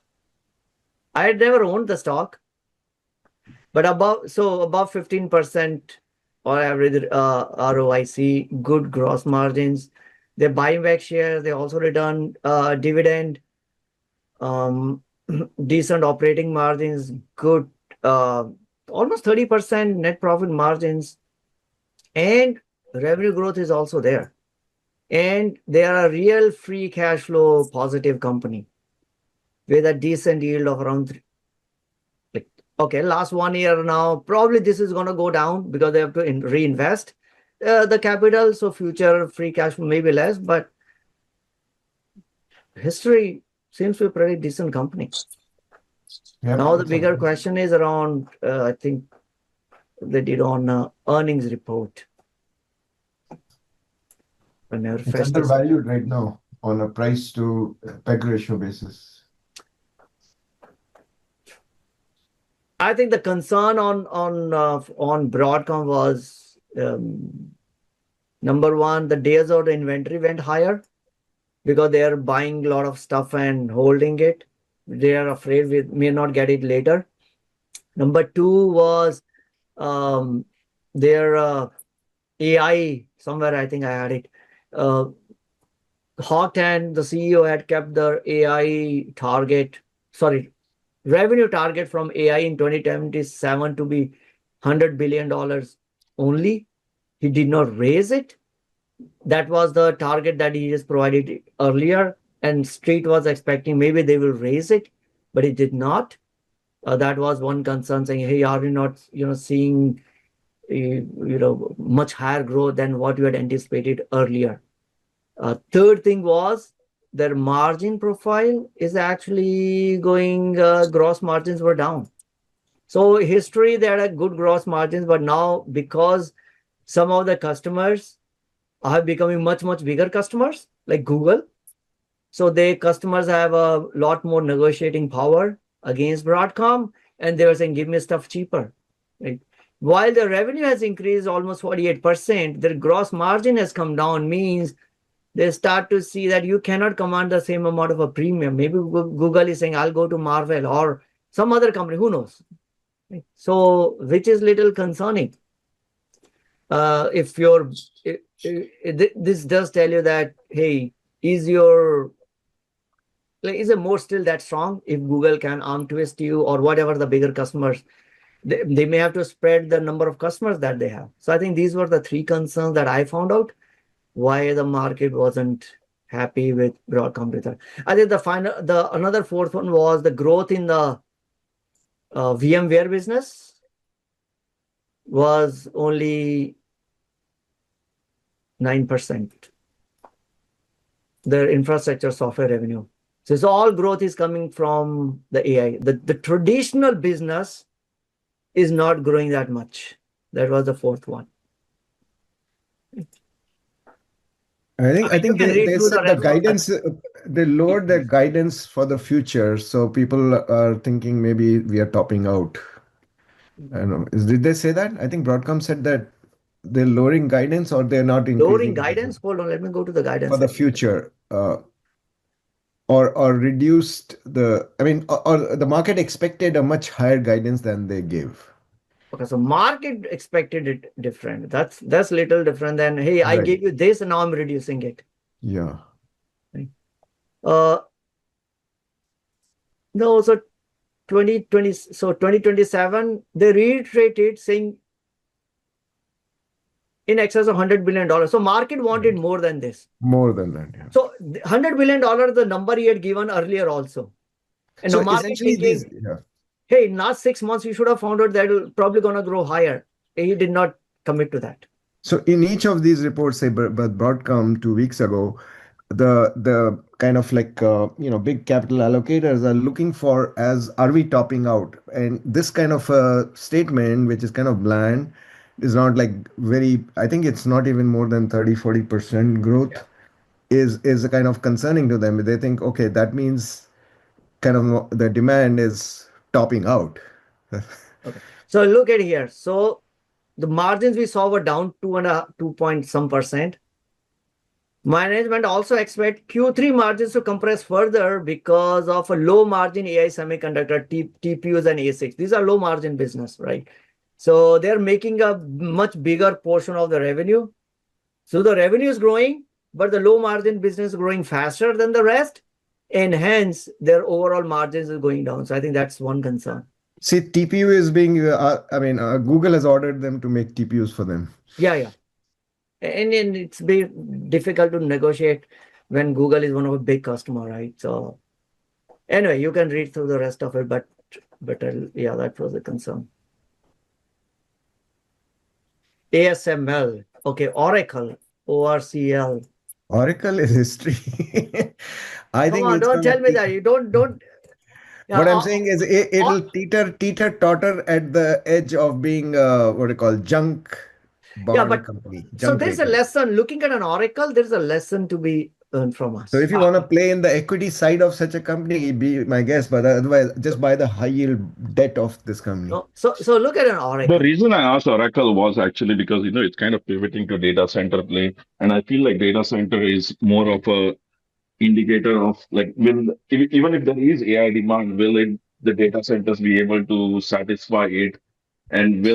I had never owned the stock, but above 15% or average ROIC, good gross margins. They're buying back shares. They also return dividend, decent operating margins, good, almost 30% net profit margins, and revenue growth is also there. And they are a real free cash flow positive company with a decent yield of around last 1 year now. Probably this is going to go down because they have to reinvest the capital. So future free cash flow may be less, but history seems to be a pretty decent company. Yeah, now the bigger question is around, I think they did on earnings report. I never It's fetched this. undervalued right now on a price to peg ratio basis. I think the concern on Broadcom was number one, the days of the inventory went higher because they are buying a lot of stuff and holding it. They are afraid we may not get it later. Number two was their AI. Somewhere I think I had it. Hawk and the CEO had kept the AI target, sorry, revenue target from AI in 2027 to be $100 billion only. He did not raise it. That was the target that he just provided earlier, and Street was expecting maybe they will raise it, but it did not. That was one concern, saying, "Hey, are you not, seeing, much higher growth than what you had anticipated earlier?" Third thing was their margin profile is actually going. Gross margins were down. So history, they had a good gross margins, but now because some of the customers are becoming much bigger customers, like Google, so they customers have a lot more negotiating power against Broadcom, and they were saying, "Give me stuff cheaper." Right? While the revenue has increased almost 48%, their gross margin has come down, means they start to see that you cannot command the same amount of a premium. Maybe Google is saying, "I'll go to Marvel," or some other company, who knows? Right? So, which is little concerning. If you're, this does tell you that, hey, is a more still that strong if Google can arm twist you or whatever the bigger customers, they may have to spread the number of customers that they have. So I think these were the three concerns that I found out why the market wasn't happy with Broadcom return. I think another fourth one was the growth in the VMware business was only 9%. Their infrastructure software revenue. So all growth is coming from the AI. The traditional business is not growing that much. That was the fourth one. I think you can read they through the said the rest of that. guidance, they lowered their guidance for the future. So people are thinking maybe we are topping out. I don't know. Did they say that? I think Broadcom said that they're lowering guidance or they're not Lowering increasing guidance. Hold on, let me go to the guidance for the future. Or reduced the, I mean, or the market expected a much higher guidance than they gave. Okay, so market expected it different. That's little different than, hey, I Right. gave you this and now I'm reducing it. Yeah. Right. No, so 2027, they reiterated saying in excess of $100 billion. So market wanted more than this. More than that, yeah. So $100 billion, the number he had given earlier also. And So the market essentially thinking, hey, in last 6 months, you should have found out that it'll probably going to grow higher. He did not commit to that. So in each of these reports, say, but Broadcom 2 weeks ago, the kind of like big capital allocators are looking for as are we topping out, and this kind of a statement, which is kind of bland, is not like very. I think it's not even more than 30-40% growth. Is a kind of concerning to them. They think, okay, that means kind of the demand is topping out. Okay. So look at here. So the margins we saw were down 2 point some percent. Management also expect Q3 margins to compress further because of a low margin AI semiconductor, TPUs and ASICs. These are low margin business, right? So they're making a much bigger portion of the revenue. So the revenue is growing, but the low margin business is growing faster than the rest. And hence their overall margins is going down. So I think that's one concern. See, TPU is being, Google has ordered them to make TPUs for them. Yeah. And it's been difficult to negotiate when Google is one of a big customer, right? So anyway, you can read through the rest of it, but yeah, that was a concern. ASML, okay, Oracle, ORCL. Oracle is history. Come on, don't tell me that. You don't. What I'm saying is it'll teeter totter at the edge of being what do you call junk. bond company. So Junk there's a rating. lesson. Looking at an Oracle, there's a lesson to be learned from us. So if you want to play in the equity side of such a company, be my guess. But otherwise, just buy the high yield debt of this company. No, so look at an The Oracle. reason I asked Oracle was actually because, it's kind of pivoting to data center play. And I feel like data center is more of a indicator of like, even if there is AI demand, the data centers be able to satisfy it? And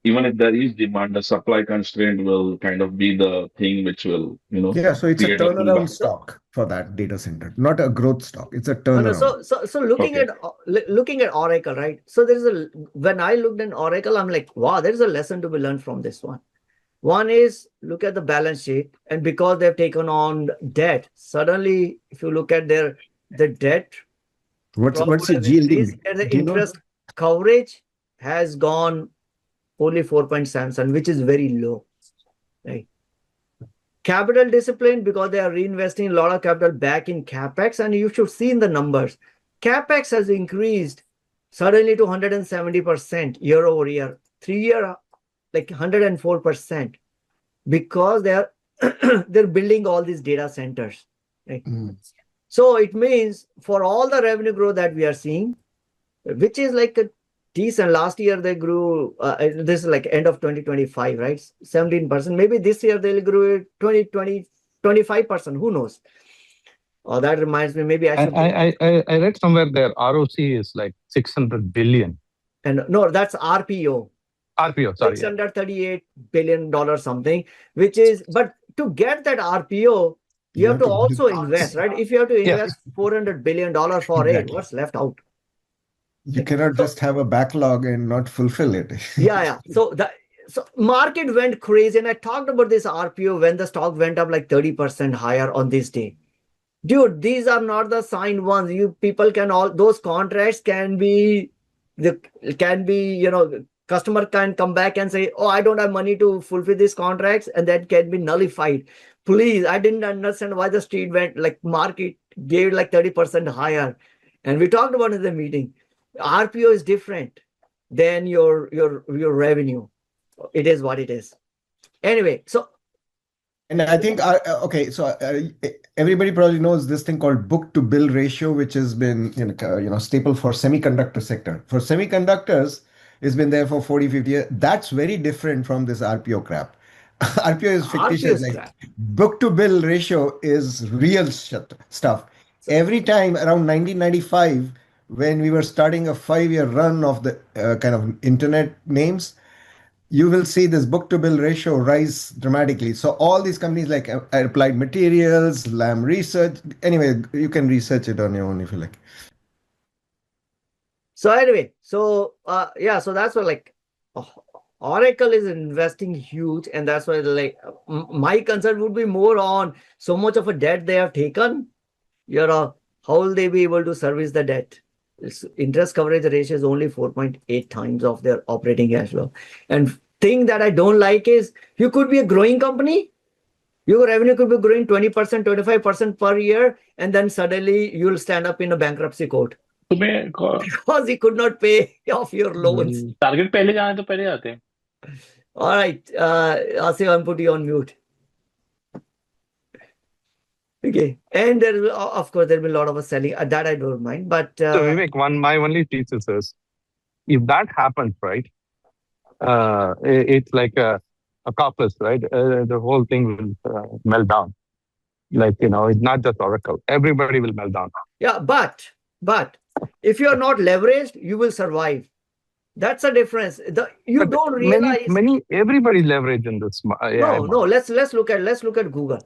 even if there is demand, the supply constraint will kind of be the thing which will, Yeah, so it's a create a turnaround pullback. stock for that data center, not a growth stock. It's a No, turnaround. so looking Okay. at Oracle, right? So when I looked at Oracle, I'm like, wow, there's a lesson to be learned from this one. One is look at the balance sheet, and because they've taken on debt, suddenly if you look at the debt, What's the increase, yielding? and the Do you know? interest coverage has gone only 4.77, which is very low, right? Capital discipline, because they are reinvesting a lot of capital back in capex, and you should see in the numbers, capex has increased suddenly to 170% year over year, 3 year like 104%, because they're building all these data centers, right? So it means for all the revenue growth that we are seeing, which is like a decent. Last year they grew, this is like end of 2025, right? 17%. Maybe this year they'll grow 25%. Who knows? Oh, that reminds me, maybe I should. I read somewhere their ROC is like 600 billion. And no, that's RPO. RPO, sorry. $638 billion something, which is, but to get that RPO, you have to also invest, right? If you have to invest $400 billion for it, what's left out? You cannot just have a backlog and not fulfill it. Yeah. So market went crazy, and I talked about this RPO when the stock went up like 30% higher on this day. Dude, these are not the signed ones. You people those contracts can be, customer can come back and say, oh, I don't have money to fulfill these contracts, and that can be nullified. Please, I didn't understand why the street went like market gave like 30% higher. And we talked about it in the meeting. RPO is different than your revenue. It is what it is. Anyway, so. And I think, okay, so everybody probably knows this thing called book to bill ratio, which has been, staple for semiconductor sector. For semiconductors, it's been there for 40, 50 years. That's very different from this RPO crap. RPO is fictitious. Book to bill ratio is real stuff. Every time around 1995, when we were starting a 5-year run of the kind of internet names, you will see this book to bill ratio rise dramatically. So all these companies like Applied Materials, Lam Research, anyway, you can research it on your own if you like. So anyway, so that's what Oracle is investing huge, and that's why my concern would be more on so much of a debt they have taken. How will they be able to service the debt? Interest coverage ratio is only 4.8 times of their operating cash flow. And thing that I don't like is you could be a growing company, your revenue could be growing 20%, 25% per year, and then suddenly you'll stand up in a bankruptcy court because you could not pay off your loans. Target पहले जाने तो पहले जाते हैं. All right, Asif, I'll put you on mute. Okay, and of course there'll be a lot of us selling that I don't mind, but so Vivek, my only thesis is if that happens, right? It's like a couples, right? The whole thing will melt down. Like it's not just Oracle; everybody will melt down. Yeah, but if you are not leveraged, you will survive. That's a difference. You don't realize everybody leverage in this. No. Let's look at Google.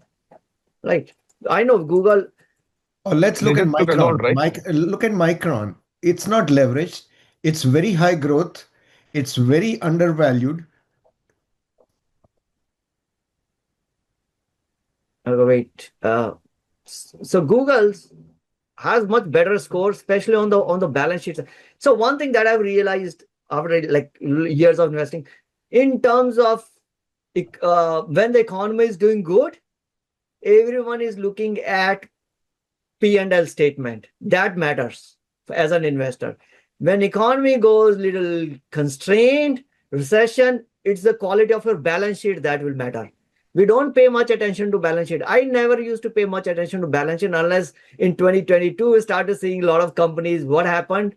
Right. I know Google. Or let's look at Micron. Look at Micron. It's not leveraged. It's very high growth. It's very undervalued. Wait. So Google has much better score, especially on the balance sheet. So one thing that I've realized after years of investing, in terms of when the economy is doing good, everyone is looking at P&L statement. That matters as an investor. When economy goes little constrained, recession, it's the quality of your balance sheet that will matter. We don't pay much attention to balance sheet. I never used to pay much attention to balance sheet unless in 2022 we started seeing a lot of companies. What happened?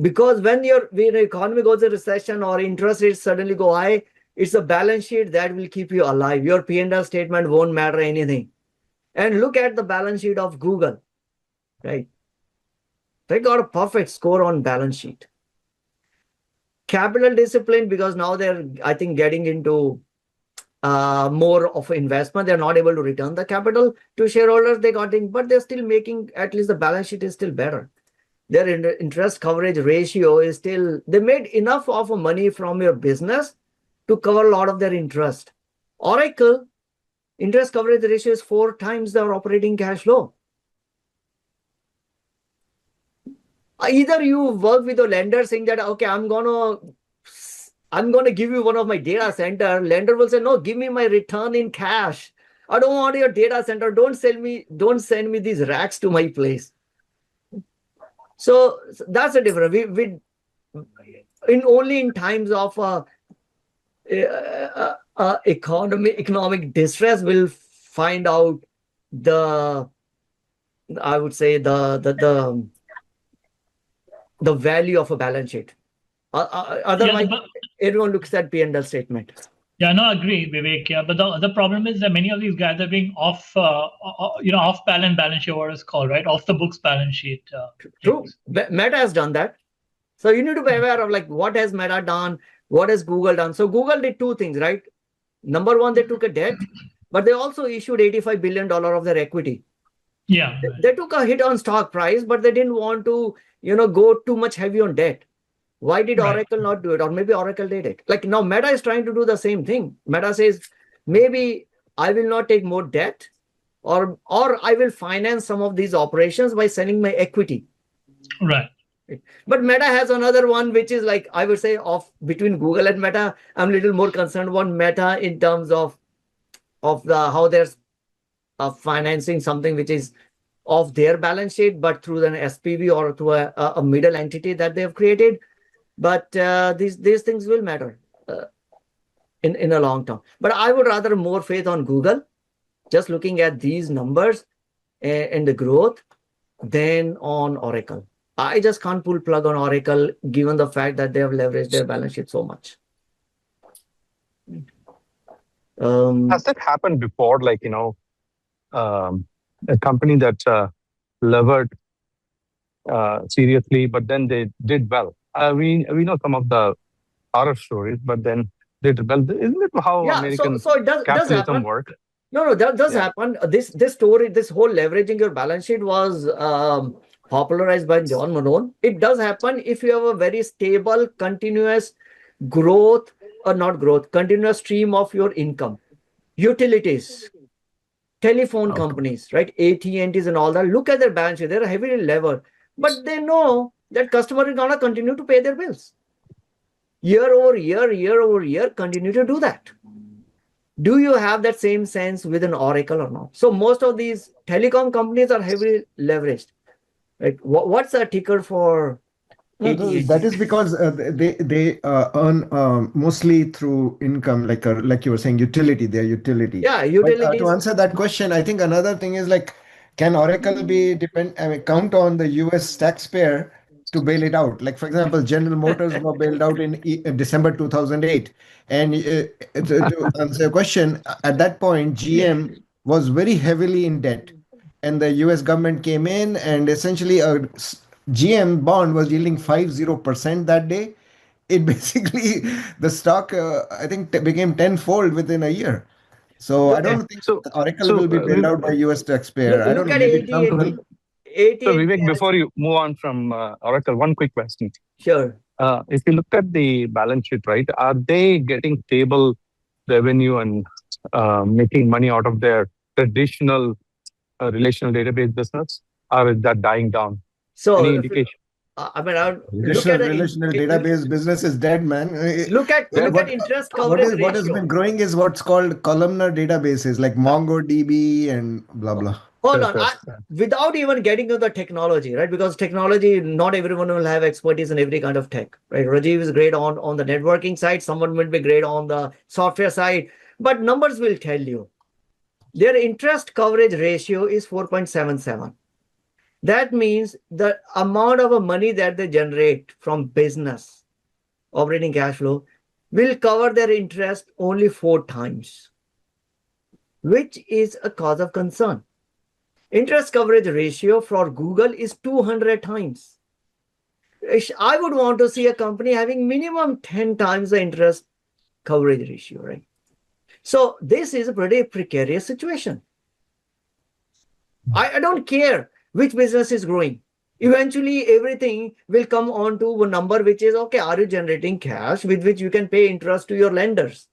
Because when the economy goes in recession or interest rates suddenly go high, it's a balance sheet that will keep you alive. Your P&L statement won't matter anything. And look at the balance sheet of Google, right? They got a perfect score on balance sheet. Capital discipline, because now they're, I think, getting into more of investment. They're not able to return the capital to shareholders they got in, but they're still making, at least the balance sheet is still better. Their interest coverage ratio is still, they made enough of money from your business to cover a lot of their interest. Oracle, interest coverage ratio is 4 times their operating cash flow. Either you work with a lender saying that, okay, I'm gonna give you one of my data center. Lender will say, no, give me my return in cash. I don't want your data center. Don't send me these racks to my place. So that's the difference. We only in times of economic distress will find out I would say the value of a balance sheet. Otherwise, everyone looks at P&L statement. Yeah, no, I agree, Vivek. Yeah, but the problem is that many of these guys are being off balance sheet, what it's called, right? Off the books balance sheet. True. Meta has done that. So you need to be aware of like what has Meta done, what has Google done. So Google did 2 things, right? Number one, they took a debt, but they also issued $85 billion of their equity. Yeah. They took a hit on stock price, but they didn't want to, go too much heavy on debt. Why did Oracle not do it? Or maybe Oracle did it. Like now Meta is trying to do the same thing. Meta says, maybe I will not take more debt or I will finance some of these operations by selling my equity. Right. But Meta has another one, which is like, I would say between Google and Meta, I'm a little more concerned about Meta in terms of how they're financing something which is off their balance sheet, but through an SPV or through a middle entity that they've created. But these things will matter in a long term. But I would rather more faith on Google, just looking at these numbers and the growth, than on Oracle. I just can't pull plug on Oracle given the fact that they have leveraged their balance sheet so much. Has that happened before? Like, a company that's levered seriously, but then they did well. We know some of the horror stories, but then they did well. Isn't it how American so it does capitalism happen. work? No, that does happen. This story, this whole leveraging your balance sheet was popularized by John Malone. It does happen if you have a very stable, continuous growth, or not growth, continuous stream of your income. Utilities, telephone companies, right? AT&Ts and all that. Look at their balance sheet. They're heavily levered, but they know that customer is gonna continue to pay their bills. Year over year, continue to do that. Do you have that same sense with an Oracle or not? So most of these telecom companies are heavily leveraged. Right? What's the ticker for AT&T? That is because they earn mostly through income, like you were saying, utility. Their utility. Yeah, But, utilities. to answer that question, I think another thing is like, can Oracle count on the U.S. taxpayer to bail it out? Like for example, General Motors were bailed out in December 2008, and to answer your question, at that point, GM was very heavily in debt, and the U.S. government came in and essentially GM bond was yielding 50% that day. It basically, the stock, I think, became tenfold within a year. So I don't think Oracle will be bailed out by US taxpayer. I don't Look know, at maybe Trump will. So Vivek, before you move on from Oracle, one quick question. Sure. If you look at the balance sheet, right, are they getting stable revenue and making money out of their traditional relational database business, or is that dying down? So any indication? I mean, look Relational at relational database business is dead, man. look at interest coverage What has ratio. been growing is what's called columnar databases like MongoDB and blah blah. Hold on. Without even getting to the technology, right? Because technology, not everyone will have expertise in every kind of tech, right? Rajiv is great on the networking side. Someone will be great on the software side. But numbers will tell you. Their interest coverage ratio is 4.77. That means the amount of money that they generate from business, operating cash flow, will cover their interest only 4 times, which is a cause of concern. Interest coverage ratio for Google is 200 times. I would want to see a company having minimum 10 times the interest coverage ratio, right? So this is a pretty precarious situation. I don't care which business is growing. Eventually, everything will come on to a number which is, okay, are you generating cash with which you can pay interest to your lenders?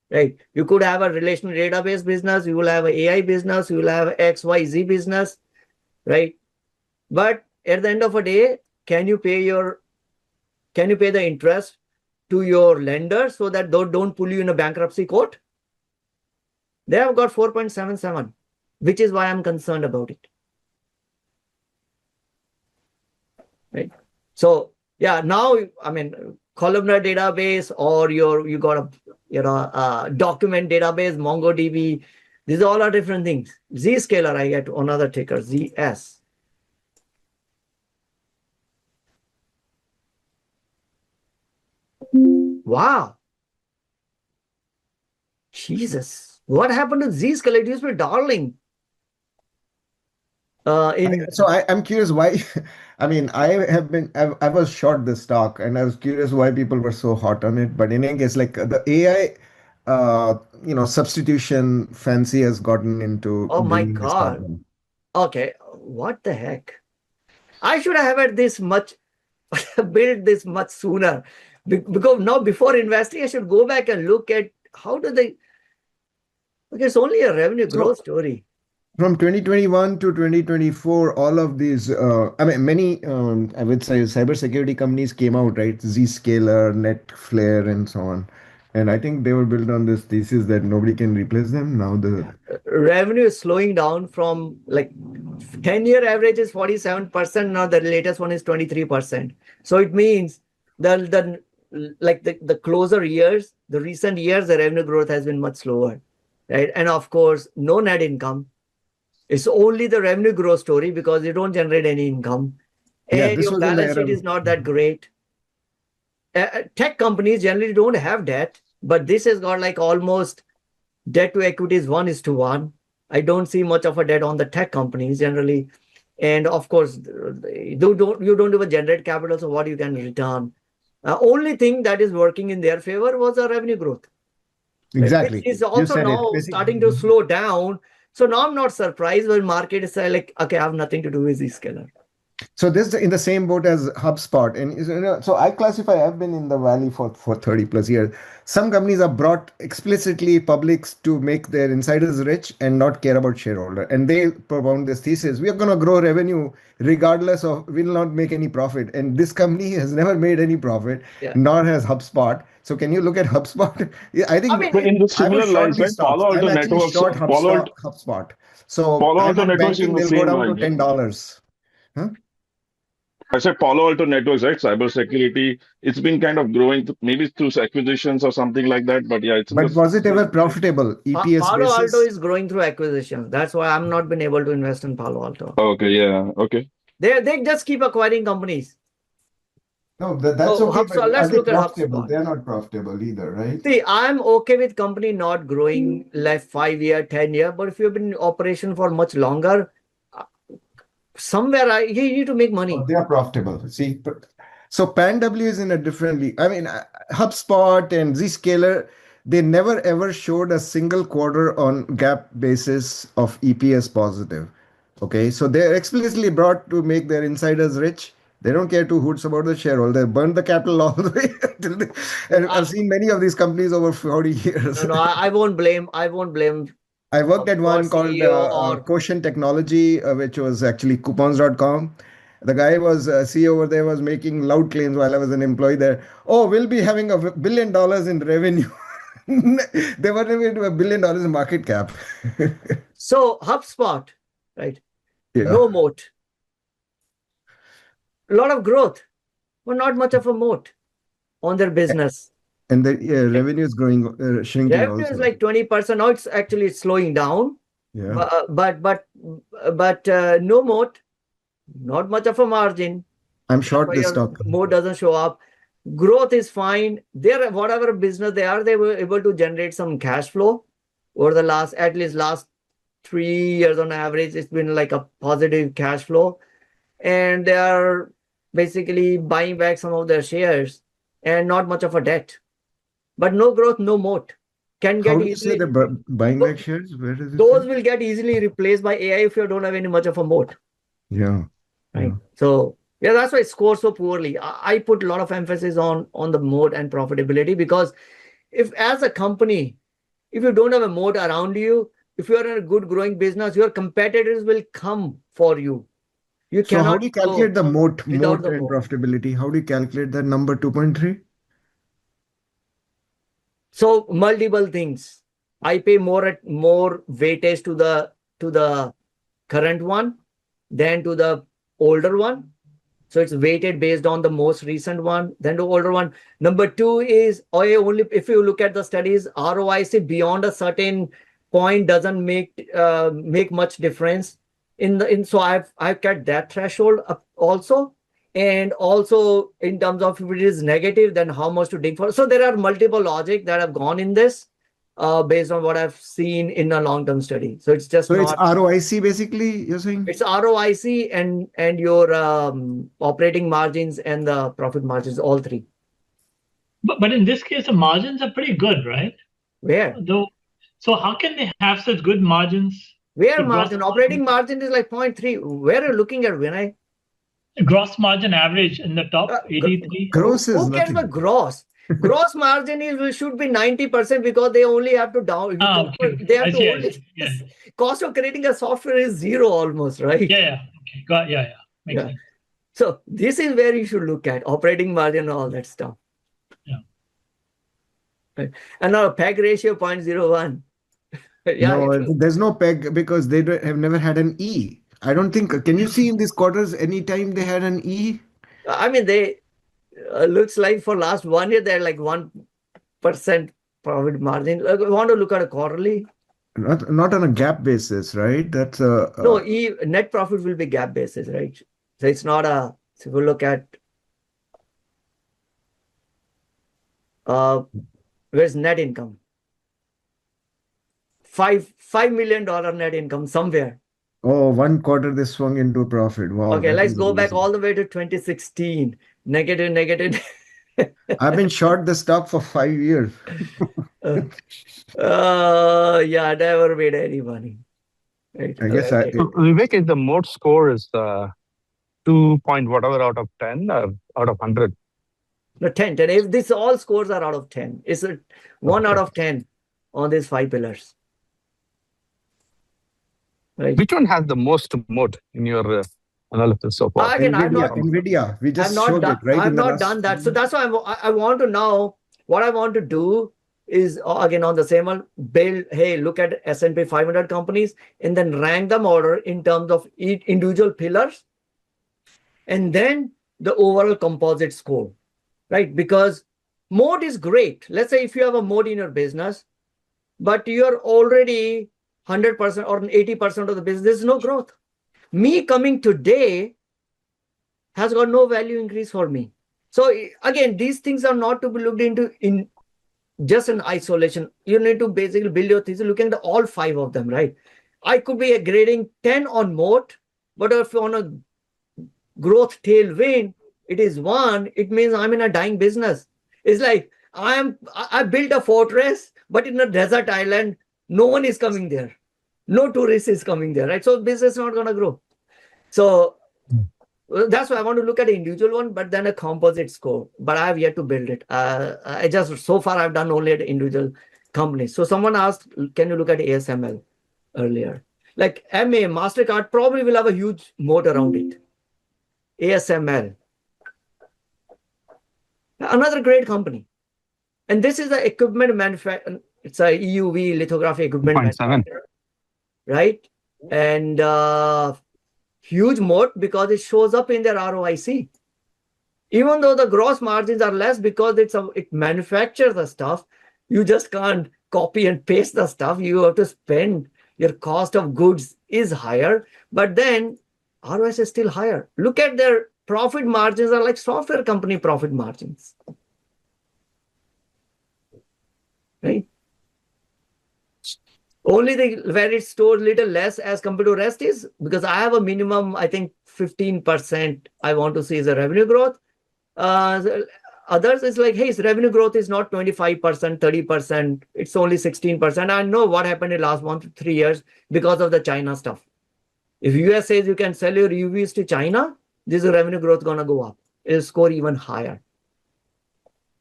Right? You could have a relational database business, you will have an AI business, you will have XYZ business, right? But at the end of the day, can you pay the interest to your lender so that they don't pull you in a bankruptcy court? They have got 4.77, which is why I'm concerned about it. Right? So yeah, now I mean columnar database or you got a document database, MongoDB. These all are different things. Zscaler, I get another ticker, ZS. Wow. Jesus. What happened to Zscaler? It used to be darling. I'm curious why. I mean, I was short this stock, and I was curious why people were so hot on it. But in any case, like the AI, substitution fancy has gotten into. Oh my bringing the stock God. down. Okay, what the heck? I should have had this much, built this much sooner. Because now before investing, I should go back and look at how do they. Okay, it's only a revenue growth story. From 2021 to 2024, all of these, many, I would say, cybersecurity companies came out, right? Zscaler, Netflare, and so on. And I think they were built on this thesis that nobody can replace them. Now the revenue is slowing down from like 10-year average is 47%. Now the latest one is 23%. So it means the closer years, the recent years, the revenue growth has been much slower, right? And of course, no net income. It's only the revenue growth story because you don't generate any income. And your balance sheet is not that great. Tech companies generally don't have debt, but this has got like almost debt to equity is 1:1. I don't see much of a debt on the tech companies generally. And of course, you don't even generate capital, so what you can return. Only thing that is working in their favor was the revenue growth. Exactly. Which is also now starting to slow down. So now I'm not surprised when market is like, okay, I have nothing to do with Zscaler. So this is in the same boat as HubSpot. And so I've been in the valley for 30 plus years. Some companies are brought explicitly public to make their insiders rich and not care about shareholder. And they propound this thesis: we are going to grow revenue regardless of, we will not make any profit. And this company has never made any profit, nor has HubSpot. So can you look at HubSpot? I think in the similar lines, right? Palo Alto Networks, short HubSpot. So Palo I'm Alto not Networks in banking the they'll go same down to line. $10. Huh? I said Palo Alto Networks, right? Cybersecurity. It's been kind of growing, maybe through acquisitions or something like that. But yeah, it's. But was it ever profitable? EPS Palo basis? Alto is growing through acquisitions. That's why I'm not been able to invest in Palo Alto. Okay, yeah, okay. They just keep acquiring companies. No, that's okay. HubSpot, let's look at HubSpot. They're not profitable either, right? See, I'm okay with company not growing like 5 year, 10 year, but if you've been in operation for much longer, somewhere you need to make money. They are profitable. See, so PanW is in a different league. I mean, HubSpot and Zscaler, they never ever showed a single quarter on GAAP basis of EPS positive. Okay, so they're explicitly brought to make their insiders rich. They don't care two hoots about the shareholder. They burn the capital all the way till and I've seen many of these companies over 40 years. No, I won't blame. I worked at one called Quotient Technology, which was actually coupons.com. The guy was CEO over there was making loud claims while I was an employee there. Oh, we'll be having $1 billion in revenue. They were never into $1 billion in market cap. So HubSpot, right? Yeah. No moat. A lot of growth, but not much of a moat on their business. And the revenue is growing, shrinking Revenue also. is like 20%. Now it's actually slowing down. Yeah. But no moat, not much of a margin. I'm short Why this your stock. moat doesn't show up. Growth is fine. They're whatever business they were able to generate some cash flow over the last 3 years on average. It's been like a positive cash flow, and they are basically buying back some of their shares and not much of a debt, but no growth, no moat. Can How get do you say easily they're buying back shares? Where does it those say? will get easily replaced by AI if you don't have any much of a moat. Yeah. Right. Yeah. So yeah, that's why it scores so poorly. I put a lot of emphasis on the moat and profitability, because if as a company, if you don't have a moat around you, if you are in a good growing business, your competitors will come for you. You So how cannot do you grow calculate the moat without the and moat. profitability? How do you calculate that number 2.3? So multiple things. I pay more weightage to the current one than to the older one. So it's weighted based on the most recent one, then the older one. Number two is only if you look at the studies, ROIC beyond a certain point doesn't make much difference. So I've kept that threshold up also. And also in terms of if it is negative, then how much to dig for. So there are multiple logic that have gone in this based on what I've seen in a long-term study. So it's just So it's not. ROIC basically, you're saying? It's ROIC and your operating margins and the profit margins, all three. But in this case, the margins are pretty good, right? Where? Though, so how can they have such good margins? Where The gross margin? Operating margin is like 0.3. Where are you looking at, Vinay? gross margin average in the top 83. Gross is Who cares nothing. about gross? Gross margin should be 90% because they only have to Okay. they have I to see. only Yeah. cost of creating a software is zero almost, right? Yeah. Okay. Got. Yeah. Makes Yeah. sense. So this is where you should look at operating margin and all that stuff. Yeah. Right. And now PEG ratio 0.01. Yeah. No, there's no peg because they have never had an E. I don't think. Can you see in these quarters any time they had an E? I mean, they looks like for last 1 year they're like 1% profit margin. We want to look at a quarterly. Not on a gap basis, right? That's a No, net profit will be gap basis, right? So it's not a. So if you look at where's net income? $5 million net income somewhere. Oh, 1 quarter they swung into a profit. Wow. Okay, that let's is go back amazing. all the way to 2016. Negative. I've been short the stock for 5 years. Yeah, never made any money. Right. I guess Vivek, is the moat score is 2 point whatever out of 10 out of 100? No, 10. If this all scores are out of 10, it's a 1 out of 10 on these 5 pillars. Right. Which one has the most moat in your analysis so far? Again, NVIDIA. We just showed it, right? I've not done that. So that's why I want to now, what I want to do is, again, on the same one, look at S&P 500 companies and then rank them order in terms of each individual pillars and then the overall composite score, right? Because moat is great. Let's say if you have a moat in your business, but you're already 100% or 80% of the business, there's no growth. Me coming today has got no value increase for me. So again, these things are not to be looked into in just in isolation. You need to basically build your thesis looking at all 5 of them, right? I could be grading 10 on moat, but if on a growth tailwind, it is 1, it means I'm in a dying business. It's like I built a fortress, but in a desert island, no one is coming there. No tourist is coming there, right? So business is not going to grow. So that's why I want to look at the individual one, but then a composite score. But I have yet to build it. So far I've done only at individual companies. So someone asked, can you look at ASML earlier? Like MasterCard probably will have a huge moat around it. ASML. Another great company. And this is the equipment manufacturer. It's a EUV lithography equipment 2.7. manufacturer, right? And huge moat because it shows up in their ROIC. Even though the gross margins are less because it manufactures the stuff, you just can't copy and paste the stuff. You have to spend, your cost of goods is higher, but then ROIC is still higher. Look at their profit margins are like software company profit margins. Right? Only where it stores little less as compared to rest is because I have a minimum, I think 15% I want to see is a revenue growth. Others is like, hey, revenue growth is not 25%, 30%. It's only 16%. I know what happened in the last 1 to 3 years because of the China stuff. If US says you can sell your UVs to China, this revenue growth going to go up. It'll score even higher.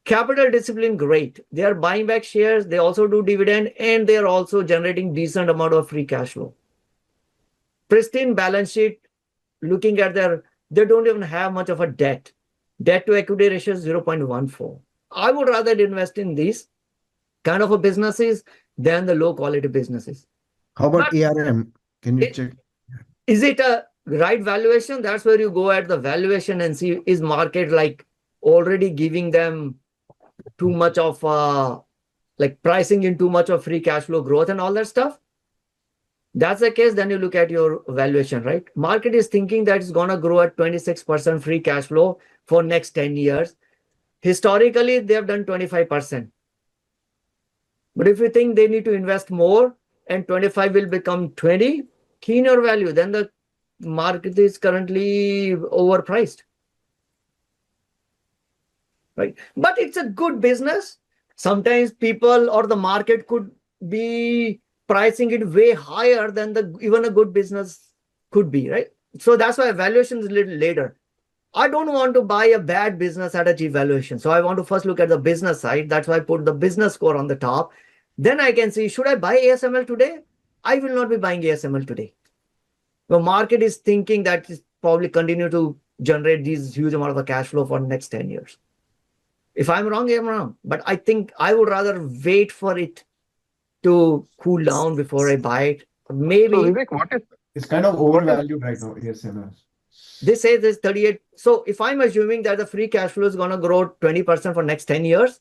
Capital discipline, great. They are buying back shares. They also do dividend, and they are also generating decent amount of free cash flow. Pristine balance sheet, looking at they don't even have much of a debt. Debt to equity ratio is 0.14. I would rather invest in these kind of businesses than the low quality businesses. How about ARM? Can you check? Is it a right valuation? That's where you go at the valuation and see is market like already giving them too much of like pricing in too much of free cash flow growth and all that stuff. That's the case, then you look at your valuation, right? Market is thinking that it's going to grow at 26% free cash flow for next 10 years. Historically, they have done 25%. But if you think they need to invest more and 25 will become 20, keen your value, then the market is currently overpriced. Right? But it's a good business. Sometimes people or the market could be pricing it way higher than even a good business could be, right? So that's why valuation is a little later. I don't want to buy a bad business at a cheap valuation. So I want to first look at the business side. That's why I put the business score on the top. Then I can see, should I buy ASML today? I will not be buying ASML today. The market is thinking that it's probably continue to generate these huge amount of cash flow for the next 10 years. If I'm wrong, I'm wrong. But I think I would rather wait for it to cool down before I buy it. Maybe. So Vivek, what is It's kind of overvalued right now, ASML. They say there's 38. So if I'm assuming that the free cash flow is going to grow 20% for next 10 years,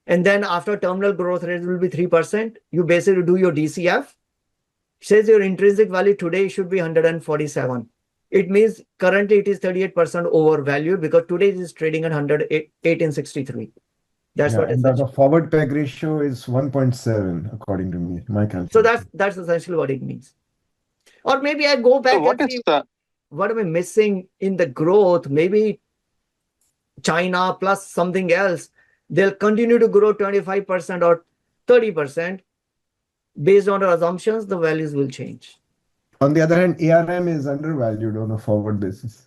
and then after terminal growth rate will be 3%, you basically do your DCF, says your intrinsic value today should be 147. It means currently it is 38% overvalued because today it is trading at 1863. That's what and the forward peg ratio is 1.7 according to me, my calculation. So that's essentially what it means. Or maybe I go back and see what am I missing in the growth? Maybe China plus something else, they'll continue to grow 25% or 30%. Based on our assumptions, the values will change. On the other hand, ARM is undervalued on a forward basis.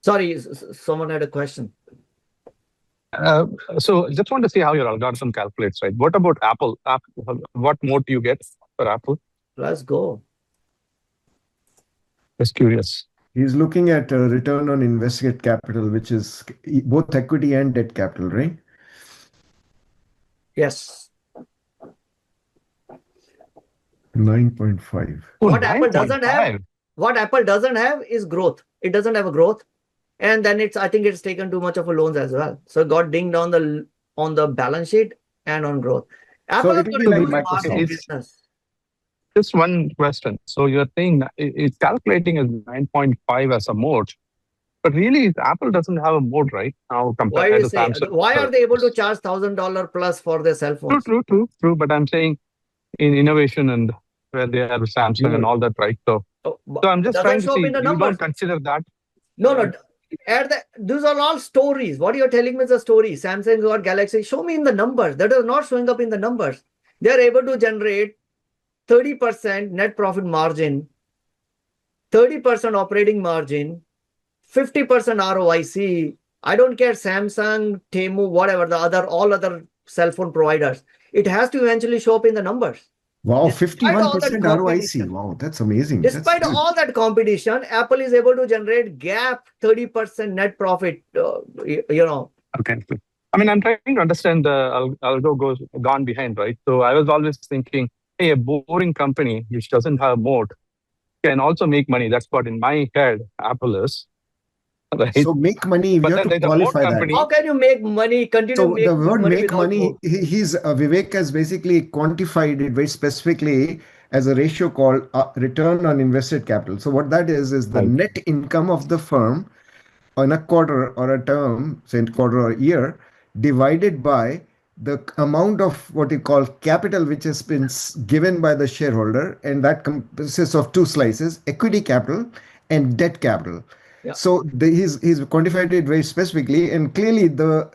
Sorry, someone had a question. So just want to see how your algorithm calculates, right? What about Apple? What mode do you get for Apple? Let's go. Just curious. He's looking at return on invested capital, which is both equity and debt capital, right? Yes. 9.5. What Apple doesn't have is growth. It doesn't have a growth. And then I think it's taken too much of a loans as well. So it got dinged on the balance sheet and on growth. Apple it will be like Microsoft. business. Just one question. So you're saying it's calculating as 9.5 as a mode, but really Apple doesn't have a mode right now compared to Samsung. Why are they able to charge $1,000 plus for their cell phones? True. But I'm saying in innovation and where they have Samsung and all that, right? So I'm just trying to see. You don't consider that? No. These are all stories. What you're telling me is a story. Samsung or Galaxy. Show me in the numbers. That is not showing up in the numbers. They are able to generate 30% net profit margin, 30% operating margin, 50% ROIC. I don't care Samsung, Temu, whatever, all other cell phone providers. It has to eventually show up in the numbers. Wow, Despite all that 51% ROIC. competition, Wow, that's amazing. despite That's all that competition, Apple is able to generate gap 30% net profit. Okay. I mean, I'm trying to understand the algo goes gone behind, right? So I was always thinking, hey, a boring company which doesn't have moat can also make money. That's what in my head Apple is, right? so make money. We But have then to there's a moat qualify that. company. How can you make money, continue So the making word money make without money, moat? he's Vivek has basically quantified it very specifically as a ratio called return on invested capital. So what that is the Right. net income of the firm on a quarter or a term, say quarter or year, divided by the amount of what you call capital which has been given by the shareholder, and that consists of two slices: equity capital and debt capital. Yeah. So he's quantified it very specifically, and clearly the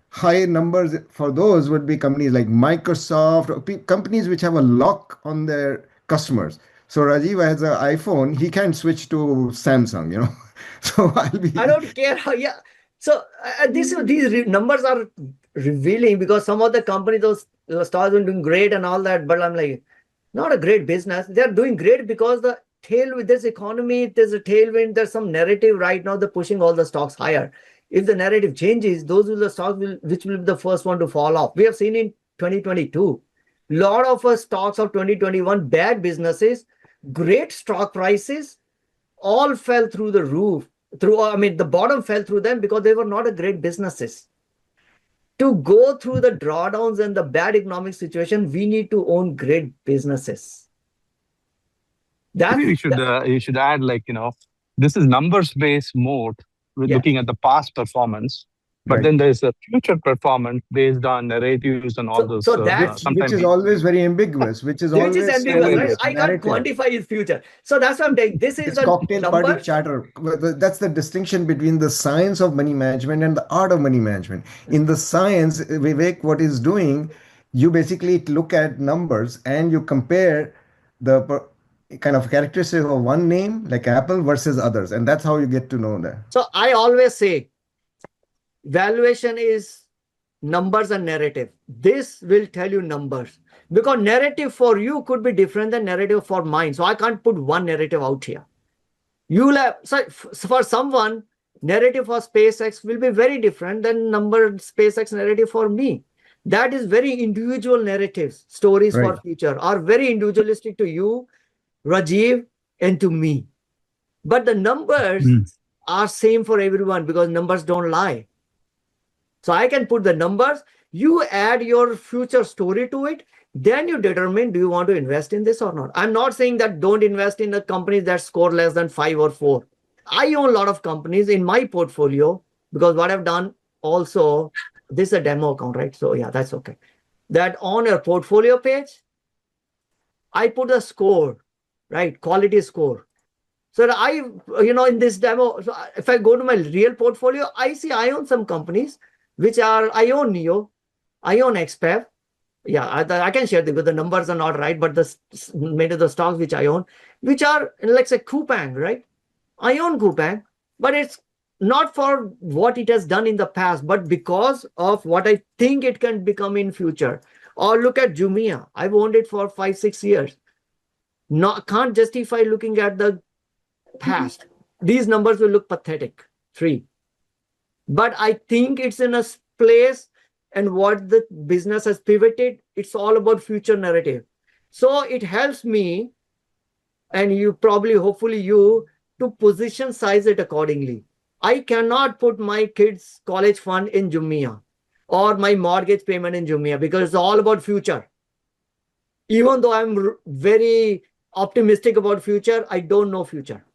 high numbers for those would be companies like Microsoft, or companies which have a lock on their customers. So Rajiv has an iPhone, he can't switch to Samsung, you know. So I'll be. I don't care how. Yeah. So these numbers are revealing, because some of the companies, those stocks are doing great and all that, but I'm like, not a great business. They're doing great because the tail with this economy, there's a tailwind. There's some narrative right now. They're pushing all the stocks higher. If the narrative changes, those will the stocks which will be the first one to fall off. We have seen in 2022, lot of stocks of 2021, bad businesses, great stock prices, all fell through the roof. The bottom fell through them because they were not a great businesses. To go through the drawdowns and the bad economic situation, we need to own great businesses. Maybe you should add, like, this is numbers based mode with looking at the past performance, but then there's a future performance based on narratives and all those. So which is always very ambiguous, which is always ambiguous, right? I can't quantify his future. So that's what I'm saying. This is the cocktail party chatter. That's the distinction between the science of money management and the art of money management. In the science, Vivek, what is doing, you basically look at numbers and you compare the kind of characteristic of one name like Apple versus others, and that's how you get to know that. So I always say valuation is numbers and narrative. This will tell you numbers, because narrative for you could be different than narrative for mine. So I can't put one narrative out here. You'll have, so for someone, narrative for SpaceX will be very different than SpaceX narrative for me. That is very individual narratives. Stories for future are very individualistic to you, Rajiv, and to me. But the numbers are same for everyone, because numbers don't lie. So I can put the numbers, you add your future story to it, then you determine, do you want to invest in this or not? I'm not saying that don't invest in the companies that score less than 5 or 4. I own a lot of companies in my portfolio, because what I've done also, this is a demo account, right? So yeah, that's okay. That on your portfolio page, I put a score, right? Quality score. So in this demo, so if I go to my real portfolio, I see I own some companies which are, I own Neo, I own XPEV. Yeah, I can share because the numbers are not right, but maybe the stocks which I own, which are like say Coupang, right? I own Coupang, but it's not for what it has done in the past, but because of what I think it can become in future. Or look at Jumia. I've owned it for 5-6 years. Can't justify looking at the past. These numbers will look pathetic. 3. But I think it's in a place, and what the business has pivoted, it's all about future narrative. So it helps me, and you probably, hopefully you, to position size it accordingly. I cannot put my kids' college fund in Jumia or my mortgage payment in Jumia, because it's all about future. Even though I'm very optimistic about future, I don't know future,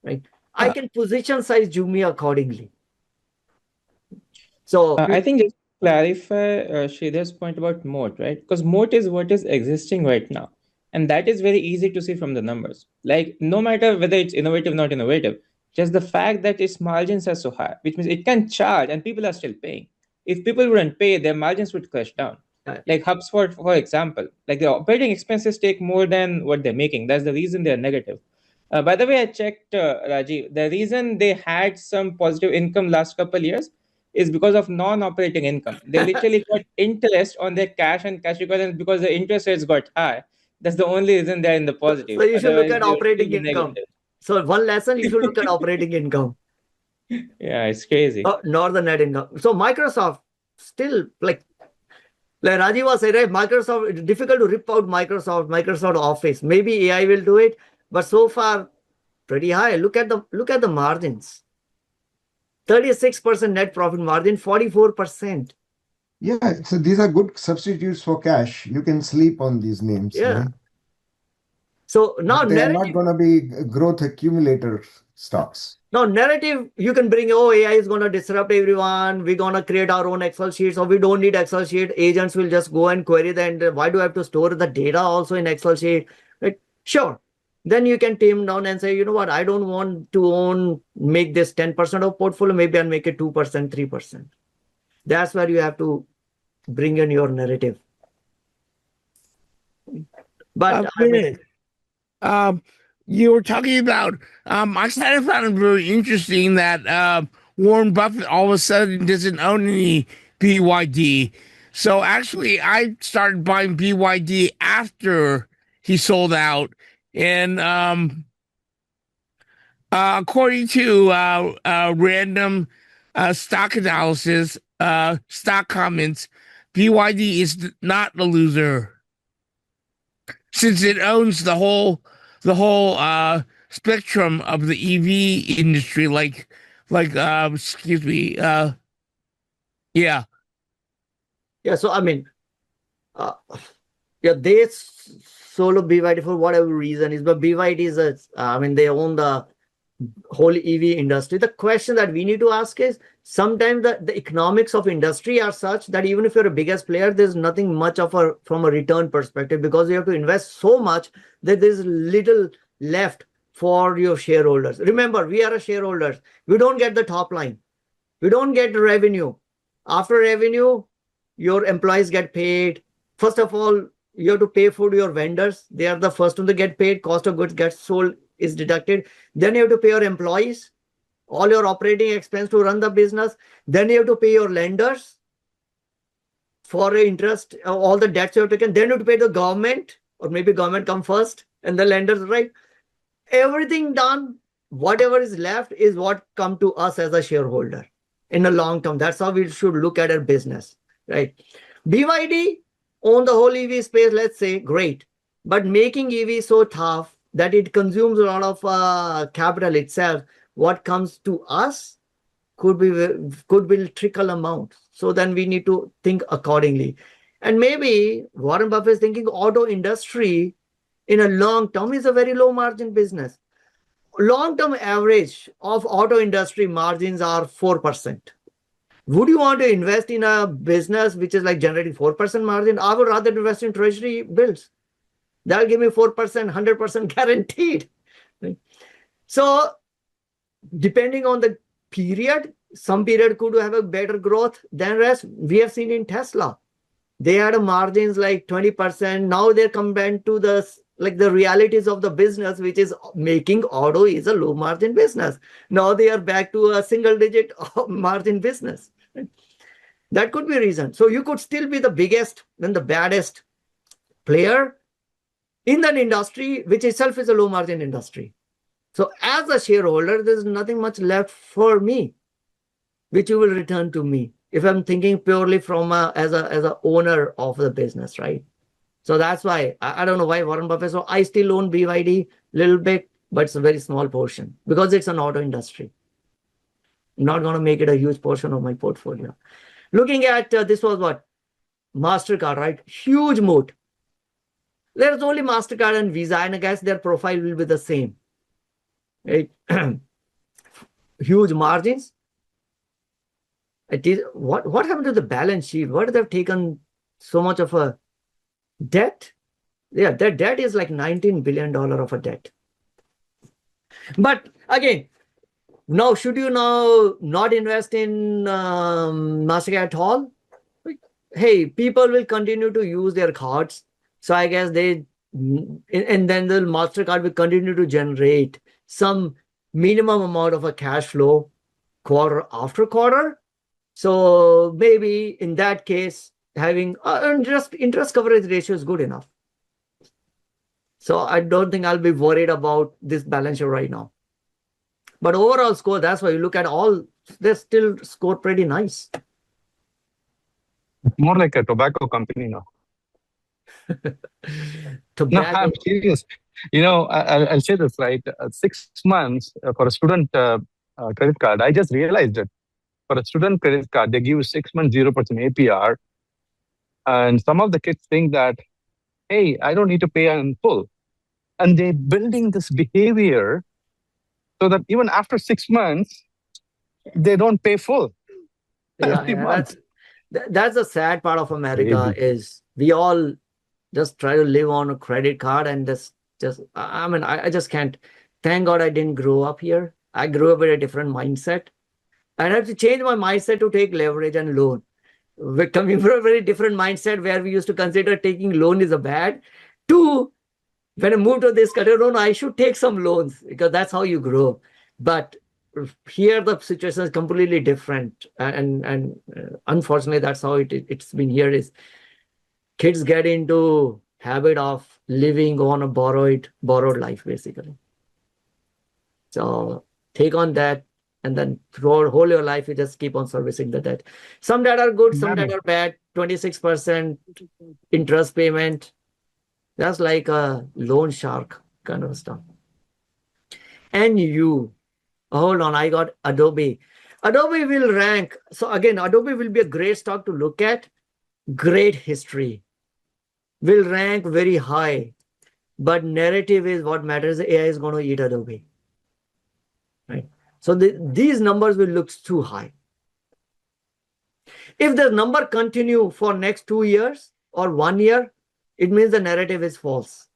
right? I can position size Jumia accordingly. So I think just clarify Sridhar's point about moat, right? Because moat is what is existing right now. And that is very easy to see from the numbers. Like, no matter whether it's innovative or not innovative, just the fact that its margins are so high, which means it can charge and people are still paying. If people wouldn't pay, their margins would crash down. Like HubSpot, for example, like the operating expenses take more than what they're making. That's the reason they're negative. By the way, I checked, Rajiv, the reason they had some positive income last couple years is because of non-operating income. They literally got interest on their cash and cash equivalents because the interest rates got high. That's the only reason they're in the positive. So you should look Otherwise, at they would still operating be income. negative. So one lesson, you should look at operating income, Yeah, it's crazy. not the net income. So Microsoft still like Rajiv was saying, right? Microsoft, it's difficult to rip out Microsoft Office. Maybe AI will do it, but so far pretty high. Look at the margins. 36% net profit margin, 44%. Yeah, so these are good substitutes for cash. You can sleep on these names, Yeah. right? So now But they are not narrative. going to be growth accumulator stocks. Now, narrative, you can bring, oh, AI is going to disrupt everyone. We're going to create our own Excel sheets, or we don't need Excel sheet. Agents will just go and query them. Why do I have to store the data also in Excel sheet? Right? Sure. Then you can tame down and say, you know what, I don't want to make this 10% of portfolio. Maybe I'll make it 2%, 3%. That's where you have to bring in your narrative. But I mean, you were talking about, I kind of found it very interesting that Warren Buffett all of a sudden doesn't own any BYD. So actually, I started buying BYD after he sold out. And according to random stock analysis, stock comments, BYD is not the loser since it owns the whole spectrum of the EV industry, excuse me, yeah. Yeah, so I mean, yeah, they solo BYD for whatever reason is, but BYD is I mean, they own the whole EV industry. The question that we need to ask is, sometimes the economics of industry are such that even if you're a biggest player, there's nothing much of from a return perspective, because you have to invest so much that there's little left for your shareholders. Remember, we are a shareholders. We don't get the top line. We don't get revenue. After revenue, your employees get paid. First of all, you have to pay for your vendors. They are the first one to get paid. Cost of goods gets sold is deducted. Then you have to pay your employees, all your operating expense to run the business. Then you have to pay your lenders for interest, all the debts you have taken. Then you have to pay the government, or maybe government come first and the lenders, right? Everything done, whatever is left is what come to us as a shareholder in the long term. That's how we should look at our business, right? BYD own the whole EV space, let's say, great. But making EV so tough that it consumes a lot of capital itself, what comes to us could be trickle amount. So then we need to think accordingly. And maybe Warren Buffett is thinking auto industry in a long term is a very low margin business. Long-term average of auto industry margins are 4%. Would you want to invest in a business which is like generating 4% margin? I would rather invest in treasury bills. That'll give me 4%, 100% guaranteed. So depending on the period, some period could have a better growth than rest. We have seen in Tesla. They had a margins like 20%. Now they're combined to the realities of the business, which is making auto is a low margin business. Now they are back to a single digit margin business. That could be a reason. So you could still be the biggest and the baddest player in an industry, which itself is a low margin industry. So as a shareholder, there's nothing much left for me, which you will return to me if I'm thinking purely from as a owner of the business, right? So that's why I don't know why Warren Buffett. So I still own BYD a little bit, but it's a very small portion because it's an auto industry. I'm not going to make it a huge portion of my portfolio. Looking at this was what? MasterCard, right? Huge moat. There's only MasterCard and Visa, and I guess their profile will be the same. Right? Huge margins. What happened to the balance sheet? What they've taken so much of a debt? Yeah, their debt is like $19 billion of a debt. But again, now should you now not invest in MasterCard at all? Hey, people will continue to use their cards. So I guess and then the MasterCard will continue to generate some minimum amount of a cash flow quarter after quarter. So maybe in that case, having interest coverage ratio is good enough. So I don't think I'll be worried about this balance sheet right now. But overall score, that's why you look at all, they still score pretty nice. More like a tobacco company now. No, Tobacco. I'm serious. I'll say this, right? 6 months for a student credit card. I just realized it. For a student credit card, they give 6 months 0% APR. And some of the kids think that, hey, I don't need to pay in full. And they're building this behavior so that even after 6 months, they don't pay full every month. That's the sad part of America is we all just try to live on a credit card and I just can't. Thank God I didn't grow up here. I grew up with a different mindset. I had to change my mindset to take leverage and loan. We're coming from a very different mindset where we used to consider taking loan is a bad. To when I moved to this country, no, I should take some loans because that's how you grow. But here the situation is completely different, and unfortunately, that's how it's been here. Is kids get into habit of living on a borrowed life basically. So take on that. And then throughout whole your life, you just keep on servicing the debt. Some debt are good, some debt are bad. 26% interest payment. That's like a loan shark kind of stuff. And hold on, I got Adobe. Adobe will rank. So again, Adobe will be a great stock to look at. Great history. Will rank very high. But narrative is what matters. AI is going to eat Adobe. Right? So these numbers will look too high. If the number continue for next 2 years or 1 year, it means the narrative is false.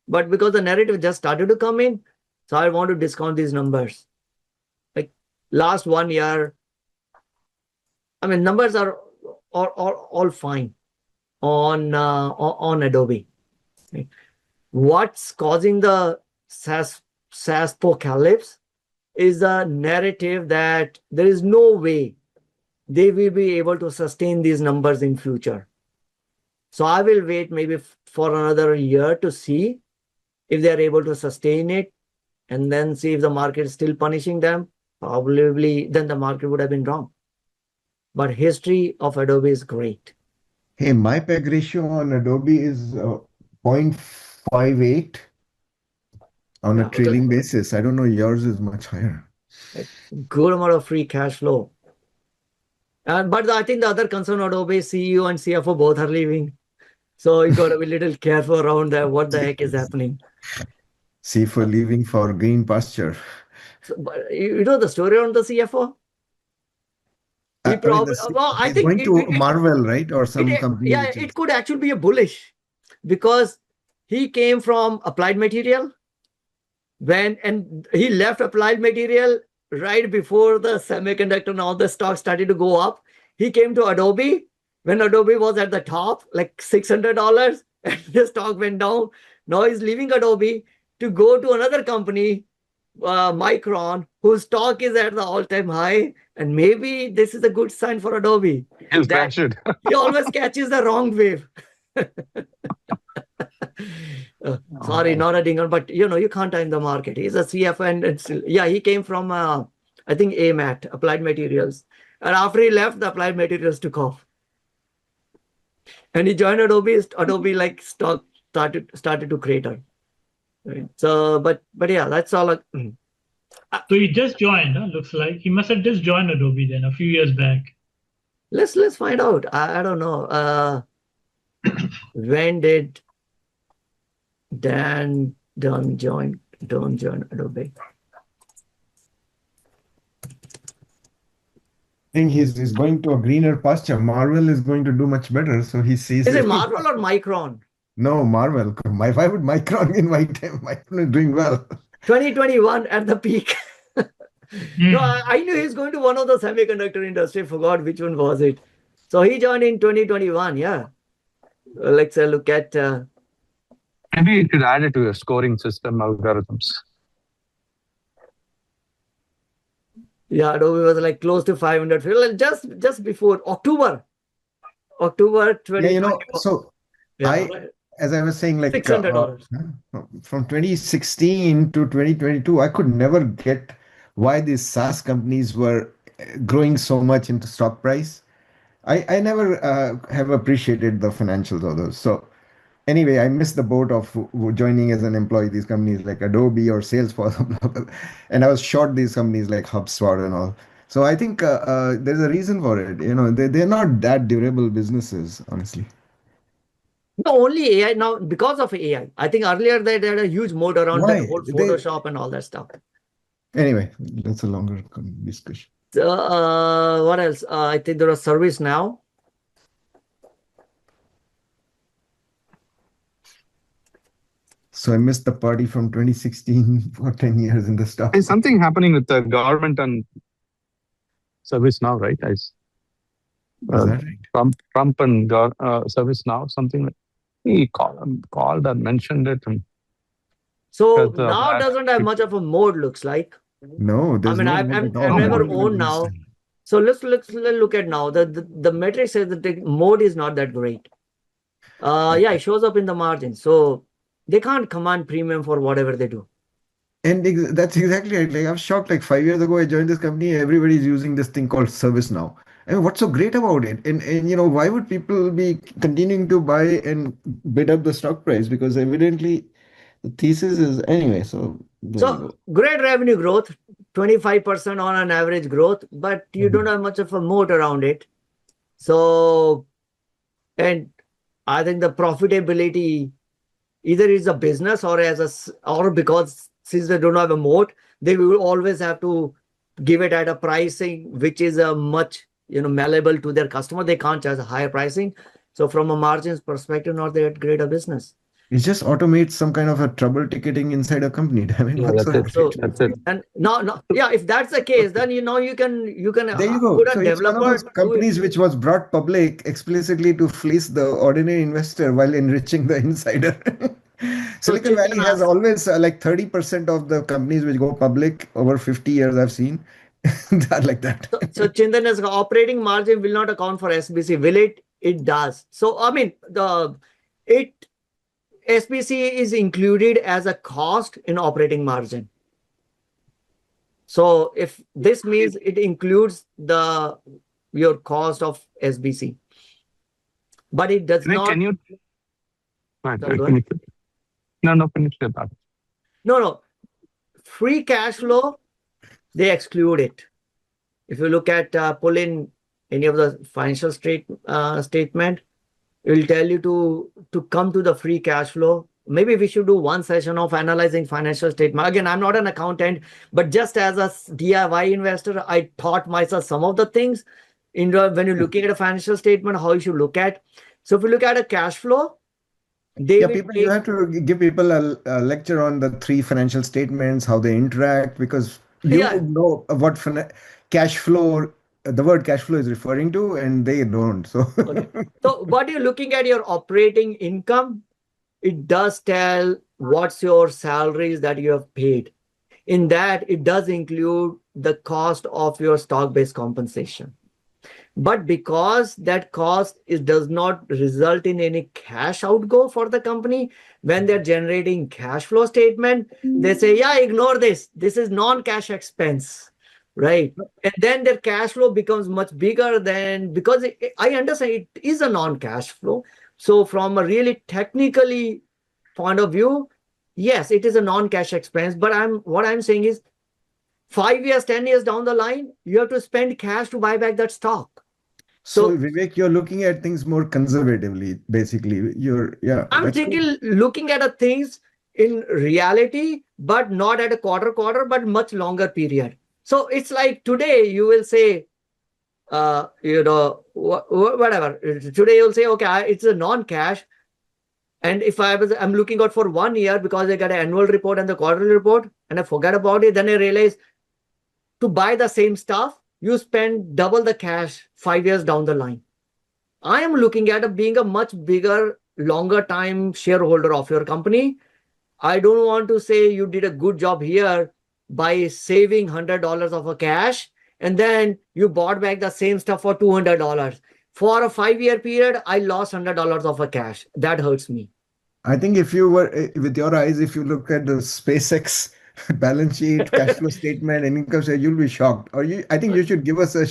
But because the narrative just started to come in, so I want to discount these numbers. Like last 1 year, I mean, numbers are all fine on Adobe. Right? What's causing the SaaS apocalypse is a narrative that there is no way they will be able to sustain these numbers in future. So I will wait maybe for another year to see if they are able to sustain it, and then see if the market is still punishing them. Probably then the market would have been wrong. But history of Adobe is great. Hey, my PEG ratio on Adobe is 0.58 on a trailing basis. I don't know, yours is much higher. Good amount of free cash flow. But I think the other concern, Adobe CEO and CFO both are leaving. So you got to be a little careful around that. What the heck is happening? CFO leaving for green pasture. So, but you know the story around the CFO? He probably, I think going to Marvel, right? Or some company. Yeah, it could actually be a bullish because he came from Applied Material and he left Applied Material right before the semiconductor and all the stocks started to go up. He came to Adobe when Adobe was at the top, like $600, and the stock went down. Now he's leaving Adobe to go to another company, Micron, whose stock is at the all-time high. And maybe this is a good sign for Adobe. He always catches the wrong wave. Sorry, not a dinger, but you can't time the market. He's a CFO and he came from I think AMAT, Applied Materials. And after he left, the Applied Materials took off. And he joined Adobe. Adobe like stock started to crater. Right? So, but yeah, that's all. So he just joined, looks like. He must have just joined Adobe then a few years back. Let's find out. I don't know. When did Dan join Adobe? I think he's going to a greener pasture. Marvel is going to do much better. So he sees. Is it Marvel or Micron? No, Marvel. Why would Micron in my time? Micron is doing well. 2021 at the peak. No, I knew he's going to one of the semiconductor industry. Forgot which one was it. So he joined in 2021. Yeah. Let's look at. Maybe you could add it to your scoring system algorithms. Yeah, Adobe was like close to 500. Just before October 2021. Yeah, so yeah. as I was saying, like $600. from 2016 to 2022, I could never get why these SaaS companies were growing so much into stock price. I never have appreciated the financials of those. So anyway, I missed the boat of joining as an employee these companies like Adobe or Salesforce, and I was short these companies like HubSpot and all. So I think there's a reason for it. You know, they're not that durable businesses, honestly. No, only AI now because of AI. I think earlier they had a huge moat around that Why? whole Photoshop and all that stuff. Anyway, that's a longer discussion. So, what else? I think there was ServiceNow. So I missed the party from 2016 for 10 years in the stock. There's something happening with the government and service now, right? Is that right? Trump and service now, something like he called and mentioned it. And So now doesn't have much of a mode, looks like. No, there's I mean, no I've mode at all. never Not even owned now. recent. So let's look at now. The metric says that the mode is not that great. Yeah, it shows up in the margin. So they can't command premium for whatever they do. And that's exactly right. Like I was shocked. Like 5 years ago, I joined this company. Everybody's using this thing called ServiceNow. I mean, what's so great about it? And you know, why would people be continuing to buy and bid up the stock price? Because evidently, the thesis is anyway. So there you go. Great revenue growth, 25% on an average growth, but you don't have much of a moat around it. So, and I think the profitability either is a business or because since they don't have a moat, they will always have to give it at a pricing which is a much malleable to their customer. They can't charge a higher pricing. So from a margins perspective, not that great a business. It just automates some kind of a trouble ticketing inside a company. I mean, what's that's it. And no, yeah. If that's the case, then you can there you go. put a So it's one of developer those companies which was brought public explicitly to fleece the ordinary investor while enriching the insider. Silicon Valley has always like 30% of the companies which go public over 50 years I've seen are like that. So Chintan's operating margin will not account for SBC. Will it? It does. So I mean SBC is included as a cost in operating margin. So if this means it includes your cost of SBC, but it does not. Can you? No, finish it up. No. Free cash flow, they exclude it. If you look at pull in any of the financial statement, it will tell you to come to the free cash flow. Maybe we should do one session of analyzing financial statement. Again, I'm not an accountant, but just as a DIY investor, I taught myself some of the things when you're looking at a financial statement, how you should look at. So if you look at a cash flow, you have to give people a lecture on the 3 financial statements, how they interact, because you know what cash flow, the word cash flow is referring to, and they don't. So, So what you're looking at your operating income, it does tell what's your salaries that you have paid. In that, it does include the cost of your stock-based compensation. But because that cost does not result in any cash outgo for the company, when they're generating cash flow statement, they say, yeah, ignore this. This is non-cash expense, right? And then their cash flow becomes much bigger because I understand it is a non-cash flow. So from a really technically point of view, yes, it is a non-cash expense. But what I'm saying is 5 years, 10 years down the line, you have to spend cash to buy back that stock. So Vivek, you're looking at things more conservatively, basically. I'm thinking looking at things in reality, but not at a quarter, but much longer period. So it's like today you will say, whatever. Today you'll say, okay, it's a non-cash. And if I'm looking out for 1 year because I got an annual report and the quarterly report and I forget about it, then I realize to buy the same stuff, you spend double the cash 5 years down the line. I am looking at being a much bigger, longer time shareholder of your company. I don't want to say you did a good job here by saving $100 of a cash and then you bought back the same stuff for $200. For a 5-year period, I lost $100 of a cash. That hurts me. I think if you were with your eyes, if you look at the SpaceX balance sheet, cash flow statement, and income statement, you'll be shocked. Or I think you should give us a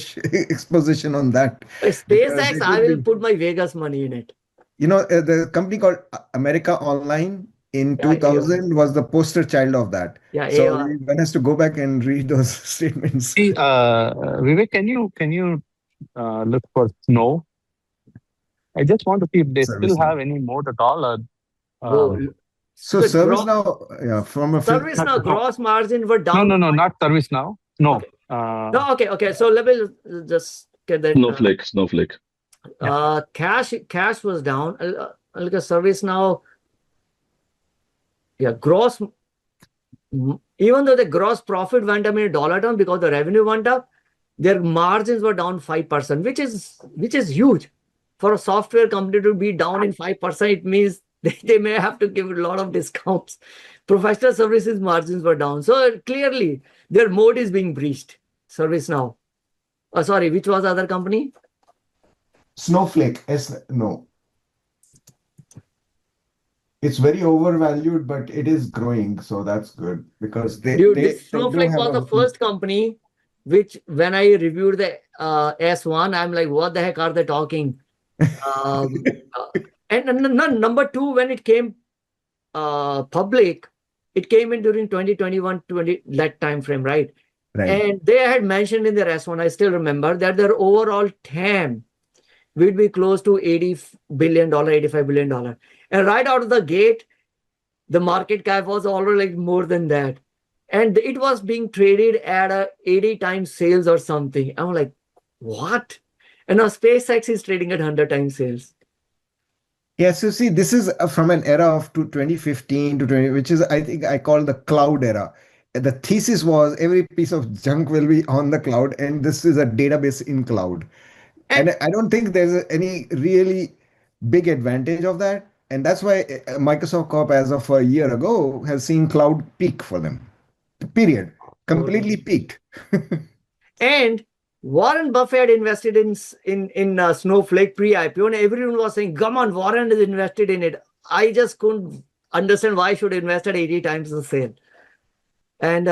exposition on that because SpaceX, it I would will be, put my Vegas money in it. the company called America Online in Yeah, AOI. 2000 was the poster child of that. Yeah, So AOI. one has to go back and read those statements. See, Vivek, can you look for snow? I just want to see if they still Service now. have any moat at all. Whoa. So The service gross now, yeah, from a service now no, gross margin were no, down. no, no, not service now. No. Okay. No, okay. So let me just get that. Snowflake. Cash was down. Look at service now. Yeah, even though the gross profit went up in dollar term because the revenue went up, their margins were down 5%, which is huge. For a software company to be down in 5%, it means they may have to give a lot of discounts. Professional services margins were down. So clearly their mode is being breached. ServiceNow. Sorry, which was the other company? Snowflake. No. It's very overvalued, but it is growing, so that's good because Dude, they this do Snowflake have was the a first company which, when I reviewed the S1, I'm like, what the heck are they talking? And number two, when it came public, it came in during 2021, that time frame, right? right. And they had mentioned in their S1, I still remember, that their overall TAM will be close to $80 billion, $85 billion. And right out of the gate, the market cap was already like more than that. And it was being traded at a 80 times sales or something. I'm like, what? And now SpaceX is trading at 100 times sales. Yeah, so see, this is from an era of 2015 to 20, which is, I think, I call the cloud era. The thesis was every piece of junk will be on the cloud, and this is a database in cloud. And I don't think there's any really big advantage of that. And that's why Microsoft Corp, as of a year ago, has seen cloud peak for them. Period. Completely peaked. And Warren Buffett invested in Snowflake pre-IPO, and everyone was saying, "Come on, Warren is invested in it." I just couldn't understand why I should invest at 80 times the sale. And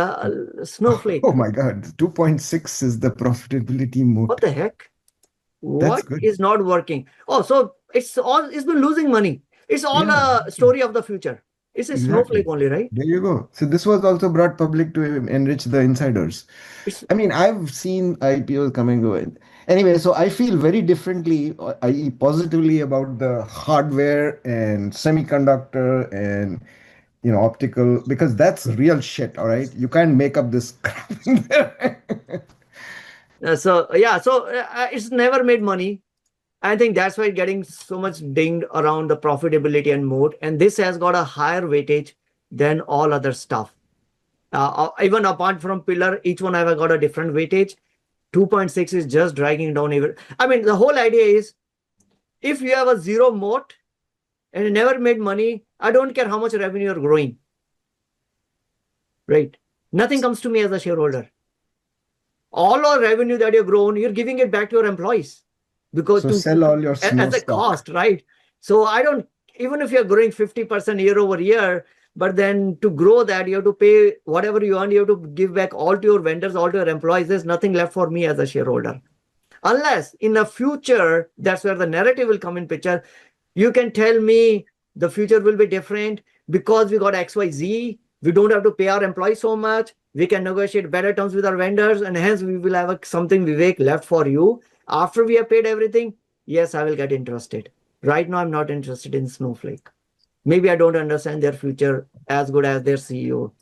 Snowflake. Oh my God, 2.6 is the profitability mode. What the heck? What is not working? Oh, so it's been losing money. It's all a story of the future. It's a Snowflake only, right? There you go. So this was also brought public to enrich the insiders. I mean, I've seen IPOs come and go. Anyway, so I feel very differently, i.e. positively about the hardware and semiconductor and optical, because that's real shit, all right? You can't make up this crap. So it's never made money. I think that's why it's getting so much dinged around the profitability and moat. And this has got a higher weightage than all other stuff. Even apart from Pillar, each one have got a different weightage. 2.6 is just dragging down even. I mean, the whole idea is if you have a zero moat and you never made money, I don't care how much revenue you're growing. Right? Nothing comes to me as a shareholder. All our revenue that you've grown, you're giving it back to your employees. Because so sell all your as a cost, right? So I don't, even if you're growing 50% year over year, but then to grow that, you have to pay whatever you earn, you have to give back all to your vendors, all to your employees. There's nothing left for me as a shareholder. Unless in the future, that's where the narrative will come in picture. You can tell me the future will be different because we got XYZ. We don't have to pay our employees so much. We can negotiate better terms with our vendors, and hence we will have something, Vivek, left for you. After we have paid everything, yes, I will get interested. Right now, I'm not interested in Snowflake. Maybe I don't understand their future as good as their CEO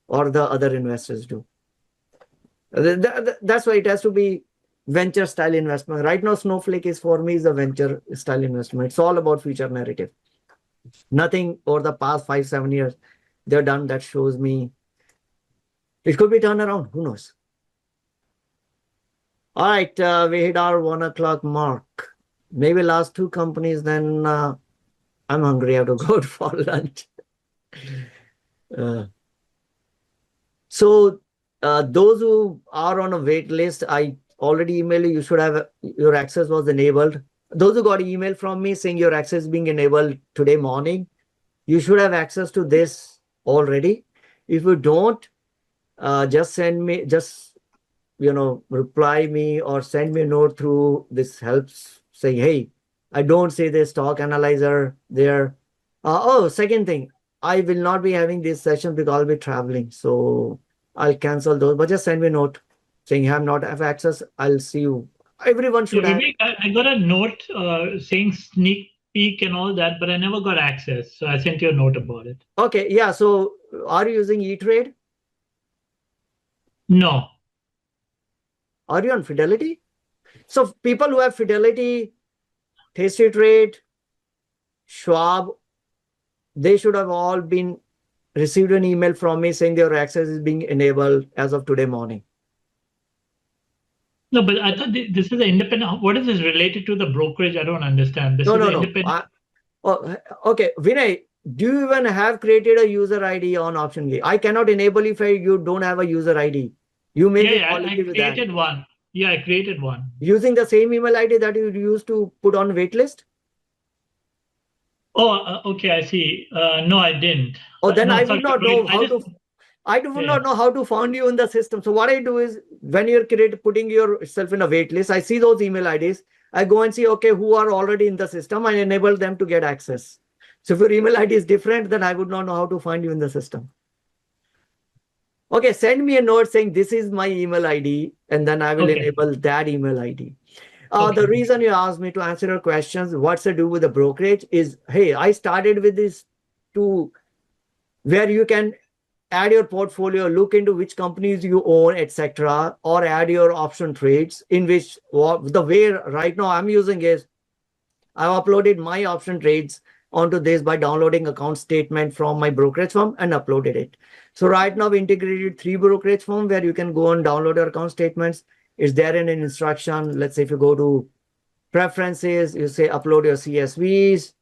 or the other investors do. That's why it has to be venture style investment. Right now, Snowflake is for me is a venture style investment. It's all about future narrative. Nothing over the past 5-7 years they've done that shows me it could be turned around. Who knows? All right, we hit our 1 o'clock mark. Maybe last two companies, then I'm hungry. I have to go for lunch. So those who are on a wait list, I already emailed you. You should have your access was enabled. Those who got email from me saying your access being enabled today morning, You should have access to this already. If you don't, just send me, just, reply me or send me a note through this helps saying, hey, I don't see the stock analyzer there. Second thing, I will not be having this session because I'll be traveling. So I'll cancel those, but just send me a note saying I have not have access. I'll see you. Everyone Yeah, should have. Vivek, I got a note saying sneak peek and all that, but I never got access. So I sent you a note about it. Okay, yeah. So are you using E-Trade? No. Are you on Fidelity? So people who have Fidelity, Tasty Trade, Schwab, they should have all been received an email from me saying their access is being enabled as of today morning. No, but I thought this is an independent. What is this related to the brokerage? I don't understand. This No, is no, an no. independent. Okay, Vinay, do you even have created a user ID on option key? I cannot enable if you don't have a user ID. You may be Yeah, calling I me with that. created one. Yeah, I created one. Using the same email ID that you used to put on waitlist? Oh, okay, I see. No, I didn't. Oh, then No, I would sorry. not know how to. I do Yeah. not know how to find you in the system. So what I do is when you're putting yourself in a wait list, I see those email IDs. I go and see, okay, who are already in the system and enable them to get access. So if your email ID is different, then I would not know how to find you in the system. Okay, send me a note saying this is my email ID, and then I will enable that email ID. The reason you asked me to answer your questions, what's to do with the brokerage is, hey, I started with this to where you can add your portfolio, look into which companies you own, etc., or add your option trades in which the way right now I'm using is I've uploaded my option trades onto this by downloading account statement from my brokerage firm and uploaded it. So right now we integrated 3 brokerage firm where you can go and download your account statements. It's there in an instruction. Let's say if you go to preferences, you say upload your CSVs,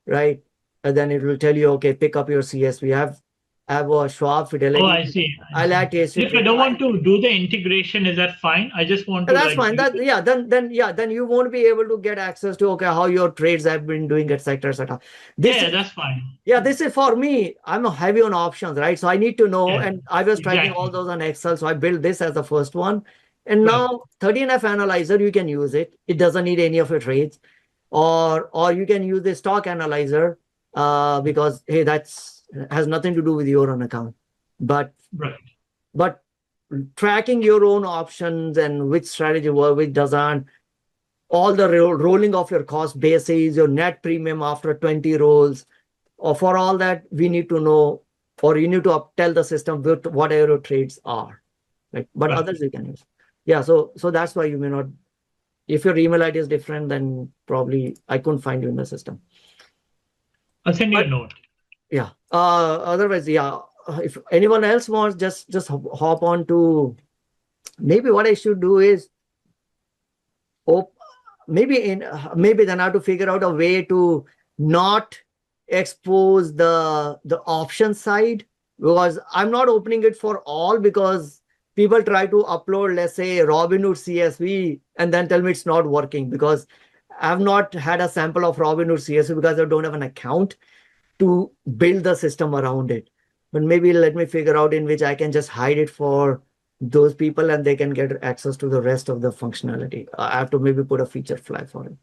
right? And then it will tell you, okay, pick up your CSV. I have a Schwab Fidelity. Oh, I see. I'll add Tasty If I Trade. don't want to do the integration, is that fine? I just want to That's fine. Then you won't be able to get access to how your trades have been doing, etc., etc. That's fine. Yeah, this is for me. I'm heavy on options, right? So I need to know, and I was tracking all those on Excel. So I built this as the first one, and now 13F Analyzer, you can use it. It doesn't need any of your trades, or you can use the stock analyzer because hey, that's has nothing to do with your own account, but tracking your own options and which strategy works, which doesn't, all the rolling of your cost bases, your net premium after 20 rolls, or for all that, we need to know, or you need to tell the system whatever your trades are, right? But others you can use. Yeah, so that's why you may not, if your email ID is different, then probably I couldn't find you in the system. I'll send you a note. Yeah. Otherwise, yeah. If anyone else wants, just hop on to. Maybe what I should do is, maybe then I have to figure out a way to not expose the option side, because I'm not opening it for all, because people try to upload, let's say, Robinhood CSV and then tell me it's not working because I've not had a sample of Robinhood CSV because I don't have an account to build the system around it. But maybe let me figure out in which I can just hide it for those people and they can get access to the rest of the functionality. I have to maybe put a feature flag for it.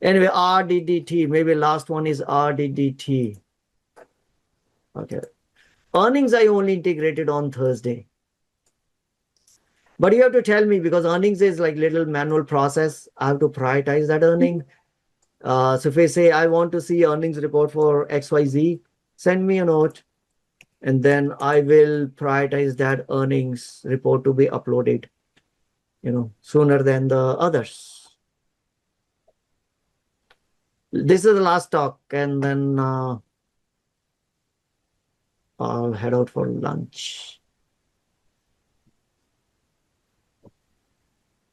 Anyway, RDDT, maybe last one is RDDT. Okay. Earnings I only integrated on Thursday. But you have to tell me, because earnings is like little manual process. I have to prioritize that earning. So if I say I want to see earnings report for XYZ, send me a note, and then I will prioritize that earnings report to be uploaded, sooner than the others. This is the last talk, and then I'll head out for lunch.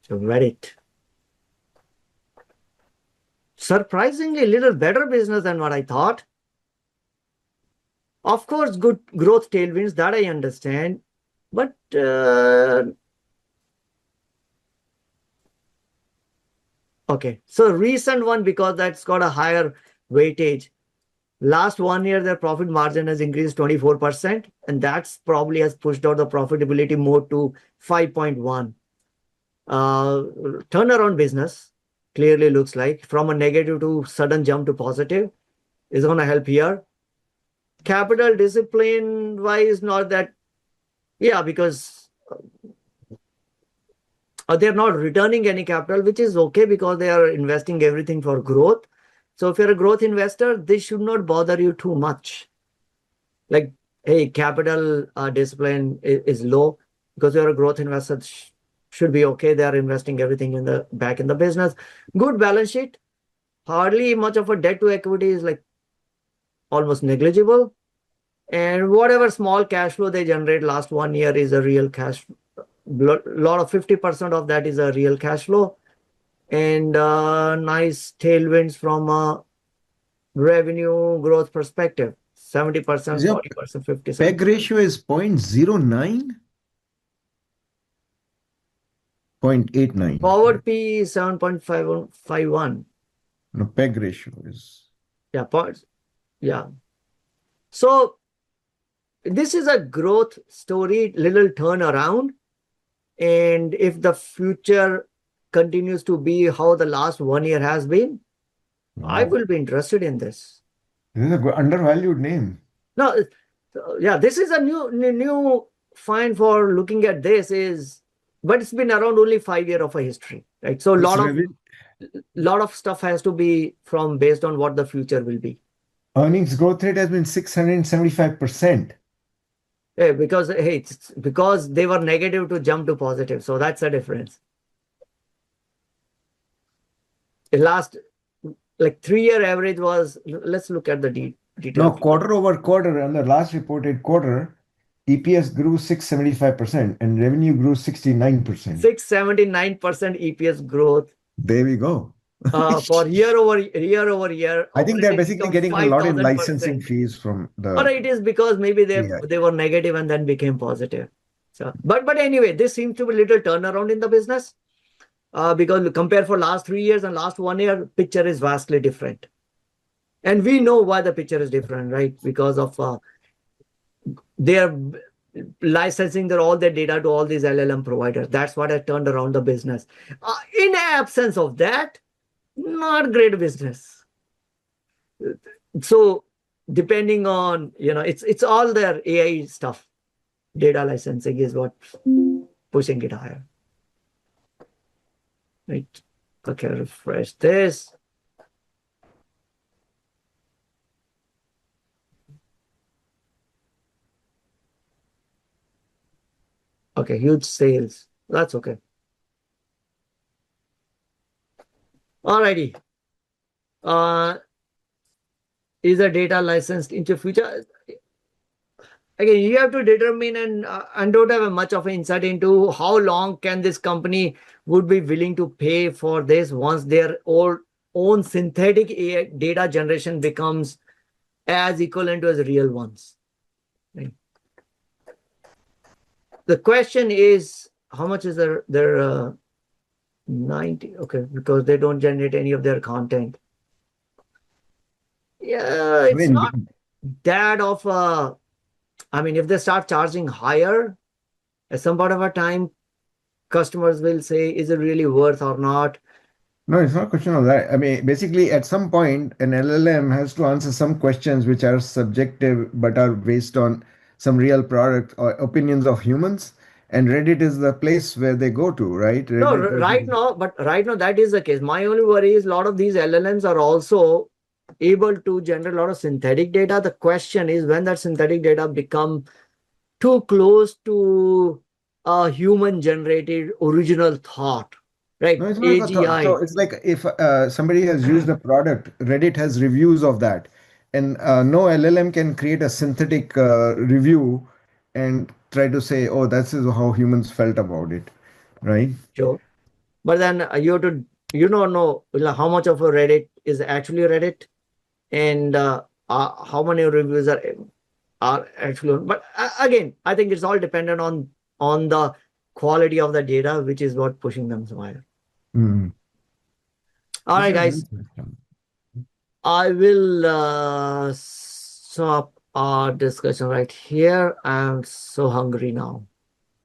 So Reddit. Surprisingly, a little better business than what I thought. Of course, good growth tailwinds, that I understand. But okay, so recent one, because that's got a higher weightage. Last 1 year, their profit margin has increased 24%, and that's probably has pushed out the profitability more to 5.1. Turnaround business clearly looks like from a negative to sudden jump to positive is going to help here. Capital discipline wise, not that, yeah, because they're not returning any capital, which is okay because they are investing everything for growth. So if you're a growth investor, this should not bother you too much. Like, hey, capital discipline is low because you're a growth investor. Should be okay. They are investing everything in the back in the business. Good balance sheet. Hardly much of a debt to equity is like almost negligible. And whatever small cash flow they generate last 1 year is a real cash. Lot of 50% of that is a real cash flow. And nice tailwinds from a revenue growth perspective. 70%, 40%, 50%. PEG ratio is 0.09? 0.89. Forward P is 7.51. No, PEG ratio is. Yeah, parts. Yeah. So this is a growth story, little turnaround. And if the future continues to be how the last 1 year has been, I will be interested in this. This is a good, undervalued name. No, yeah, this is a new find for looking at this is, but it's been around only 5 years of a history, right? So a lot of stuff has to be from based on what the future will be. Earnings growth rate has been 675%. Yeah, because hey, it's because they were negative to jump to positive, so that's the difference. The last like 3 year average was, let's look at the detail. No, quarter over quarter, on the last reported quarter, EPS grew 675% and revenue grew 69%. 679% EPS growth. There we go. For year over year. I think they're basically getting a lot in 5,000%. licensing fees from the. Or it is because maybe they were negative and then became positive. So, but anyway, this seems to be a little turnaround in the business. Because compare for last 3 years and last 1 year, picture is vastly different. And we know why the picture is different, right? Because of they're licensing all their data to all these LLM providers. That's what has turned around the business. In absence of that, not great business. So depending on, it's all their AI stuff. Data licensing is what's pushing it higher. Right. Okay, refresh this. Okay, huge sales. That's okay. Alrighty. Is the data licensed into future? Again, you have to determine and don't have much of an insight into how long can this company would be willing to pay for this once their own synthetic AI data generation becomes as equivalent to as real ones. Right? The question is, how much is their 90? Okay, because they don't generate any of their content. Yeah, it's not that of a. I mean, if they start charging higher, at some point of a time, customers will say, is it really worth or not? No, it's not a question of that. I mean, basically, at some point, an LLM has to answer some questions which are subjective but are based on some real product or opinions of humans. And Reddit is the place where they go to, right? No, right now, that is the case. My only worry is a lot of these LLMs are also able to generate a lot of synthetic data. The question is when that synthetic data become too close to a human generated original thought, right? No, it's not a thought. So it's like if somebody has used a product, Reddit has reviews of that, and no LLM can create a synthetic review and try to say, oh, that's how humans felt about it, right? Sure. But then you have to, know how much of a Reddit is actually Reddit and how many reviews are actually. But again, I think it's all dependent on the quality of the data, which is what pushing them higher. Mm. All right, guys. I will stop our discussion right here. I'm so hungry now.